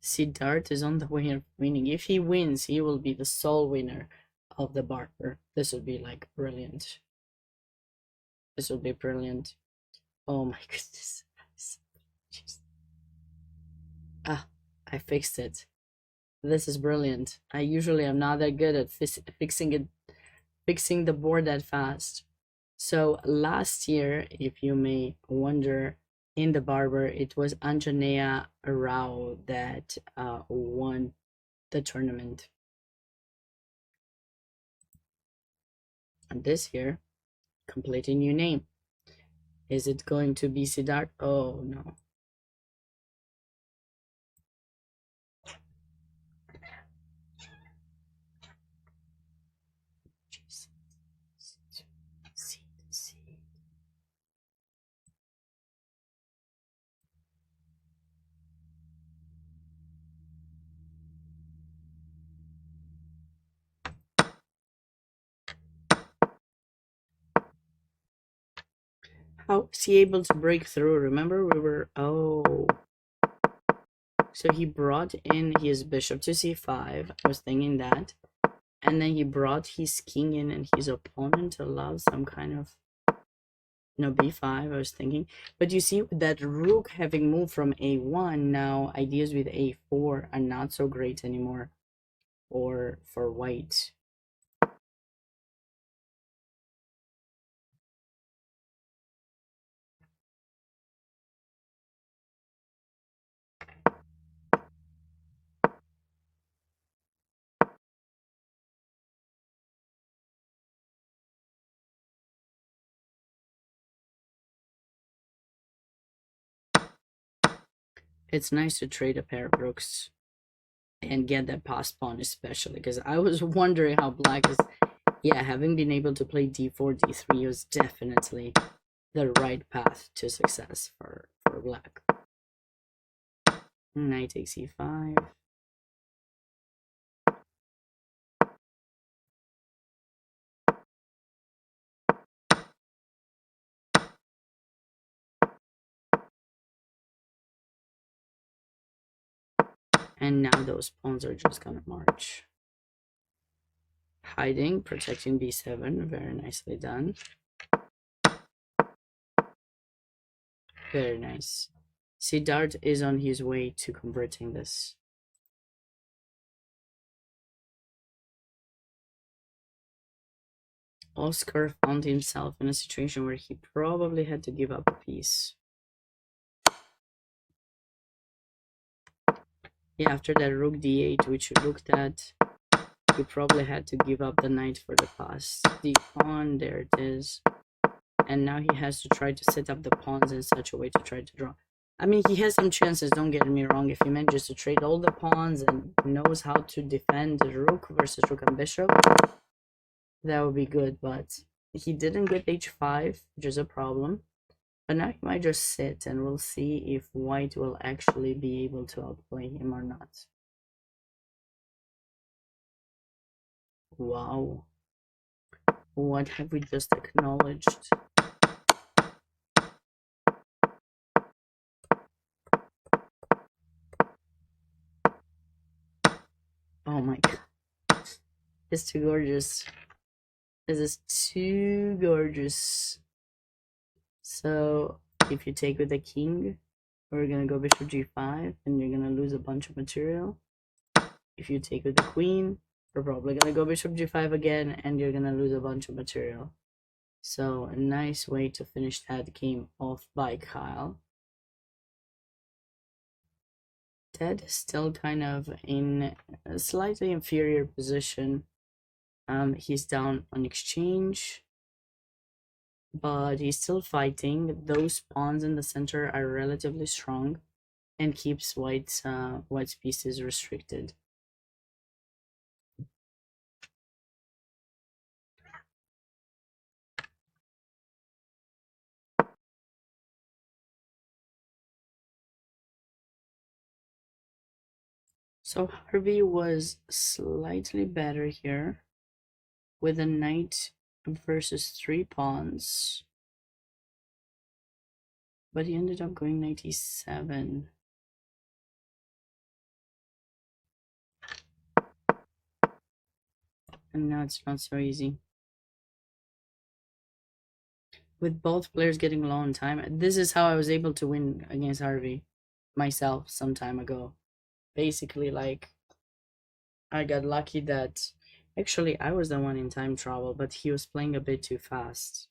Siddharth is on the way of winning. If he wins, he will be the sole winner of the Barber. This would be like brilliant. This would be brilliant. Oh my goodness. Ah, I fixed it. This is brilliant. I usually am not that good at fixing the board that fast. So last year, if you may wonder, in the Barber, it was Anjanea Rao that won the tournament. And this year, completely new name. Is it going to be Siddharth? Oh no. How is he able to break through? Remember we were, oh. So he brought in his bishop to c5. I was thinking that. And then he brought his king in and his opponent allowed some kind of, no, b5, I was thinking. But you see, with that rook having moved from a1, now ideas with a4 are not so great anymore. Or for white. It's nice to trade a pair of rooks and get that passed pawn, especially because I was wondering how black is. Yeah, having been able to play d4, d3 was definitely the right path to success for black. Knight takes e5. And now those pawns are just gonna march. Hiding, protecting b7, very nicely done. Very nice. Siddharth is on his way to converting this. Oscar found himself in a situation where he probably had to give up a piece. Yeah, after that rook d8, which you looked at, he probably had to give up the knight for the pass. The pawn, there it is. And now he has to try to set up the pawns in such a way to try to draw. I mean, he has some chances, don't get me wrong. If he manages to trade all the pawns and knows how to defend the rook versus rook and bishop, that would be good. But he didn't get h5, which is a problem. But now he might just sit, and we'll see if white will actually be able to outplay him or not. Wow. What have we just acknowledged? Oh my god. It's too gorgeous. This is too gorgeous. So if you take with the king, we're gonna go bishop g5 and you're gonna lose a bunch of material. If you take with the queen, we're probably gonna go bishop g5 again and you're gonna lose a bunch of material. So a nice way to finish that game off by Kyle. Ted is still kind of in a slightly inferior position. He's down on exchange, but he's still fighting. Those pawns in the center are relatively strong. and keeps white's pieces restricted. So Harvey was slightly better here with a knight versus 3 pawns, but he ended up going knight e7. And now it's not so easy. With both players getting low on time, this is how I was able to win against Harvey myself some time ago. Basically, like, I got lucky that actually I was the one in time trouble, but he was playing a bit too fast.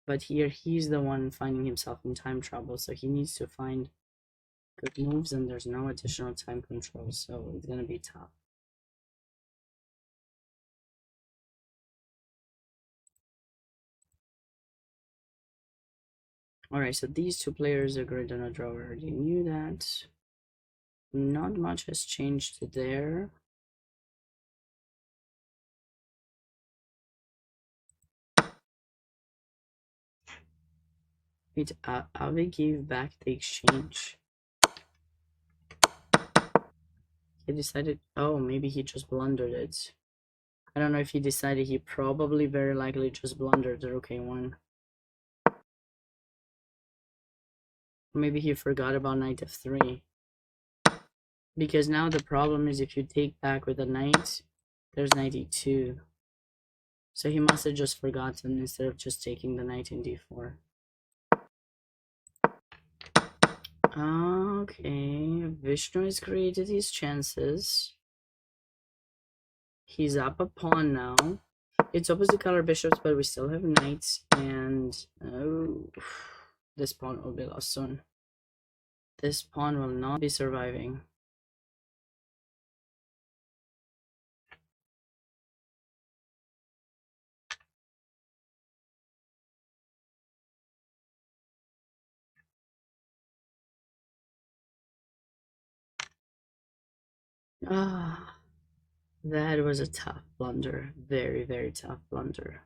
But here he's the one finding himself in time trouble, so he needs to find good moves, and there's no additional time control, so it's gonna be tough. Alright, so these two players are great on a draw. We already knew that. Not much has changed there. Wait, Ave gave back the exchange. He decided, oh, maybe he just blundered it. I don't know if he decided. He probably very likely just blundered the rook a1. Maybe he forgot about knight f3. Because now the problem is if you take back with a knight, there's knight e2. So he must have just forgotten instead of just taking the knight in d4. Okay, Vishnu has created his chances. He's up a pawn now. It's opposite color bishops, but we still have knights, and oh, this pawn will be lost soon. This pawn will not be surviving. Ah, that was a tough blunder. Very, very tough blunder.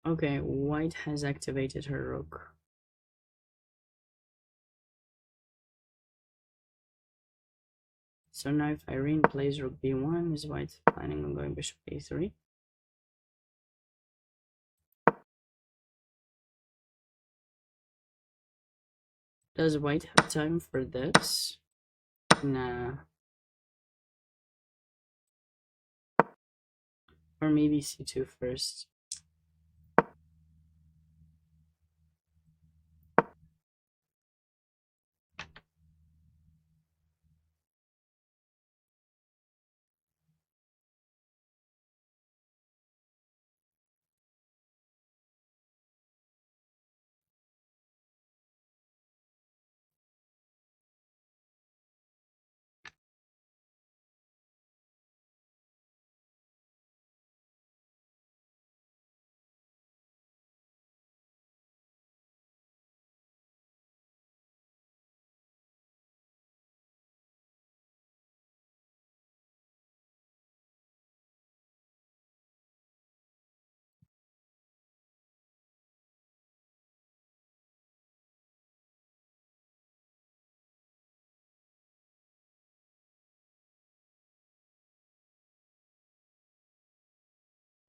Okay, white has activated her rook. So now if Irene plays rook b1, is white planning on going bishop a3? Does white have time for this? Nah. Or maybe c2 first.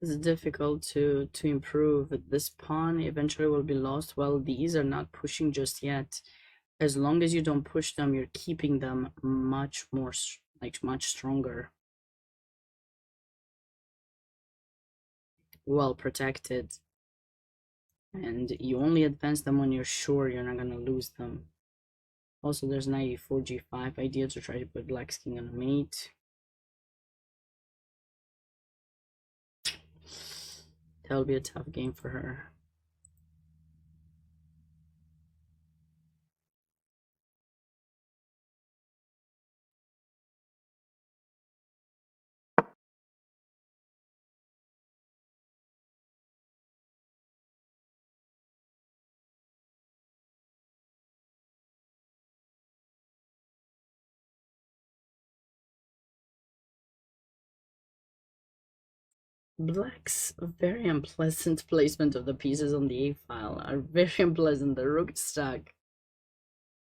It's difficult to improve. This pawn eventually will be lost. Well, these are not pushing just yet. As long as you don't push them, you're keeping them much more, like, much stronger. Well protected. And you only advance them when you're sure you're not gonna lose them. Also, there's knight e4, g5 idea to try to put black's king on a mate. That'll be a tough game for her. Black's very unpleasant placement of the pieces on the A file are very unpleasant. The rook is stuck.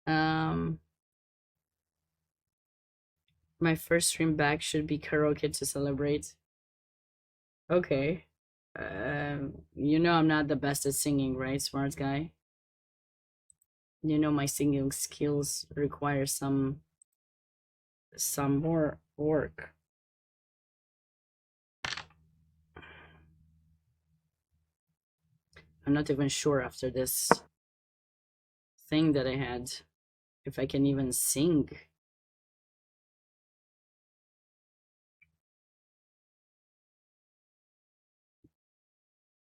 My first stream back should be karaoke to celebrate. Okay. You know I'm not the best at singing, right, smart guy? You know my singing skills require some more work. I'm not even sure after this thing that I had if I can even sing.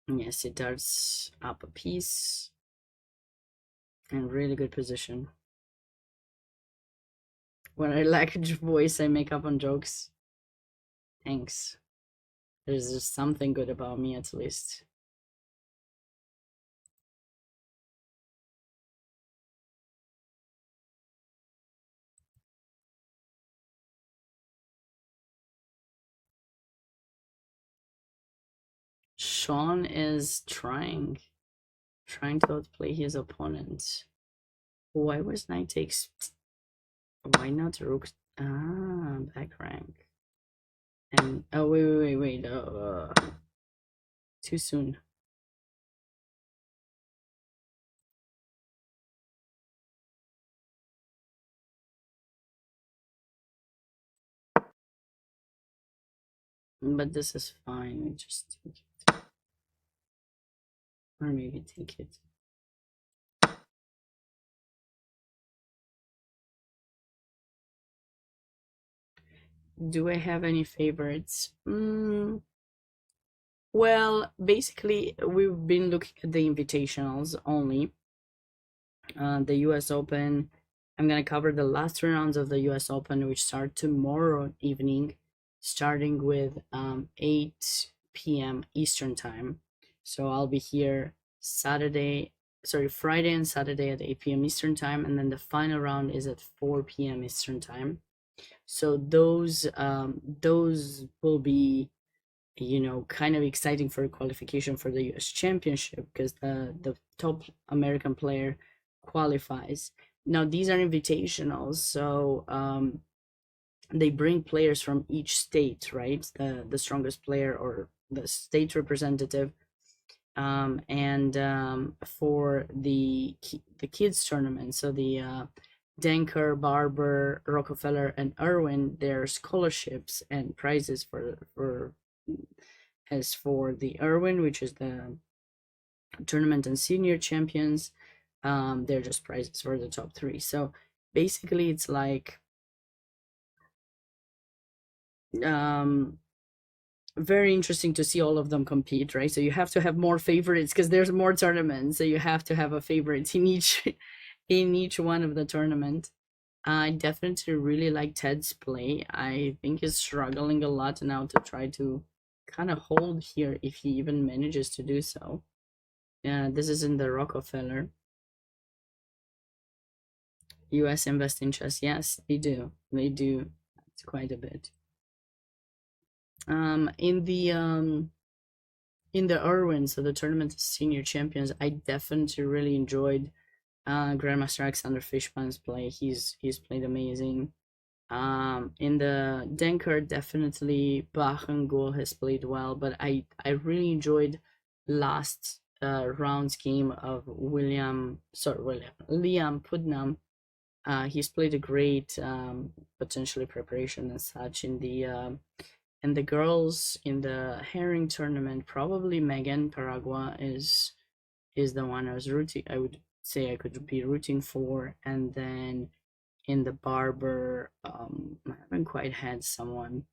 Yes, it darts up a piece. In really good position. When I lack voice, I make up on jokes. Thanks. There's just something good about me at least. Sean is trying to outplay his opponent. Why was knight takes? Why not rook? Back rank. And oh wait. Too soon. But this is fine. We just take it, or maybe take it. Do I have any favorites? Well, basically, we've been looking at the invitationals only. The US Open. I'm gonna cover the last 3 rounds of the US Open, which start tomorrow evening, starting with 8 p.m. Eastern time. So I'll be here Friday and Saturday at 8 p.m. Eastern time, and then the final round is at 4 p.m. Eastern time. So those will be, you know, kind of exciting for qualification for the US Championship, because the top American player qualifies. Now these are invitationals, so they bring players from each state, right? The strongest player or the state representative. For the kids tournament, so the Denker, Barber, Rockefeller, and Irwin, their scholarships and prizes for as for the Irwin, which is the tournament and senior champions, they're just prizes for the top 3. So basically, it's like very interesting to see all of them compete, right? So you have to have more favorites because there's more tournaments, so you have to have a favorite in each one of the tournament. I definitely really like Ted's play. I think he's struggling a lot now to try to kind of hold here, if he even manages to do so. Yeah, this is in the Rockefeller. US invest in chess. Yes, they do. They do. It's quite a bit. In the Irwin, so the tournament of senior champions, I definitely really enjoyed Grandmaster Alexander Fishman's play. He's played amazing. In the Denker, definitely Bach and Goal has played well, but I really enjoyed last round's game of Liam Putnam. He's played a great potentially preparation and such in the girls in the Haring tournament. Probably Megan Paragua is the one I was rooting. I would say I could be rooting for, and then in the Barber, I haven't quite had someone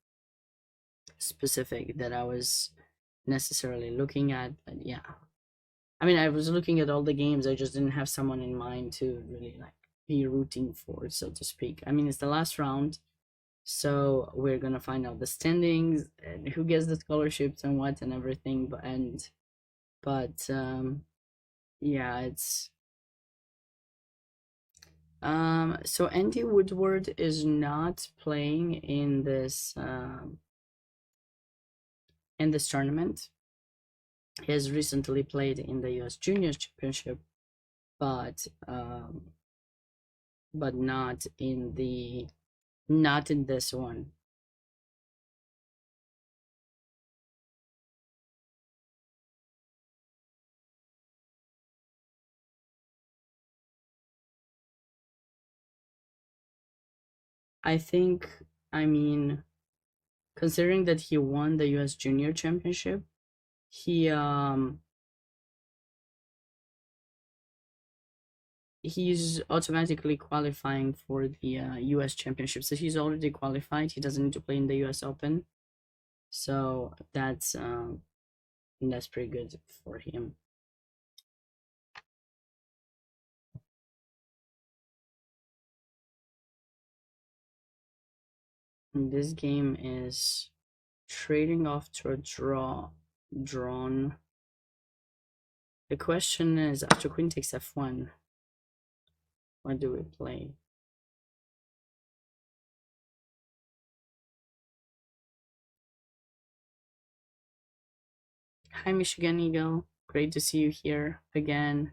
specific that I was necessarily looking at, but yeah. I mean, I was looking at all the games. I just didn't have someone in mind to really like be rooting for, so to speak. I mean, it's the last round, so we're gonna find out the standings and who gets the scholarships and what and everything. But yeah, it's so Andy Woodward is not playing in this in this tournament. He has recently played in the US Juniors Championship, but not in this one. I think, I mean, considering that he won the US Junior Championship, he's automatically qualifying for the US Championship. So he's already qualified. He doesn't need to play in the US Open. So that's pretty good for him. And this game is trading off to a drawn. The question is, after queen takes f1, what do we play? Hi, Michigan Eagle. Great to see you here again.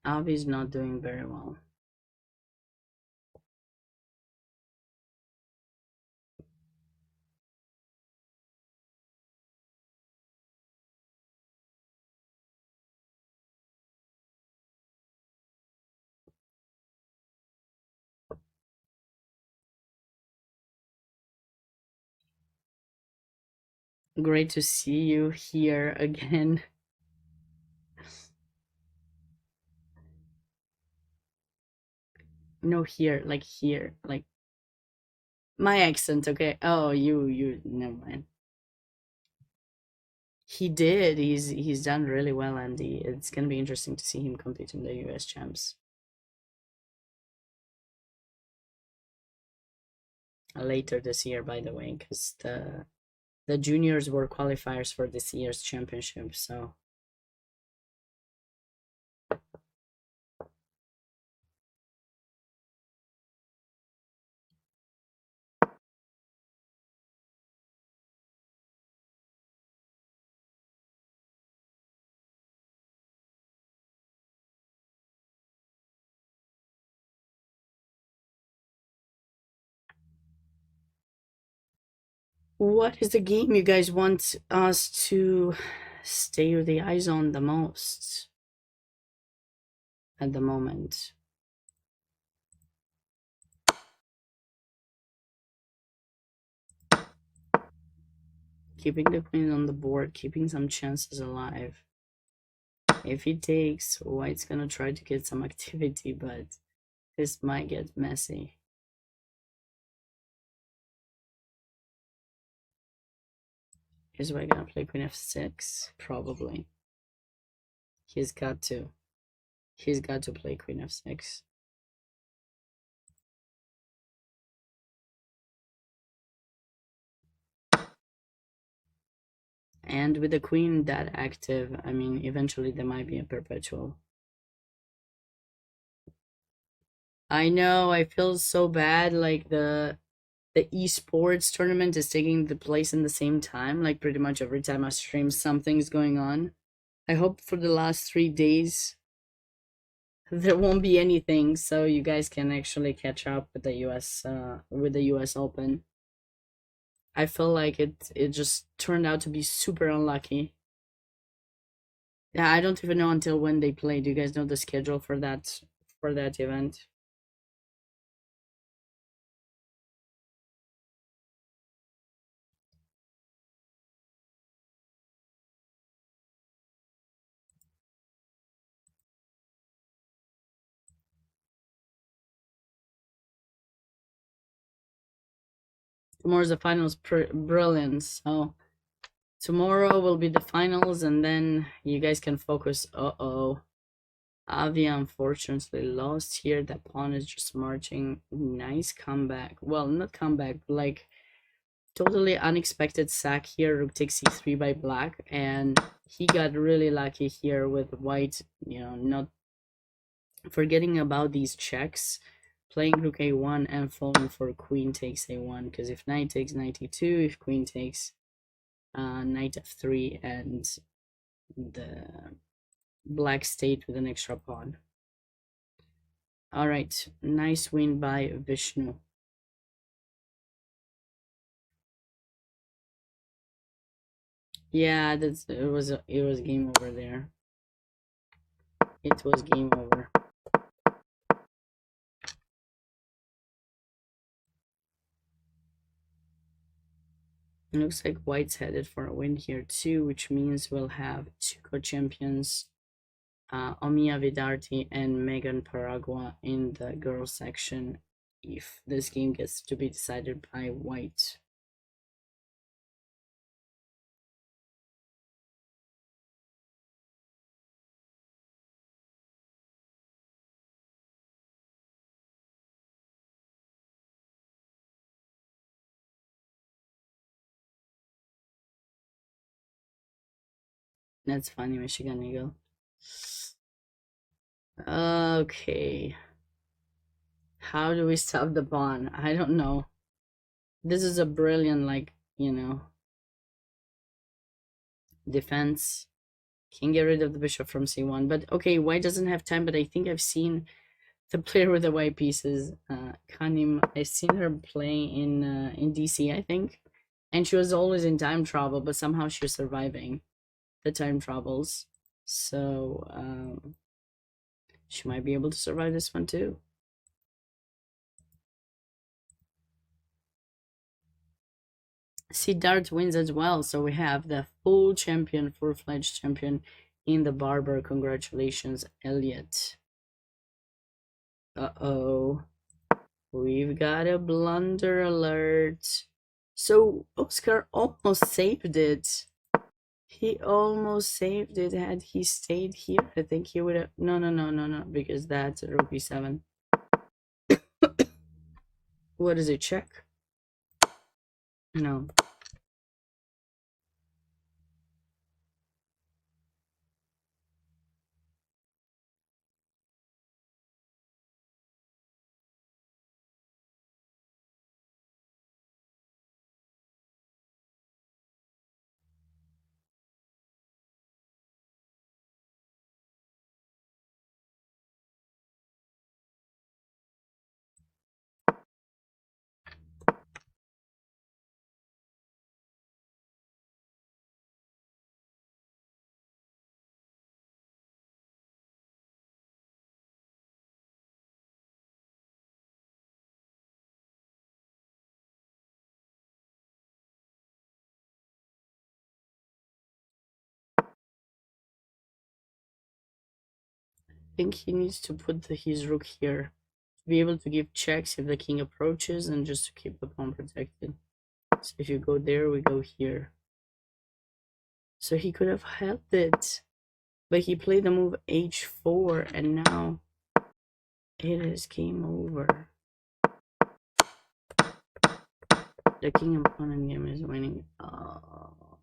Avi's not doing very well. Great to see you here again. No, here, like my accent, okay? Oh, you, never mind. He did. He's done really well, and it's gonna be interesting to see him compete in the US Champs later this year, by the way, because the juniors were qualifiers for this year's championship, so. What is the game you guys want us to stay the eyes on the most at the moment? Keeping the queen on the board, keeping some chances alive. If he takes, white's gonna try to get some activity, but this might get messy. Is white gonna play queen f6? Probably. He's got to play queen f6. And with the queen that active, I mean, eventually there might be a perpetual. I know, I feel so bad, like the esports tournament is taking the place in the same time, like pretty much every time I stream something's going on. I hope for the last 3 days there won't be anything, so you guys can actually catch up with the US Open. I feel like it just turned out to be super unlucky. Yeah, I don't even know until when they play. Do you guys know the schedule for that event? Tomorrow's the finals. Brilliant. So tomorrow will be the finals, and then you guys can focus. Avi unfortunately lost here. The pawn is just marching. Nice comeback. Well, not comeback, like totally unexpected sack here. Rook takes c3 by black, and he got really lucky here with white, you know, not forgetting about these checks, playing rook a1 and falling for queen takes a1, because if knight takes knight e2, if queen takes knight f3, and the black stayed with an extra pawn. All right, nice win by Vishnu. Yeah, it was game over there. It was game over. It looks like white's headed for a win here too, which means we'll have two co-champions, Omiya Vidarti and Megan Paragua in the girls section if this game gets to be decided by white. That's funny, Michigan Eagle. Okay. How do we stop the pawn? I don't know. This is a brilliant, like, you know, defense. Can get rid of the bishop from c1. But okay, white doesn't have time, but I think I've seen the player with the white pieces, Kanim. I've seen her play in DC, I think. And she was always in time trouble, but somehow she was surviving the time troubles. So she might be able to survive this one too. Siddharth wins as well, so we have the full champion, full-fledged champion in the Barber. Congratulations, Elliot. Uh-oh. We've got a blunder alert. So Oscar almost saved it. He almost saved it. Had he stayed here, I think he would have... No, because that's a rook b7. What is it, check? No. I think he needs to put his rook here to be able to give checks if the king approaches and just to keep the pawn protected. So if you go there, we go here. So he could have helped it, but he played the move h4, and now it is game over. The king and pawn in game is winning. Oh,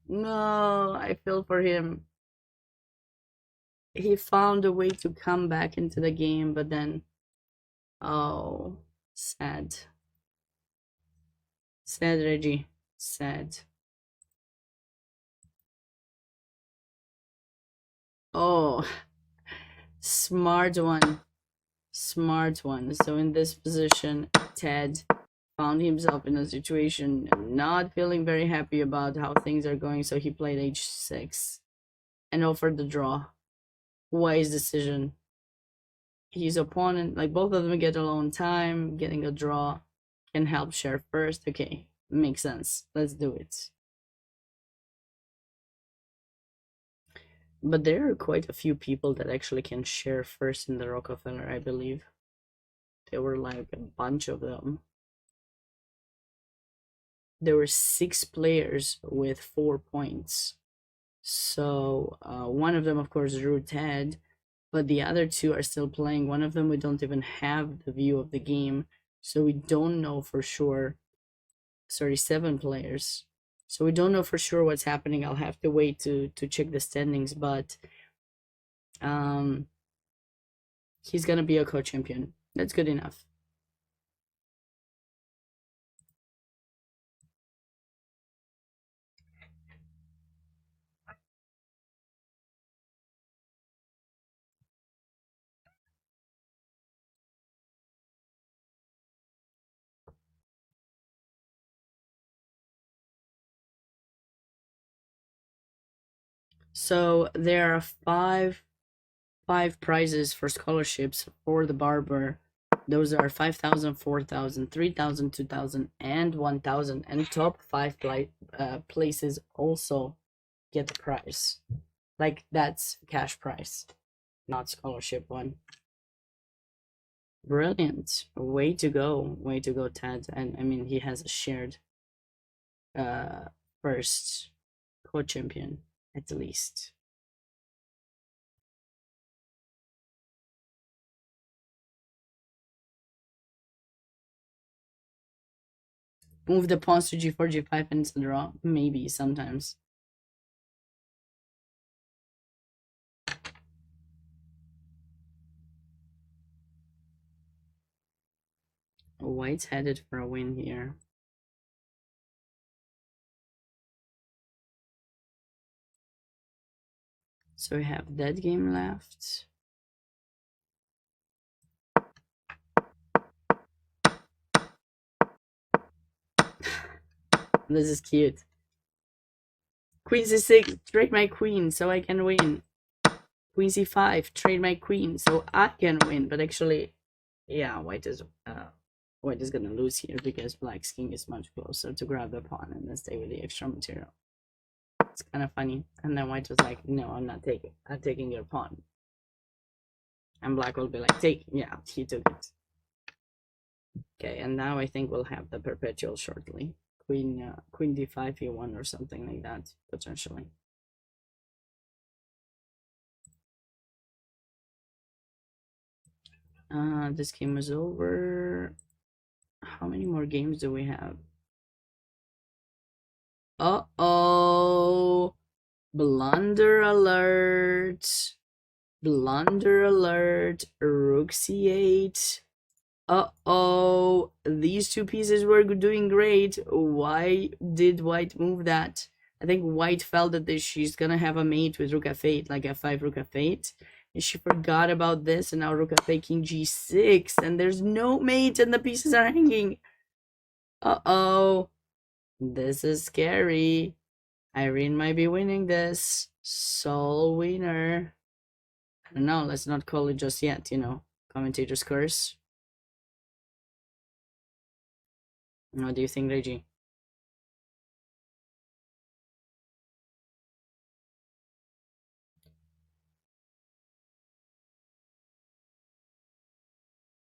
no, I feel for him. He found a way to come back into the game, but then, oh, sad. Sad, Reggie. Sad. Oh, smart one. Smart one. So in this position, Ted found himself in a situation not feeling very happy about how things are going, so he played h6 and offered the draw. Wise decision. His opponent, like both of them get alone time, getting a draw can help share first. Okay, makes sense. Let's do it. But there are quite a few people that actually can share first in the Rockefeller, I believe. There were like a bunch of them. There were 6 players with 4 points. So one of them, of course, Ruth had, but the other 2 are still playing. One of them, we don't even have the view of the game, so we don't know for sure sorry, 7 players. So we don't know for sure what's happening. I'll have to wait to check the standings, but he's gonna be a co-champion. That's good enough. So there are five prizes for scholarships for the Barber. Those are 5,000, 4,000, 3,000, 2,000, and 1,000. And top 5 places also get the prize. Like, that's cash prize, not scholarship one. Brilliant. Way to go. Way to go, Ted. And I mean, he has a shared first co-champion, at least. Move the pawns to g4, g5, and it's a draw. Maybe, sometimes. White's headed for a win here. So we have that game left. This is cute. Queen c6, trade my queen so I can win. Queen c5, trade my queen so I can win. But actually, yeah, white is gonna lose here because black's king is much closer to grab the pawn and then stay with the extra material. It's kind of funny. And then white was like, no, I'm not taking. I'm taking your pawn. And black will be like, take. Yeah, he took it. Okay, and now I think we'll have the perpetual shortly. Queen d5 e1 or something like that, potentially. This game is over. How many more games do we have? Uh-oh. Blunder alert. Blunder alert. Rook c8. Uh-oh. These two pieces were doing great. Why did white move that? I think white felt that she's gonna have a mate with rook f8, like f5, rook f8. And she forgot about this, and now rook f8, king g6, and there's no mate, and the pieces are hanging. Uh-oh. This is scary. Irene might be winning this. Sole winner. I don't know, let's not call it just yet, you know. Commentator's curse. What do you think, Reggie?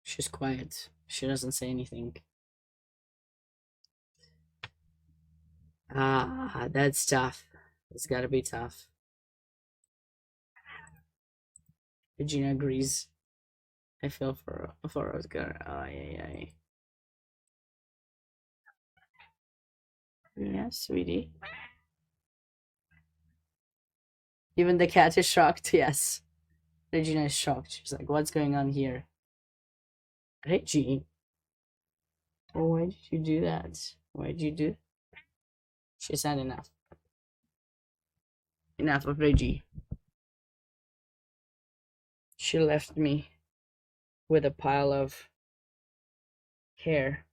She's quiet. She doesn't say anything. Ah, that's tough. It's gotta be tough. Regina agrees. I feel for Oscar. Ay. Yeah, sweetie. Even the cat is shocked, yes. Regina is shocked. She's like, what's going on here? Reggie? Oh, why did you do that? Why did you do? She said enough. Enough of Reggie. She left me with a pile of hair.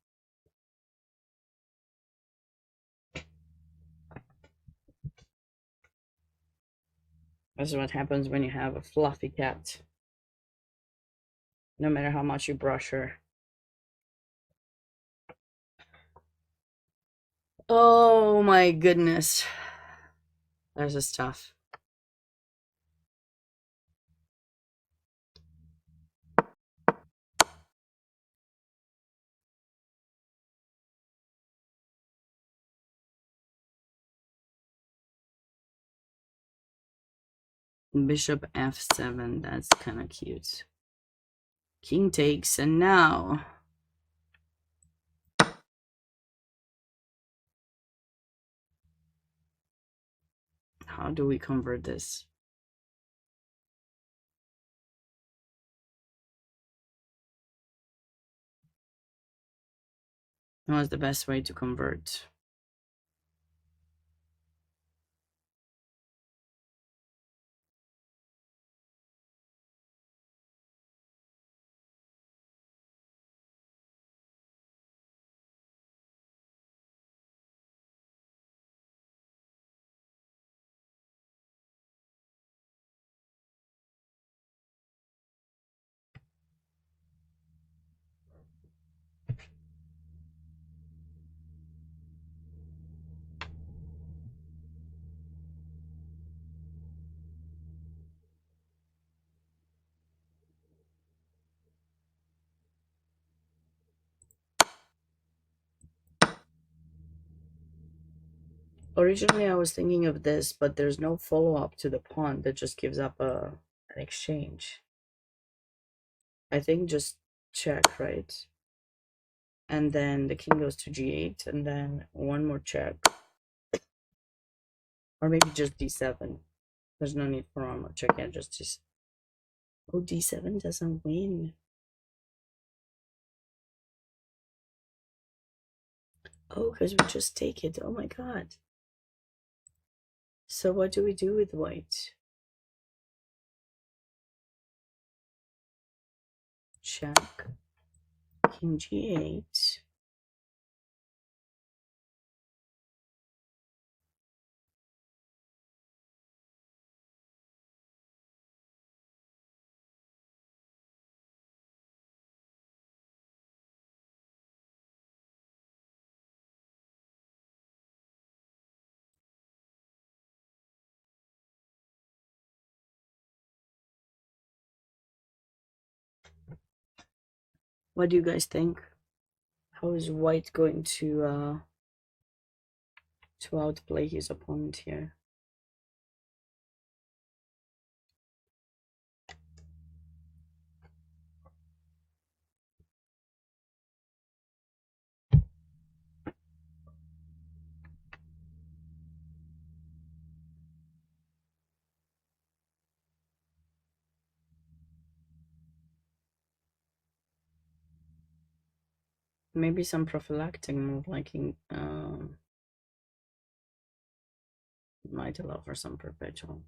This is what happens when you have a fluffy cat. No matter how much you brush her. Oh my goodness. This is tough. Bishop f7, that's kind of cute. King takes, and now How do we convert this? What's the best way to convert? Originally, I was thinking of this, but there's no follow-up to the pawn that just gives up an exchange. I think just check, right? And then the king goes to g8, and then one more check. Or maybe just d7. There's no need for one more check yet, just d7. Oh, d7 doesn't win. Oh, because we just take it. Oh my god. So what do we do with white? Check. King g8. What do you guys think? How is white going to outplay his opponent here? Maybe some prophylactic move like might allow for some perpetual.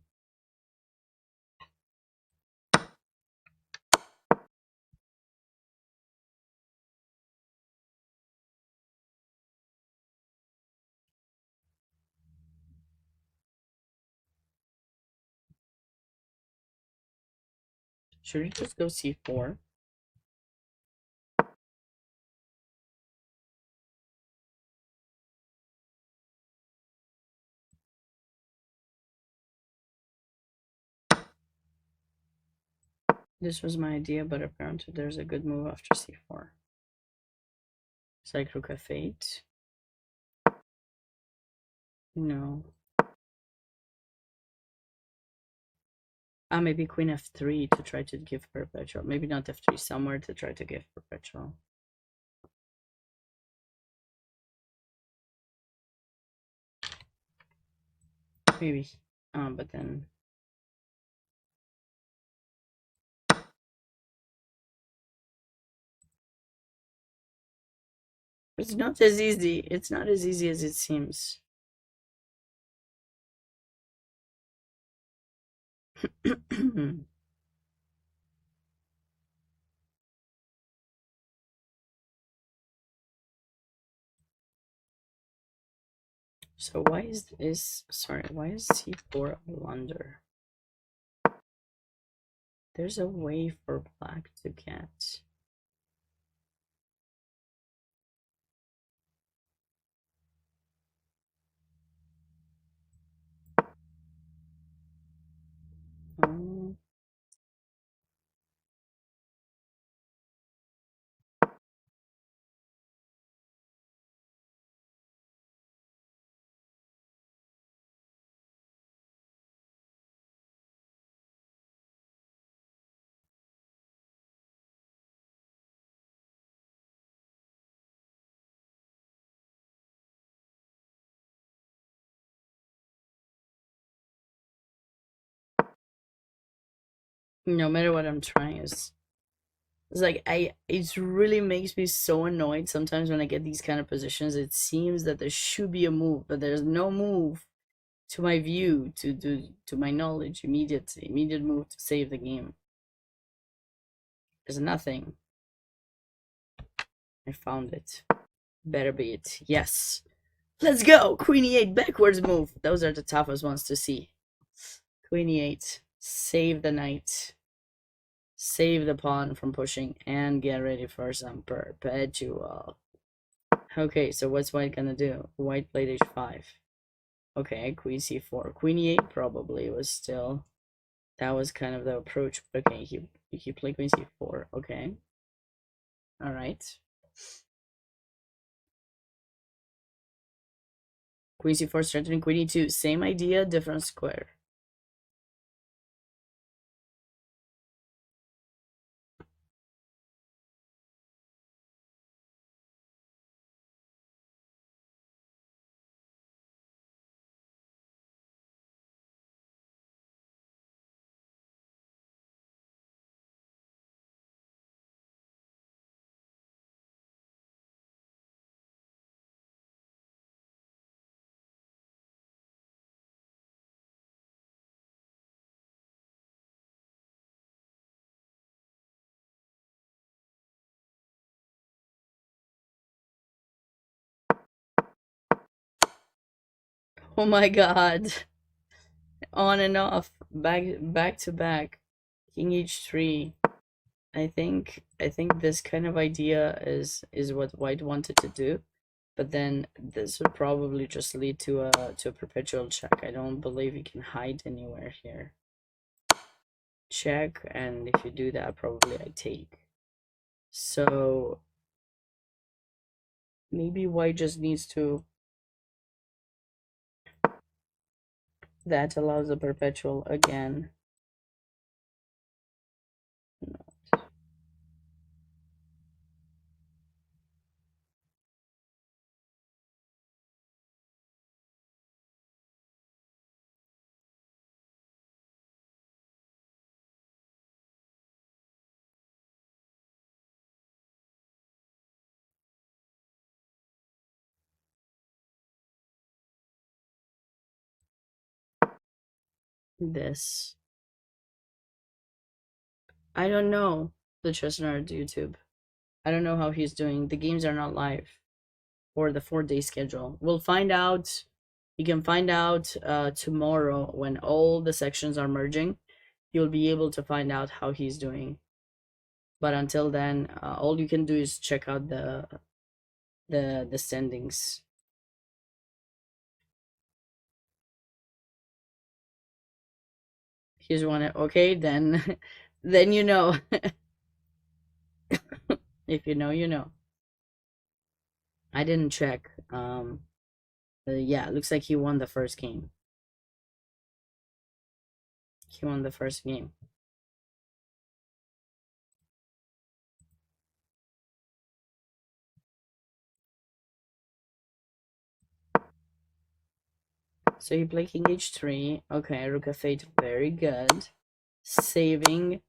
Should we just go c4? This was my idea, but apparently there's a good move after c4. It's like rook f8. No. Maybe queen f3 to try to give perpetual. Maybe not f3, somewhere to try to give perpetual. Maybe. But then... It's not as easy. It's not as easy as it seems. So why is c4 a blunder? There's a way for black to get. No matter what I'm trying, it's like it really makes me so annoyed sometimes when I get these kind of positions. It seems that there should be a move, but there's no move to my view, to my knowledge, immediate move to save the game. There's nothing. I found it. Better be it. Yes. Let's go! Queen e8 backwards move. Those are the toughest ones to see. Queen e8. Save the knight. Save the pawn from pushing and get ready for some perpetual. Okay, so what's white gonna do? White played h5. Okay, queen c4. Queen e8 probably was still... That was kind of the approach. Okay, he played queen c4. Okay. Alright. Queen c4 strengthening queen e2. Same idea, different square. Oh my god. On and off. Back to back. King h3. I think this kind of idea is what white wanted to do, but then this would probably just lead to a perpetual check. I don't believe you can hide anywhere here. Check, and if you do that, probably I take. So maybe white just needs to... That allows a perpetual again. This. I don't know the Chestnut YouTube. I don't know how he's doing. The games are not live, or the 4-day schedule. We'll find out. You can find out tomorrow when all the sections are merging. You'll be able to find out how he's doing. But until then, all you can do is check out the standings. Here's one. Okay, then then you know. If you know, you know. I didn't check. Yeah, it looks like he won the first game. He won the first game. So he played king h3. Okay, rook f8, very good. Saving.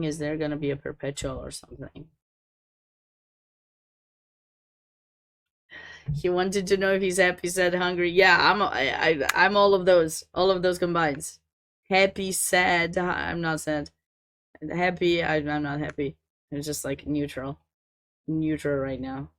Is there gonna be a perpetual or something? He wanted to know if he's happy, sad, hungry. Yeah, I'm all of those combined. Happy, sad. I'm not sad. Happy. I'm not happy. It's just like neutral right now.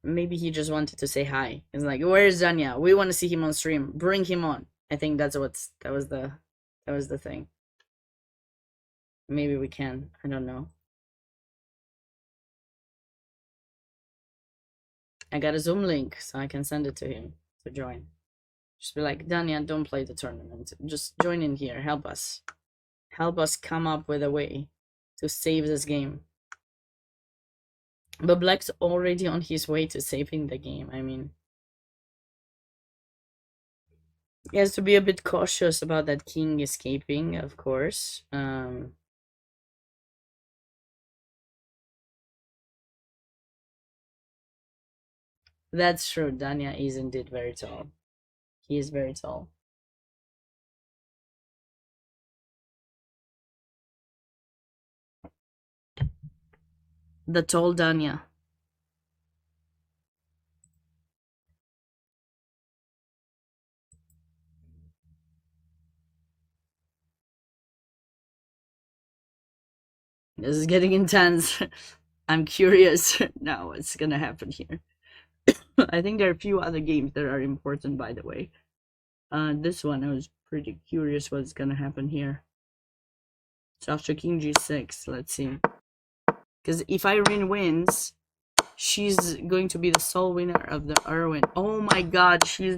Maybe he just wanted to say hi. It's like, where's Danya? We want to see him on stream. Bring him on. I think that was the thing. Maybe we can. I don't know. I got a Zoom link, so I can send it to him to join. Just be like, Danya, don't play the tournament. Just join in here. Help us. Help us come up with a way to save this game. But Black's already on his way to saving the game. I mean, he has to be a bit cautious about that king escaping, of course. That's true. Danya is indeed very tall. He is very tall. The tall Danya. This is getting intense. I'm curious now what's gonna happen here. I think there are a few other games that are important, by the way. This one, I was pretty curious what's gonna happen here. So after King G6, let's see. Because if Irene wins, she's going to be the sole winner of the Irwin. Oh my god, she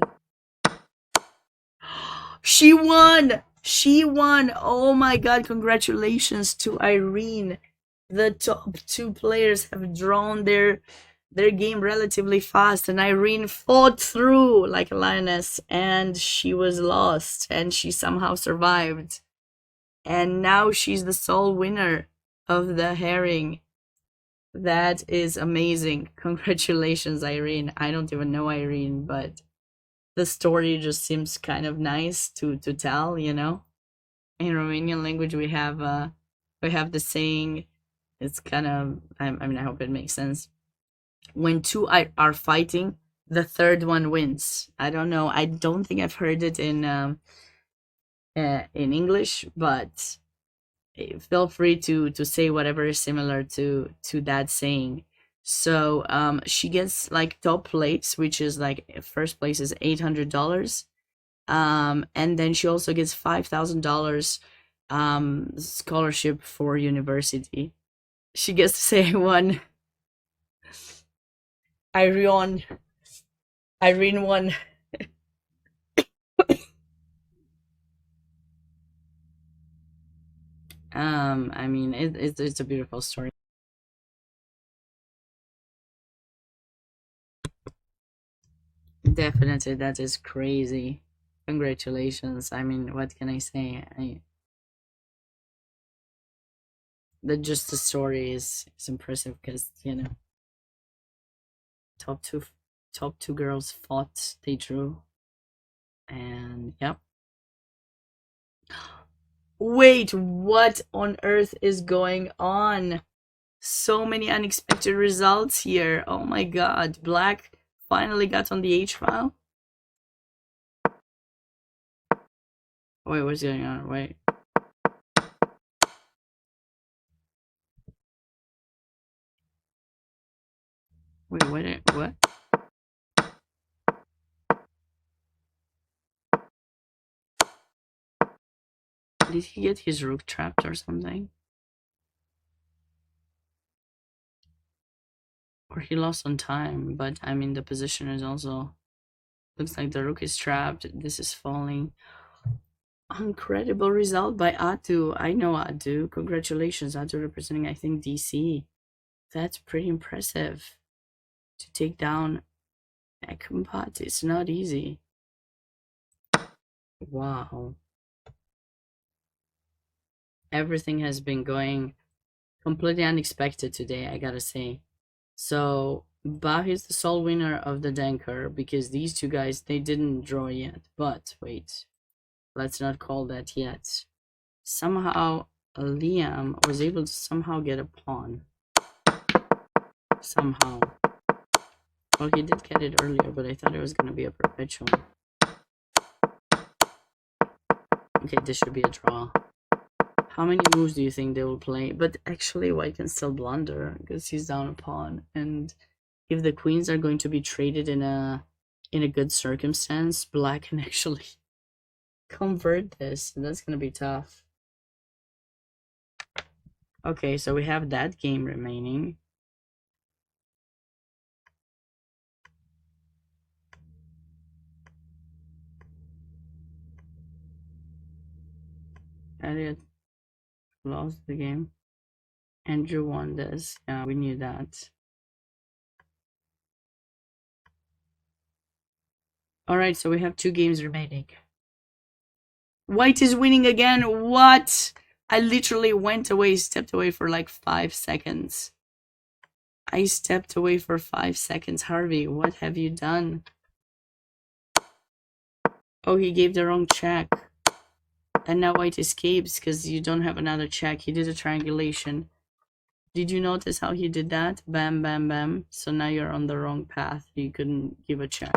won! She won! Oh my god, congratulations to Irene. The top two players have drawn their game relatively fast, and Irene fought through like a lioness, and she was lost, and she somehow survived. And now she's the sole winner of the Haring. That is amazing. Congratulations, Irene. I don't even know Irene, but the story just seems kind of nice to tell, you know. In Romanian language we have the saying, it's kind of, I mean, I hope it makes sense. When two are fighting, the third one wins. I don't know. I don't think I've heard it in English, but feel free to say whatever is similar to that saying. So she gets like top place, which is like first place is $800, and then she also gets $5,000 scholarship for university. She gets to say one. Irene won. I mean, it's a beautiful story. Definitely, that is crazy. Congratulations. I mean, what can I say? Just the story is impressive because, you know, top two girls fought, they drew, and yep. Wait, what on earth is going on? So many unexpected results here. Oh my god, Black finally got on the H file. Wait, what's going on? Wait. Wait, what? Did he get his rook trapped or something? Or he lost on time, but I mean, the position is also, looks like the rook is trapped. This is falling. Incredible result by Atu. I know Atu. Congratulations, Atu, representing, I think, DC. That's pretty impressive. To take down Ekampat, it's not easy. Wow. Everything has been going completely unexpected today, I gotta say. So, Bah is the sole winner of the Denker, because these two guys, they didn't draw yet. But, wait. Let's not call that yet. Somehow, Liam was able to somehow get a pawn. Somehow. Well, he did get it earlier, but I thought it was going to be a perpetual. Okay, this should be a draw. How many moves do you think they will play? But actually, White can still blunder, because he's down a pawn. And if the queens are going to be traded in a good circumstance, Black can actually convert this. That's going to be tough. Okay, so we have that game remaining. Elliot lost the game. Andrew won this. Yeah, we knew that. Alright, so we have 2 games remaining. White is winning again. What? I literally went away, stepped away for like 5 seconds. I stepped away for 5 seconds. Harvey, what have you done? Oh, he gave the wrong check. And now white escapes because you don't have another check. He did a triangulation. Did you notice how he did that? Bam, bam, bam. So now you're on the wrong path. You couldn't give a check.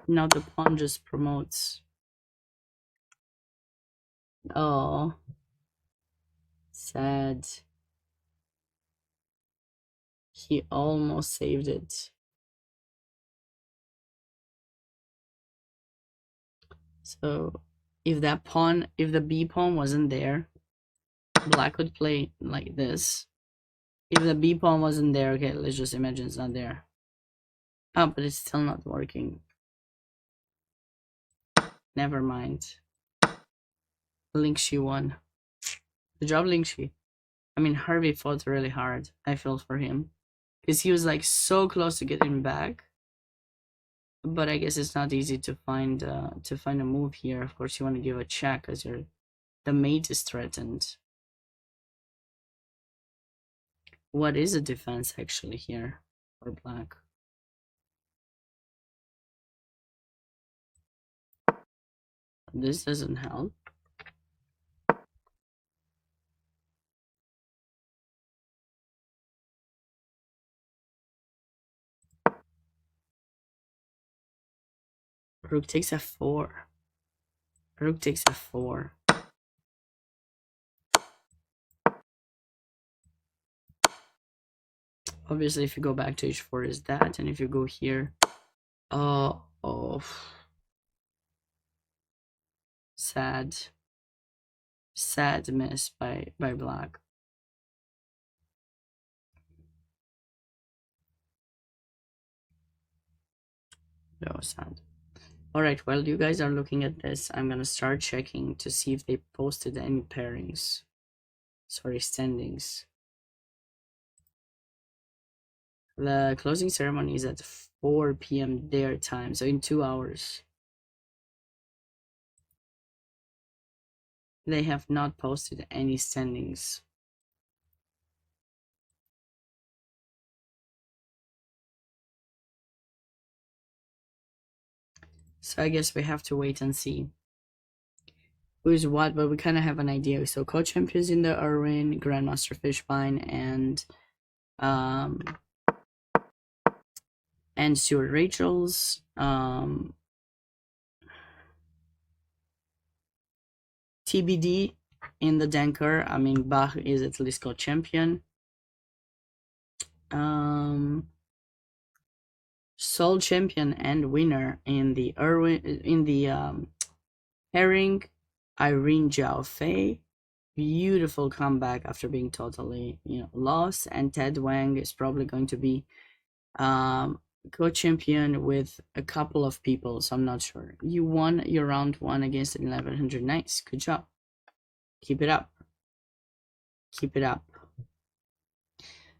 Now the pawn just promotes. Oh. Sad. He almost saved it. So if that pawn, if the B pawn wasn't there, black would play like this. If the B pawn wasn't there, okay, let's just imagine it's not there. Oh, but it's still not working. Never mind. Lingxi won. Good job, Lingxi. I mean, Harvey fought really hard. I feel for him. Because he was like so close to getting back. But I guess it's not easy to find a move here. Of course, you want to give a check because the mate is threatened. What is a defense actually here for black? This doesn't help. Rook takes f4. Rook takes f4. Obviously, if you go back to h4 is that, and if you go here, oh, sad miss by black. So sad. All right, while you guys are looking at this, I'm gonna start checking to see if they posted any pairings. Sorry, standings. The closing ceremony is at 4 p.m. their time, so in 2 hours. They have not posted any standings. So I guess we have to wait and see who is what, but we kind of have an idea. So co-champions in the Irwin, Grandmaster Fishbine, and Stuart Rachel's. TBD in the Denker. I mean, Bach is at least co-champion. Sole champion and winner in the Irwin, in the Haring, Irene Zhao Fei. Beautiful comeback after being totally, lost. And Ted Wang is probably going to be co-champion with a couple of people, so I'm not sure. You won your round 1 against 1100. Nice, good job. Keep it up. Keep it up.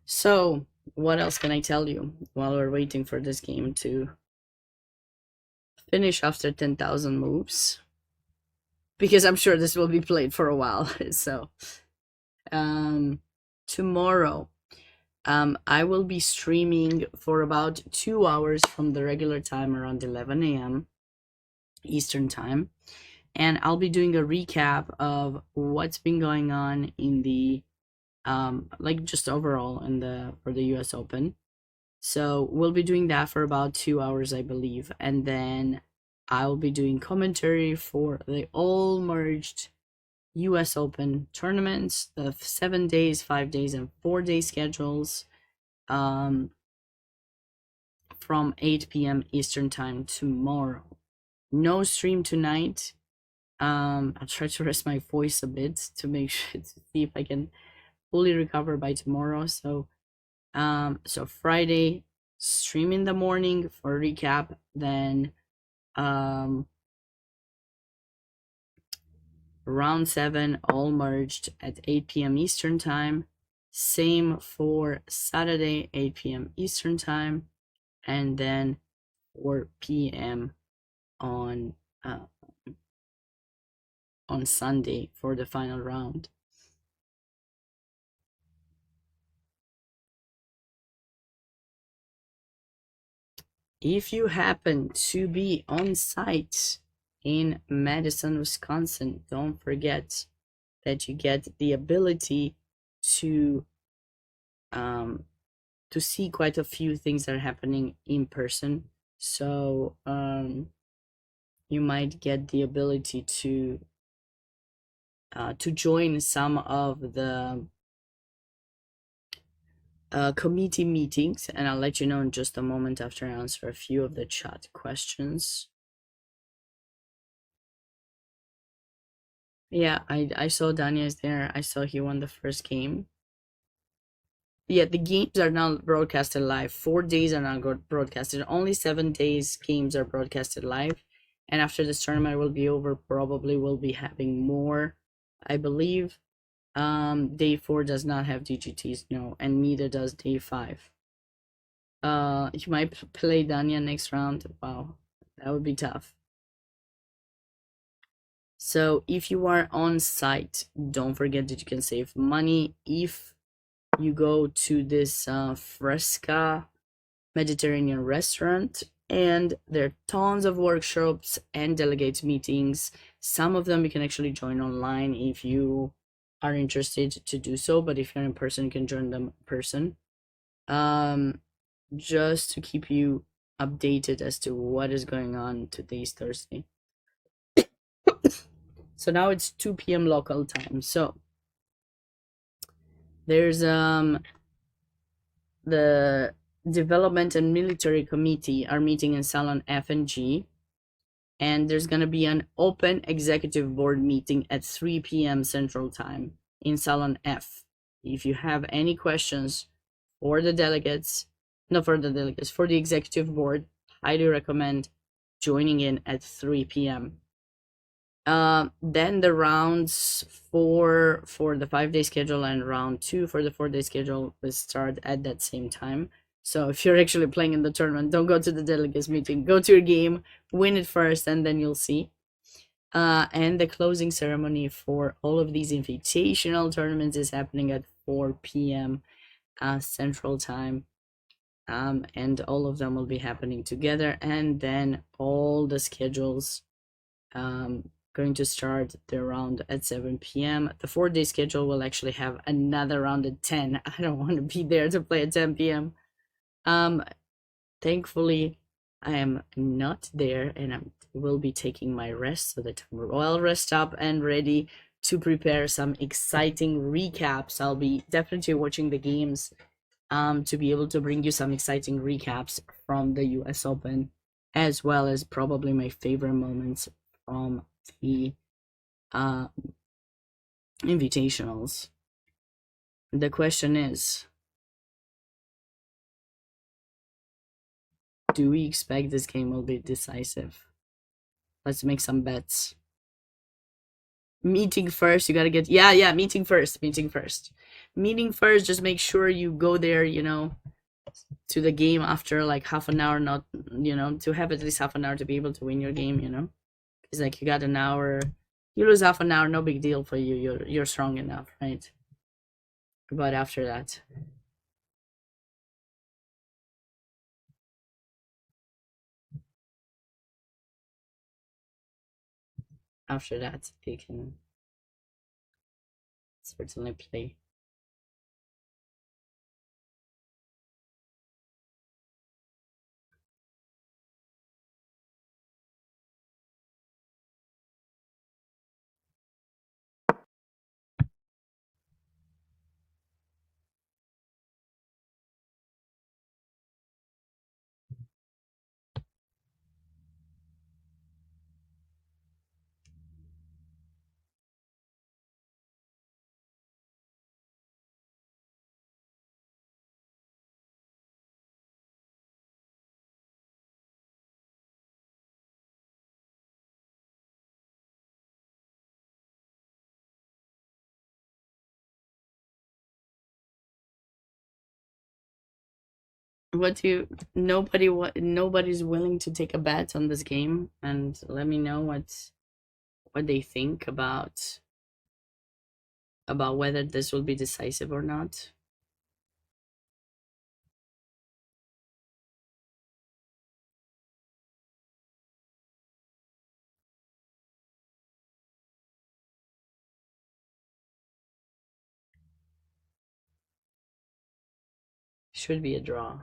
So, what else can I tell you while we're waiting for this game to finish after 10,000 moves? Because I'm sure this will be played for a while. So, tomorrow, I will be streaming for about 2 hours from the regular time around 11 a.m. Eastern time. And I'll be doing a recap of what's been going on in the like just overall for the US Open. So we'll be doing that for about 2 hours, I believe, and then I'll be doing commentary for the all merged US Open tournaments, the 7 days, 5 days, and 4 day schedules, from 8 p.m. Eastern time tomorrow. No stream tonight. I'll try to rest my voice a bit to make sure to see if I can fully recover by tomorrow. So Friday stream in the morning for recap, then round 7 all merged at 8 p.m. Eastern time. Same for Saturday, 8 p.m. Eastern time, and then 4 p.m. on Sunday for the final round. If you happen to be on site in Madison, Wisconsin. Don't forget that you get the ability to um, see quite a few things that are happening in person. So you might get the ability to join some of the committee meetings, and I'll let you know in just a moment after I answer a few of the chat questions. Yeah, I saw Danya is there. I saw he won the first game. Yeah, the games are now broadcasted live. 4 days are now broadcasted. Only 7 days games are broadcasted live. And after this tournament will be over, probably we'll be having more, I believe. Day 4 does not have DGTs, no, and neither does day 5. You might play Danya next round. Wow, that would be tough. So if you are on site, don't forget that you can save money if you go to this Fresca Mediterranean restaurant, and there are tons of workshops and delegate meetings. Some of them you can actually join online if you are interested to do so, but if you're in person, you can join them in person. Just to keep you updated as to what is going on today's Thursday. So now it's 2 p.m. local time. So there's the Development and Military Committee are meeting in Salon F and G, and there's going to be an open executive board meeting at 3 p.m. Central Time in Salon F. If you have any questions for the delegates, for the executive board, highly recommend joining in at 3 p.m. Then the rounds for the 5-day schedule and round 2 for the 4-day schedule will start at that same time. So if you're actually playing in the tournament, don't go to the delegates meeting. Go to your game, win it first, and then you'll see. And the closing ceremony for all of these invitational tournaments is happening at 4 p.m. Central Time. And all of them will be happening together. And then all the schedules going to start their round at 7 p.m. The 4-day schedule will actually have another round at 10. I don't want to be there to play at 10 p.m. Thankfully, I am not there, and I will be taking my rest so that I'm well rested up and ready to prepare some exciting recaps. I'll be definitely watching the games to be able to bring you some exciting recaps from the US Open, as well as probably my favorite moments from the invitationals. The question is, do we expect this game will be decisive? Let's make some bets. Meeting first, you gotta get meeting first. Meeting first, just make sure you go there, to the game after like half an hour, not to have at least half an hour to be able to win your game, It's like you got an hour, you lose half an hour, no big deal for you. You're strong enough, right? But after that, they can certainly play. Nobody's willing to take a bet on this game and let me know what they think about whether this will be decisive or not. Should be a draw.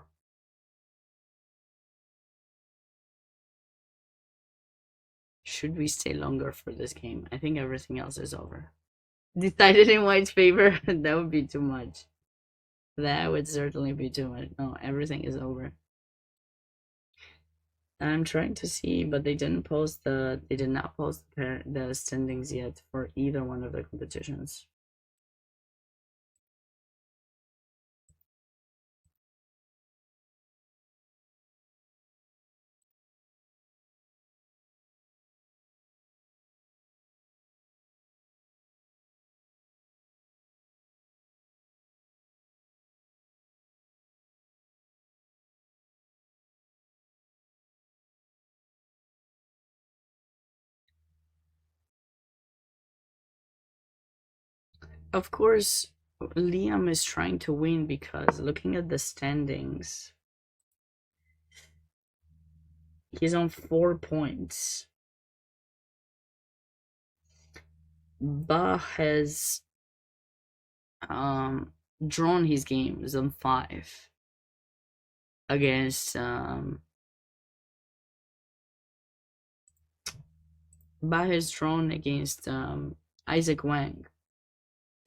Should we stay longer for this game? I think everything else is over. Decided in White's favor? That would be too much. That would certainly be too much. No, everything is over. I'm trying to see, but they did not post the standings yet for either one of the competitions. Of course, Liam is trying to win because looking at the standings, he's on 4 points. Ba has drawn his games on 5 against Ba has drawn against Isaac Wang.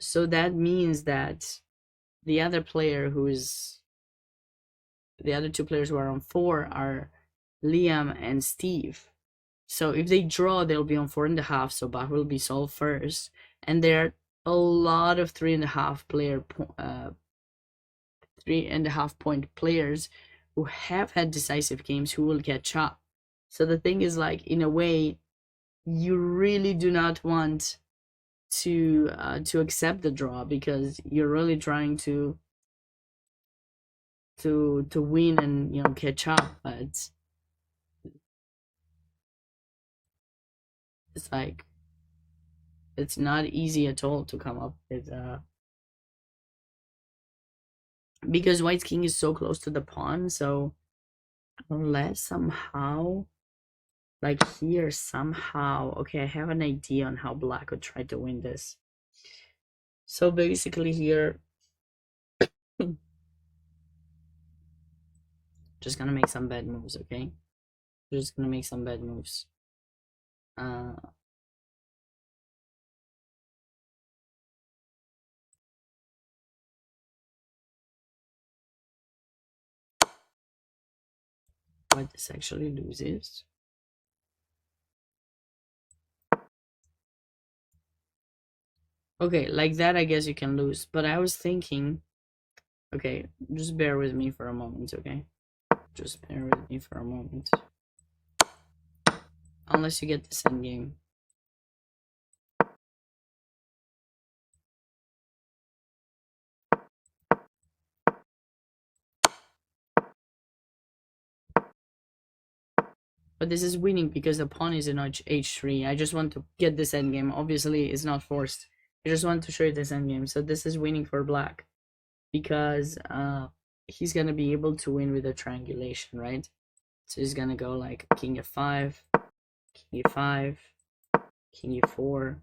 So that means that the other player the other 2 players who are on 4 are Liam and Steve. So if they draw, they'll be on 4.5. So Bach will be solved first, and there are a lot of 3.5 point players who have had decisive games who will catch up. So the thing is, like, in a way, you really do not want to accept the draw because you're really trying to win and, you know, catch up, but it's like it's not easy at all to come up with because White's king is so close to the pawn. So unless somehow, like here, somehow, okay, I have an idea on how Black would try to win this. So basically here, just gonna make some bad moves, okay? Just gonna make some bad moves. What this actually loses. Okay, like that, I guess you can lose. But I was thinking, okay, just bear with me for a moment, okay? Just bear with me for a moment. Unless you get this endgame. But this is winning because the pawn is in h3. I just want to get this endgame. Obviously, it's not forced. I just want to show you this endgame. So this is winning for Black because he's going to be able to win with a triangulation, right? So he's going to go like king f5, king e5, king e4.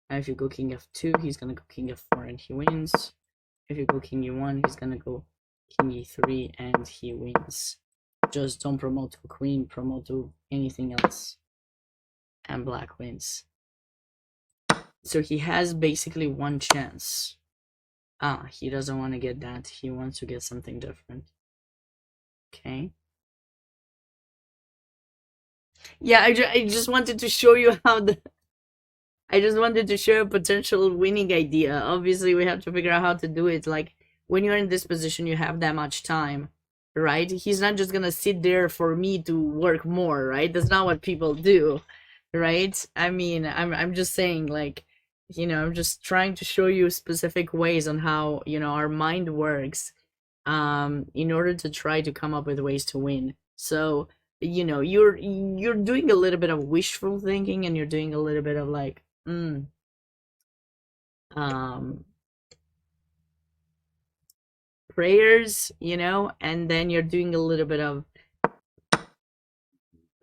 And if you go king f2, he's going to go king f4 and he wins. If you go king e1, he's going to go king e3 and he wins. Just don't promote to a queen, promote to anything else. And Black wins. So he has basically one chance. He doesn't want to get that. He wants to get something different. Okay. Yeah, I just wanted to show you how I just wanted to show a potential winning idea. Obviously, we have to figure out how to do it. Like, when you're in this position, you have that much time, right? He's not just gonna sit there for me to work more, right? That's not what people do, right? I mean, I'm just saying, like, you know, I'm just trying to show you specific ways on how, you know, our mind works, in order to try to come up with ways to win. So, you know, you're doing a little bit of wishful thinking, and you're doing a little bit of like, prayers, you know, and then you're doing a little bit of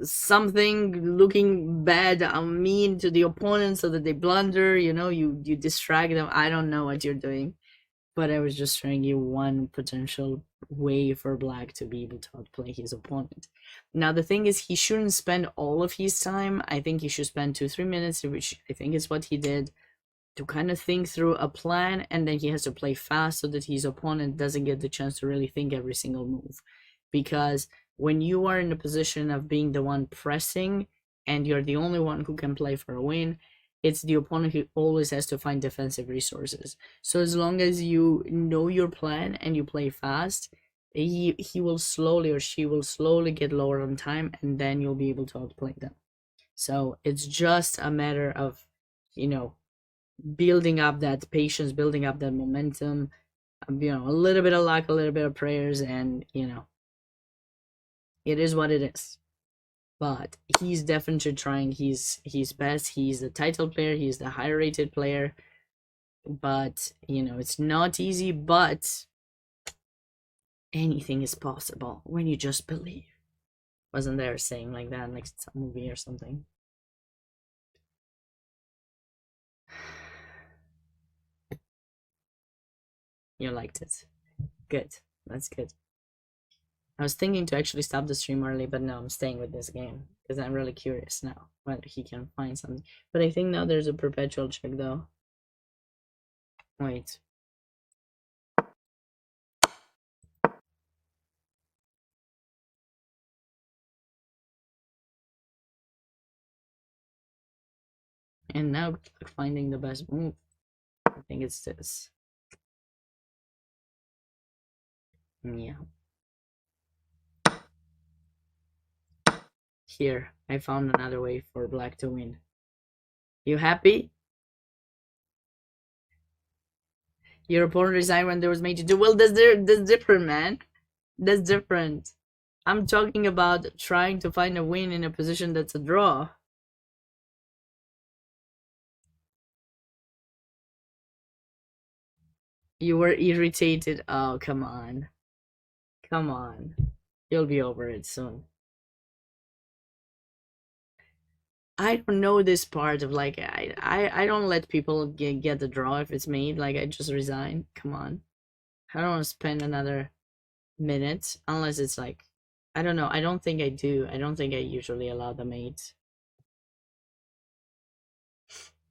something looking bad, mean to the opponent so that they blunder, you know, you distract them. I don't know what you're doing, but I was just showing you one potential way for black to be able to outplay his opponent. Now the thing is, he shouldn't spend all of his time. I think he should spend 2-3 minutes, which I think is what he did, to kind of think through a plan, and then he has to play fast so that his opponent doesn't get the chance to really think every single move. Because when you are in a position of being the one pressing and you're the only one who can play for a win, it's the opponent who always has to find defensive resources. So as long as you know your plan and you play fast, he will slowly, or she will slowly get lower on time, and then you'll be able to outplay them. So it's just a matter of, building up that patience, building up that momentum, a little bit of luck, a little bit of prayers, and it is what it is. But he's definitely trying his best. He's the title player, he's the higher rated player, but it's not easy, but anything is possible when you just believe. Wasn't there a saying like that, like some movie or something? You liked it. Good. That's good. I was thinking to actually stop the stream early, but no, I'm staying with this game because I'm really curious now whether he can find something. But I think now there's a perpetual check though. Wait. And now finding the best move. I think it's this. Yeah. Here, I found another way for black to win. You happy? Your opponent resigned when there was mate to do. Well, that's different, man. That's different. I'm talking about trying to find a win in a position that's a draw. You were irritated. Oh, come on. Come on. You'll be over it soon. I don't know this part of like I don't let people get the draw if it's made. Like I just resign. Come on. I don't want to spend another minute unless it's like I don't know. I don't think I do. I don't think I usually allow the mate.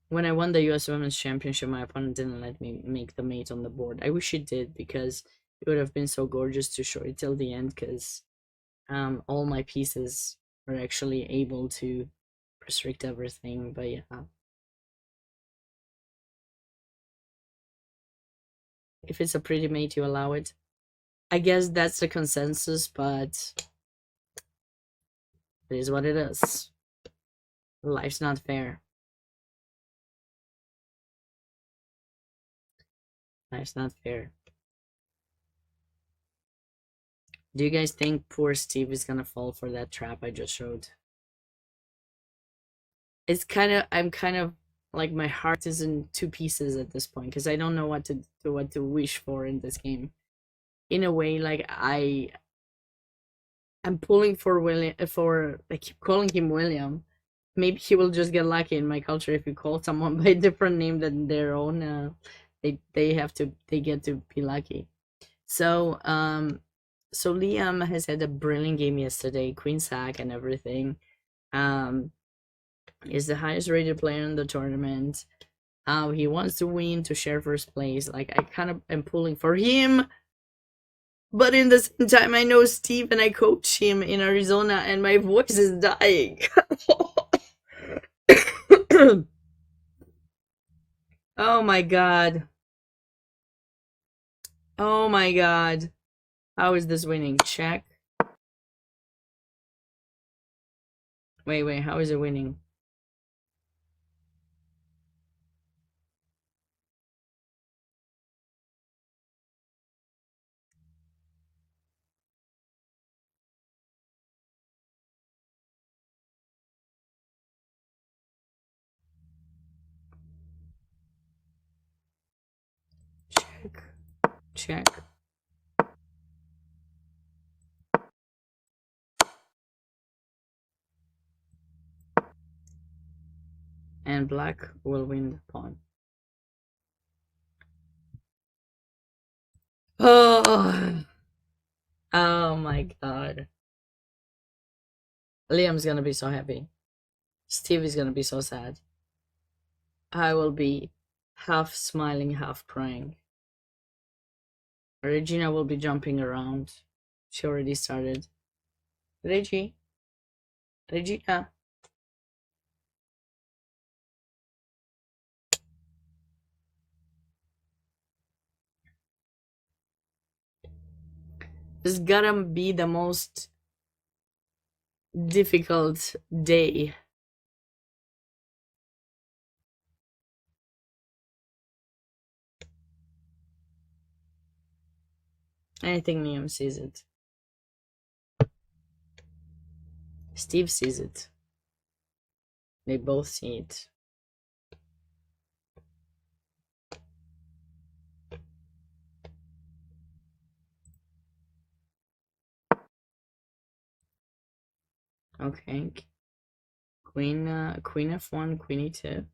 When I won the US Women's Championship, my opponent didn't let me make the mate on the board. I wish it did because it would have been so gorgeous to show it till the end because all my pieces were actually able to restrict everything. But yeah. If it's a pretty mate, you allow it. I guess that's the consensus, but it is what it is. Life's not fair. Life's not fair. Do you guys think poor Steve is gonna fall for that trap I just showed? I'm kind of like my heart is in two pieces at this point because I don't know what to wish for in this game. In a way, like I'm pulling for William, I keep calling him William. Maybe he will just get lucky in my culture if you call someone by a different name than their own. They get to be lucky. So so Liam has had a brilliant game yesterday, queen sack and everything. Is the highest rated player in the tournament. He wants to win to share first place. Like I kind of am pulling for him, but in the same time, I know Steve and I coach him in Arizona, and my voice is dying. Oh my god. Oh my god. How is this winning? Check. Wait, how is it winning? Check. Check. And black will win the pawn. Oh my god. Liam's gonna be so happy. Steve is gonna be so sad. I will be half smiling, half crying. Regina will be jumping around. She already started. Regina. This gotta be the most difficult day. I think Liam sees it. Steve sees it. They both see it. Okay. Queen F1, Queen E2.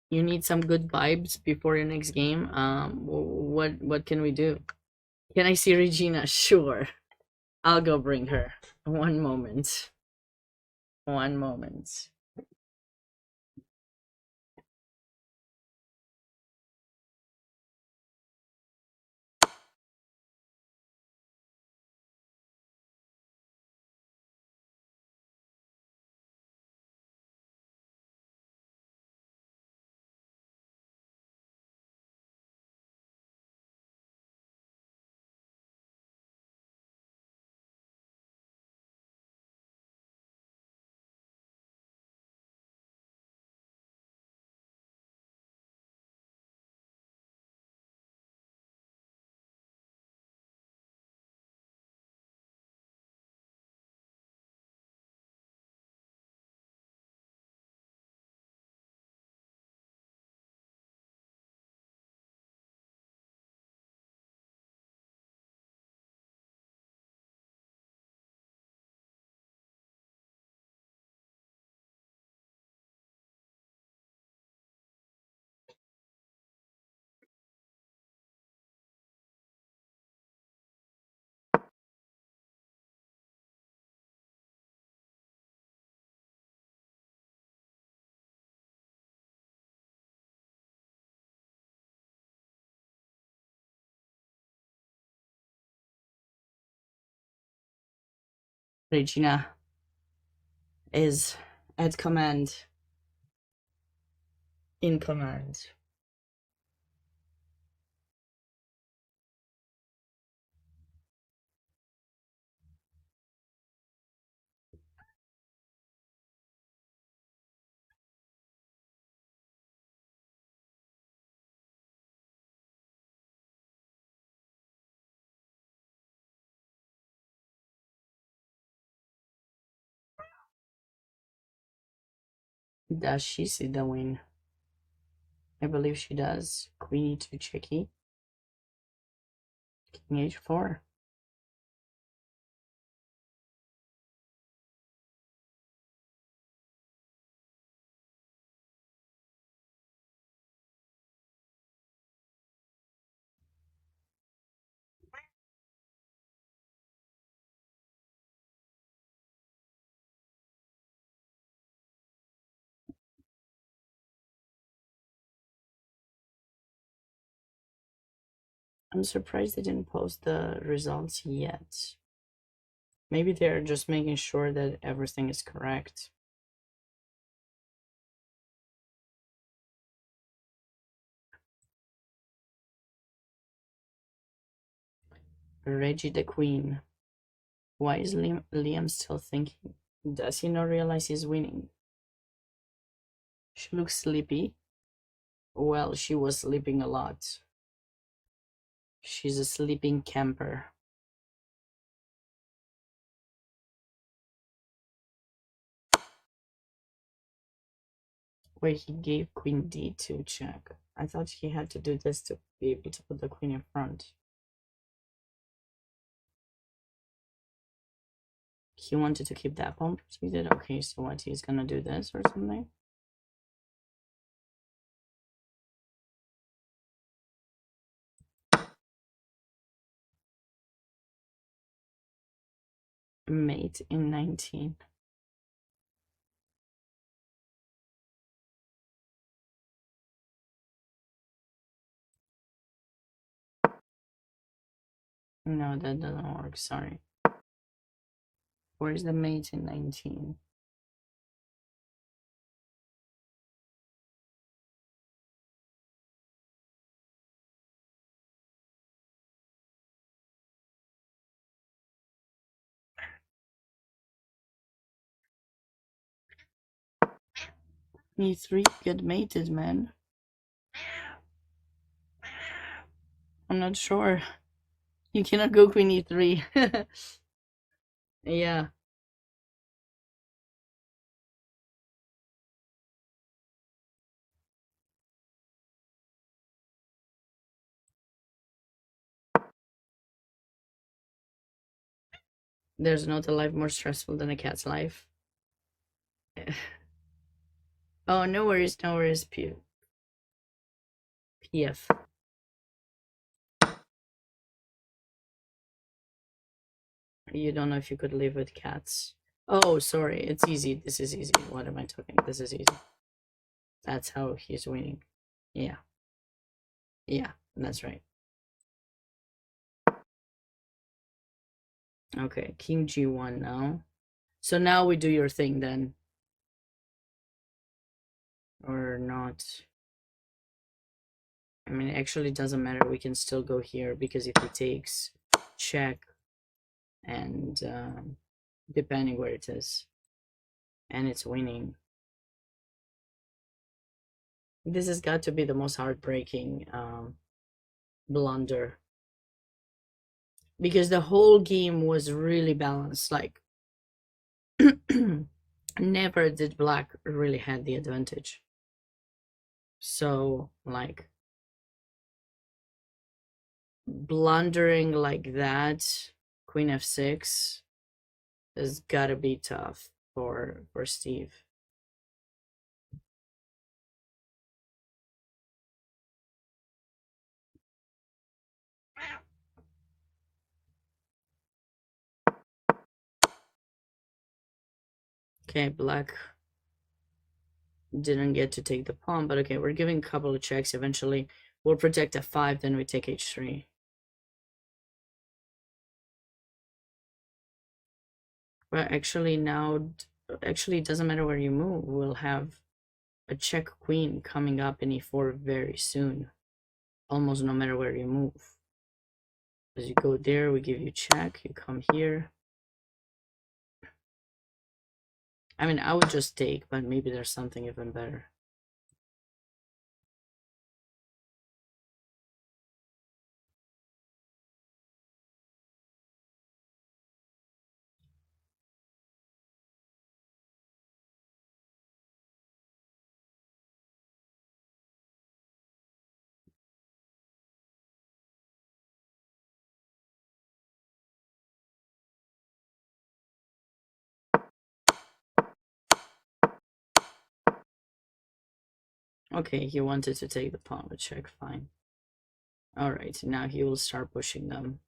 You need some good vibes before your next game. What can we do? Can I see Regina? Sure. I'll go bring her. One moment. One moment. Regina is at command. In command. Does she see the win? I believe she does. Queen E2 checky. King H4. I'm surprised they didn't post the results yet. Maybe they're just making sure that everything is correct. Reggie the Queen. Why is Liam still thinking? Does he not realize he's winning? She looks sleepy. Well, she was sleeping a lot. She's a sleeping camper. Wait, he gave queen d2 check. I thought he had to do this to be able to put the queen in front. He wanted to keep that pawn protected. Okay, so what, he's gonna do this or something? Mate in 19. No, that doesn't work, sorry. Where's the mate in 19? E3, get mated, man. I'm not sure. You cannot go queen e3. Yeah. There's not a life more stressful than a cat's life. Oh, no worries, no worries, PF. You don't know if you could live with cats. Oh, sorry, it's easy. This is easy. What am I talking? This is easy. That's how he's winning. Yeah. Yeah, that's right. Okay, king g1 now. So now we do your thing then. Or not. I mean, it actually doesn't matter. We can still go here because if he takes, check, and depending where it is, and it's winning. This has got to be the most heartbreaking blunder, because the whole game was really balanced. Like, never did black really had the advantage. So, like, blundering like that, queen f6, has got to be tough for Steve. Okay, black didn't get to take the pawn, but okay, we're giving a couple of checks. Eventually, we'll protect f5, then we take h3. But actually now, actually it doesn't matter where you move. We'll have a check queen coming up in e4 very soon. Almost no matter where you move. As you go there, we give you check, you come here. I mean, I would just take, but maybe there's something even better. Okay, he wanted to take the pawn with check, fine. Alright, now he will start pushing them.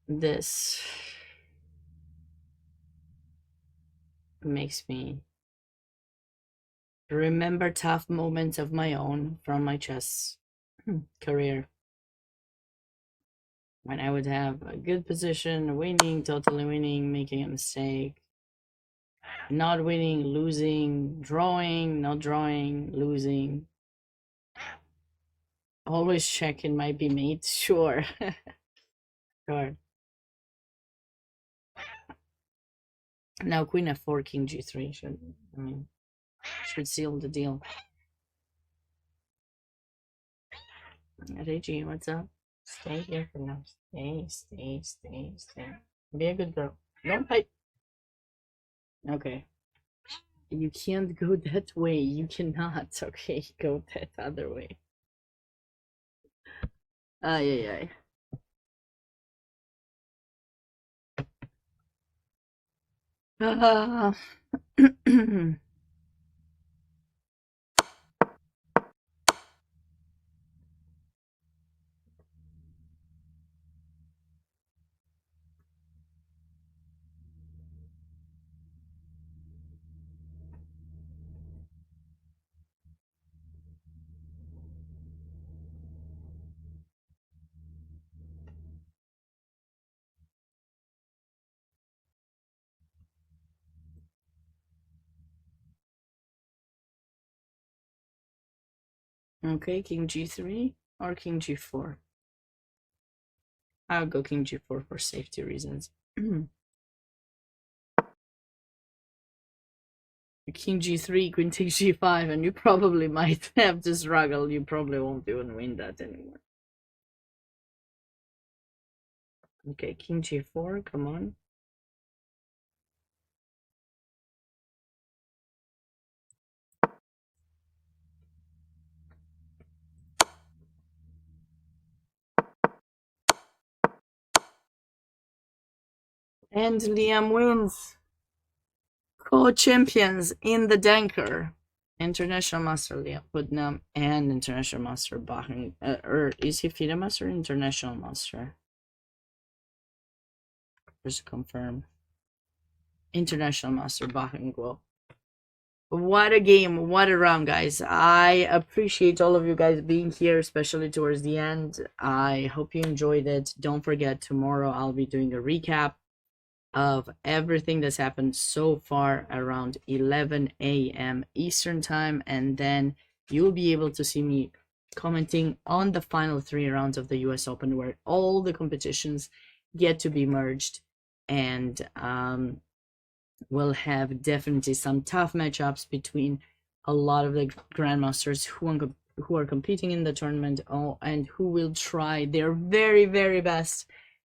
This makes me remember tough moments of my own from my chess career, when I would have a good position, winning, totally winning, making a mistake, not winning, losing, drawing, not drawing, losing. Always checking might be mate, sure. Sure. Now queen f4, king g3 should seal the deal. Reggie, what's up? Stay here for now. Stay. Be a good girl. Don't fight. Okay. You can't go that way. You cannot. Okay, go that other way. Ay, ay, ay. Okay, king g3 or king g4. I'll go king g4 for safety reasons. King g3, queen takes g5, and you probably might have to struggle. You probably won't even win that anymore. Okay, king g4, come on. And Liam wins. Co-champions in the Denker. International Master Liam Putnam and International Master Bachen. Or is he FIDE Master or International Master? Just to confirm. International Master Bachen. What a game, what a round, guys. I appreciate all of you guys being here, especially towards the end. I hope you enjoyed it. Don't forget, tomorrow I'll be doing a recap of everything that's happened so far around 11 a.m. Eastern time, and then you'll be able to see me commenting on the final 3 rounds of the US Open, where all the competitions get to be merged, and we'll have definitely some tough matchups between a lot of the grandmasters who are competing in the tournament, and who will try their very, very best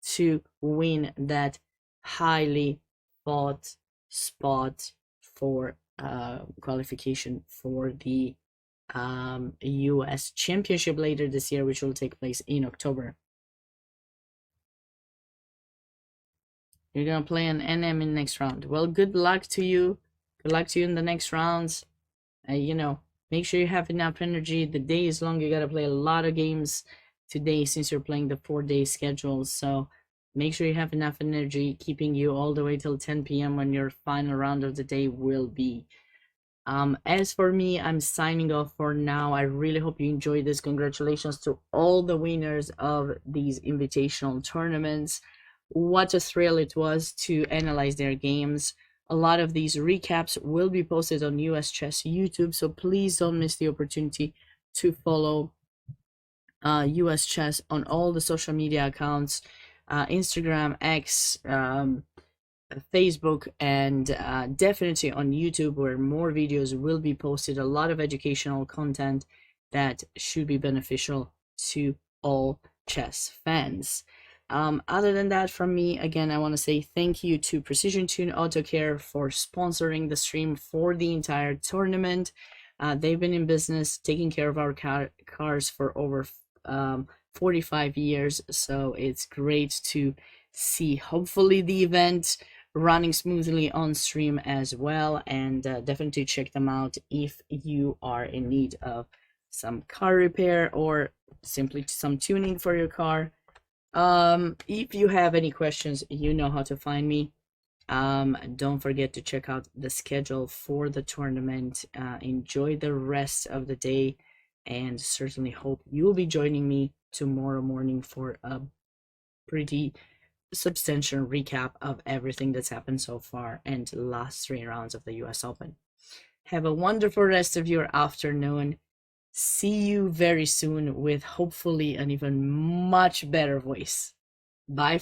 to win that highly fought spot for qualification for the US Championship later this year, which will take place in October. You're gonna play an NM in next round. Well, good luck to you. Good luck to you in the next rounds. You know, make sure you have enough energy. The day is long. You gotta play a lot of games today since you're playing the 4-day schedule. So make sure you have enough energy, keeping you all the way till 10 p.m. when your final round of the day will be. As for me, I'm signing off for now. I really hope you enjoyed this. Congratulations to all the winners of these invitational tournaments. What a thrill it was to analyze their games. A lot of these recaps will be posted on US Chess YouTube, so please don't miss the opportunity to follow US Chess on all the social media accounts, Instagram, X, Facebook, and definitely on YouTube, where more videos will be posted. A lot of educational content that should be beneficial to all chess fans. Other than that, from me, again, I want to say thank you to Precision Tune Auto Care for sponsoring the stream for the entire tournament. They've been in business taking care of our cars for over 45 years, so it's great to see hopefully the event running smoothly on stream as well. And definitely check them out if you are in need of some car repair or simply some tuning for your car. If you have any questions, you know how to find me. Don't forget to check out the schedule for the tournament. Enjoy the rest of the day, and certainly hope you'll be joining me tomorrow morning for a pretty substantial recap of everything that's happened so far and the last 3 rounds of the US Open. Have a wonderful rest of your afternoon. See you very soon with hopefully an even much better voice. Bye.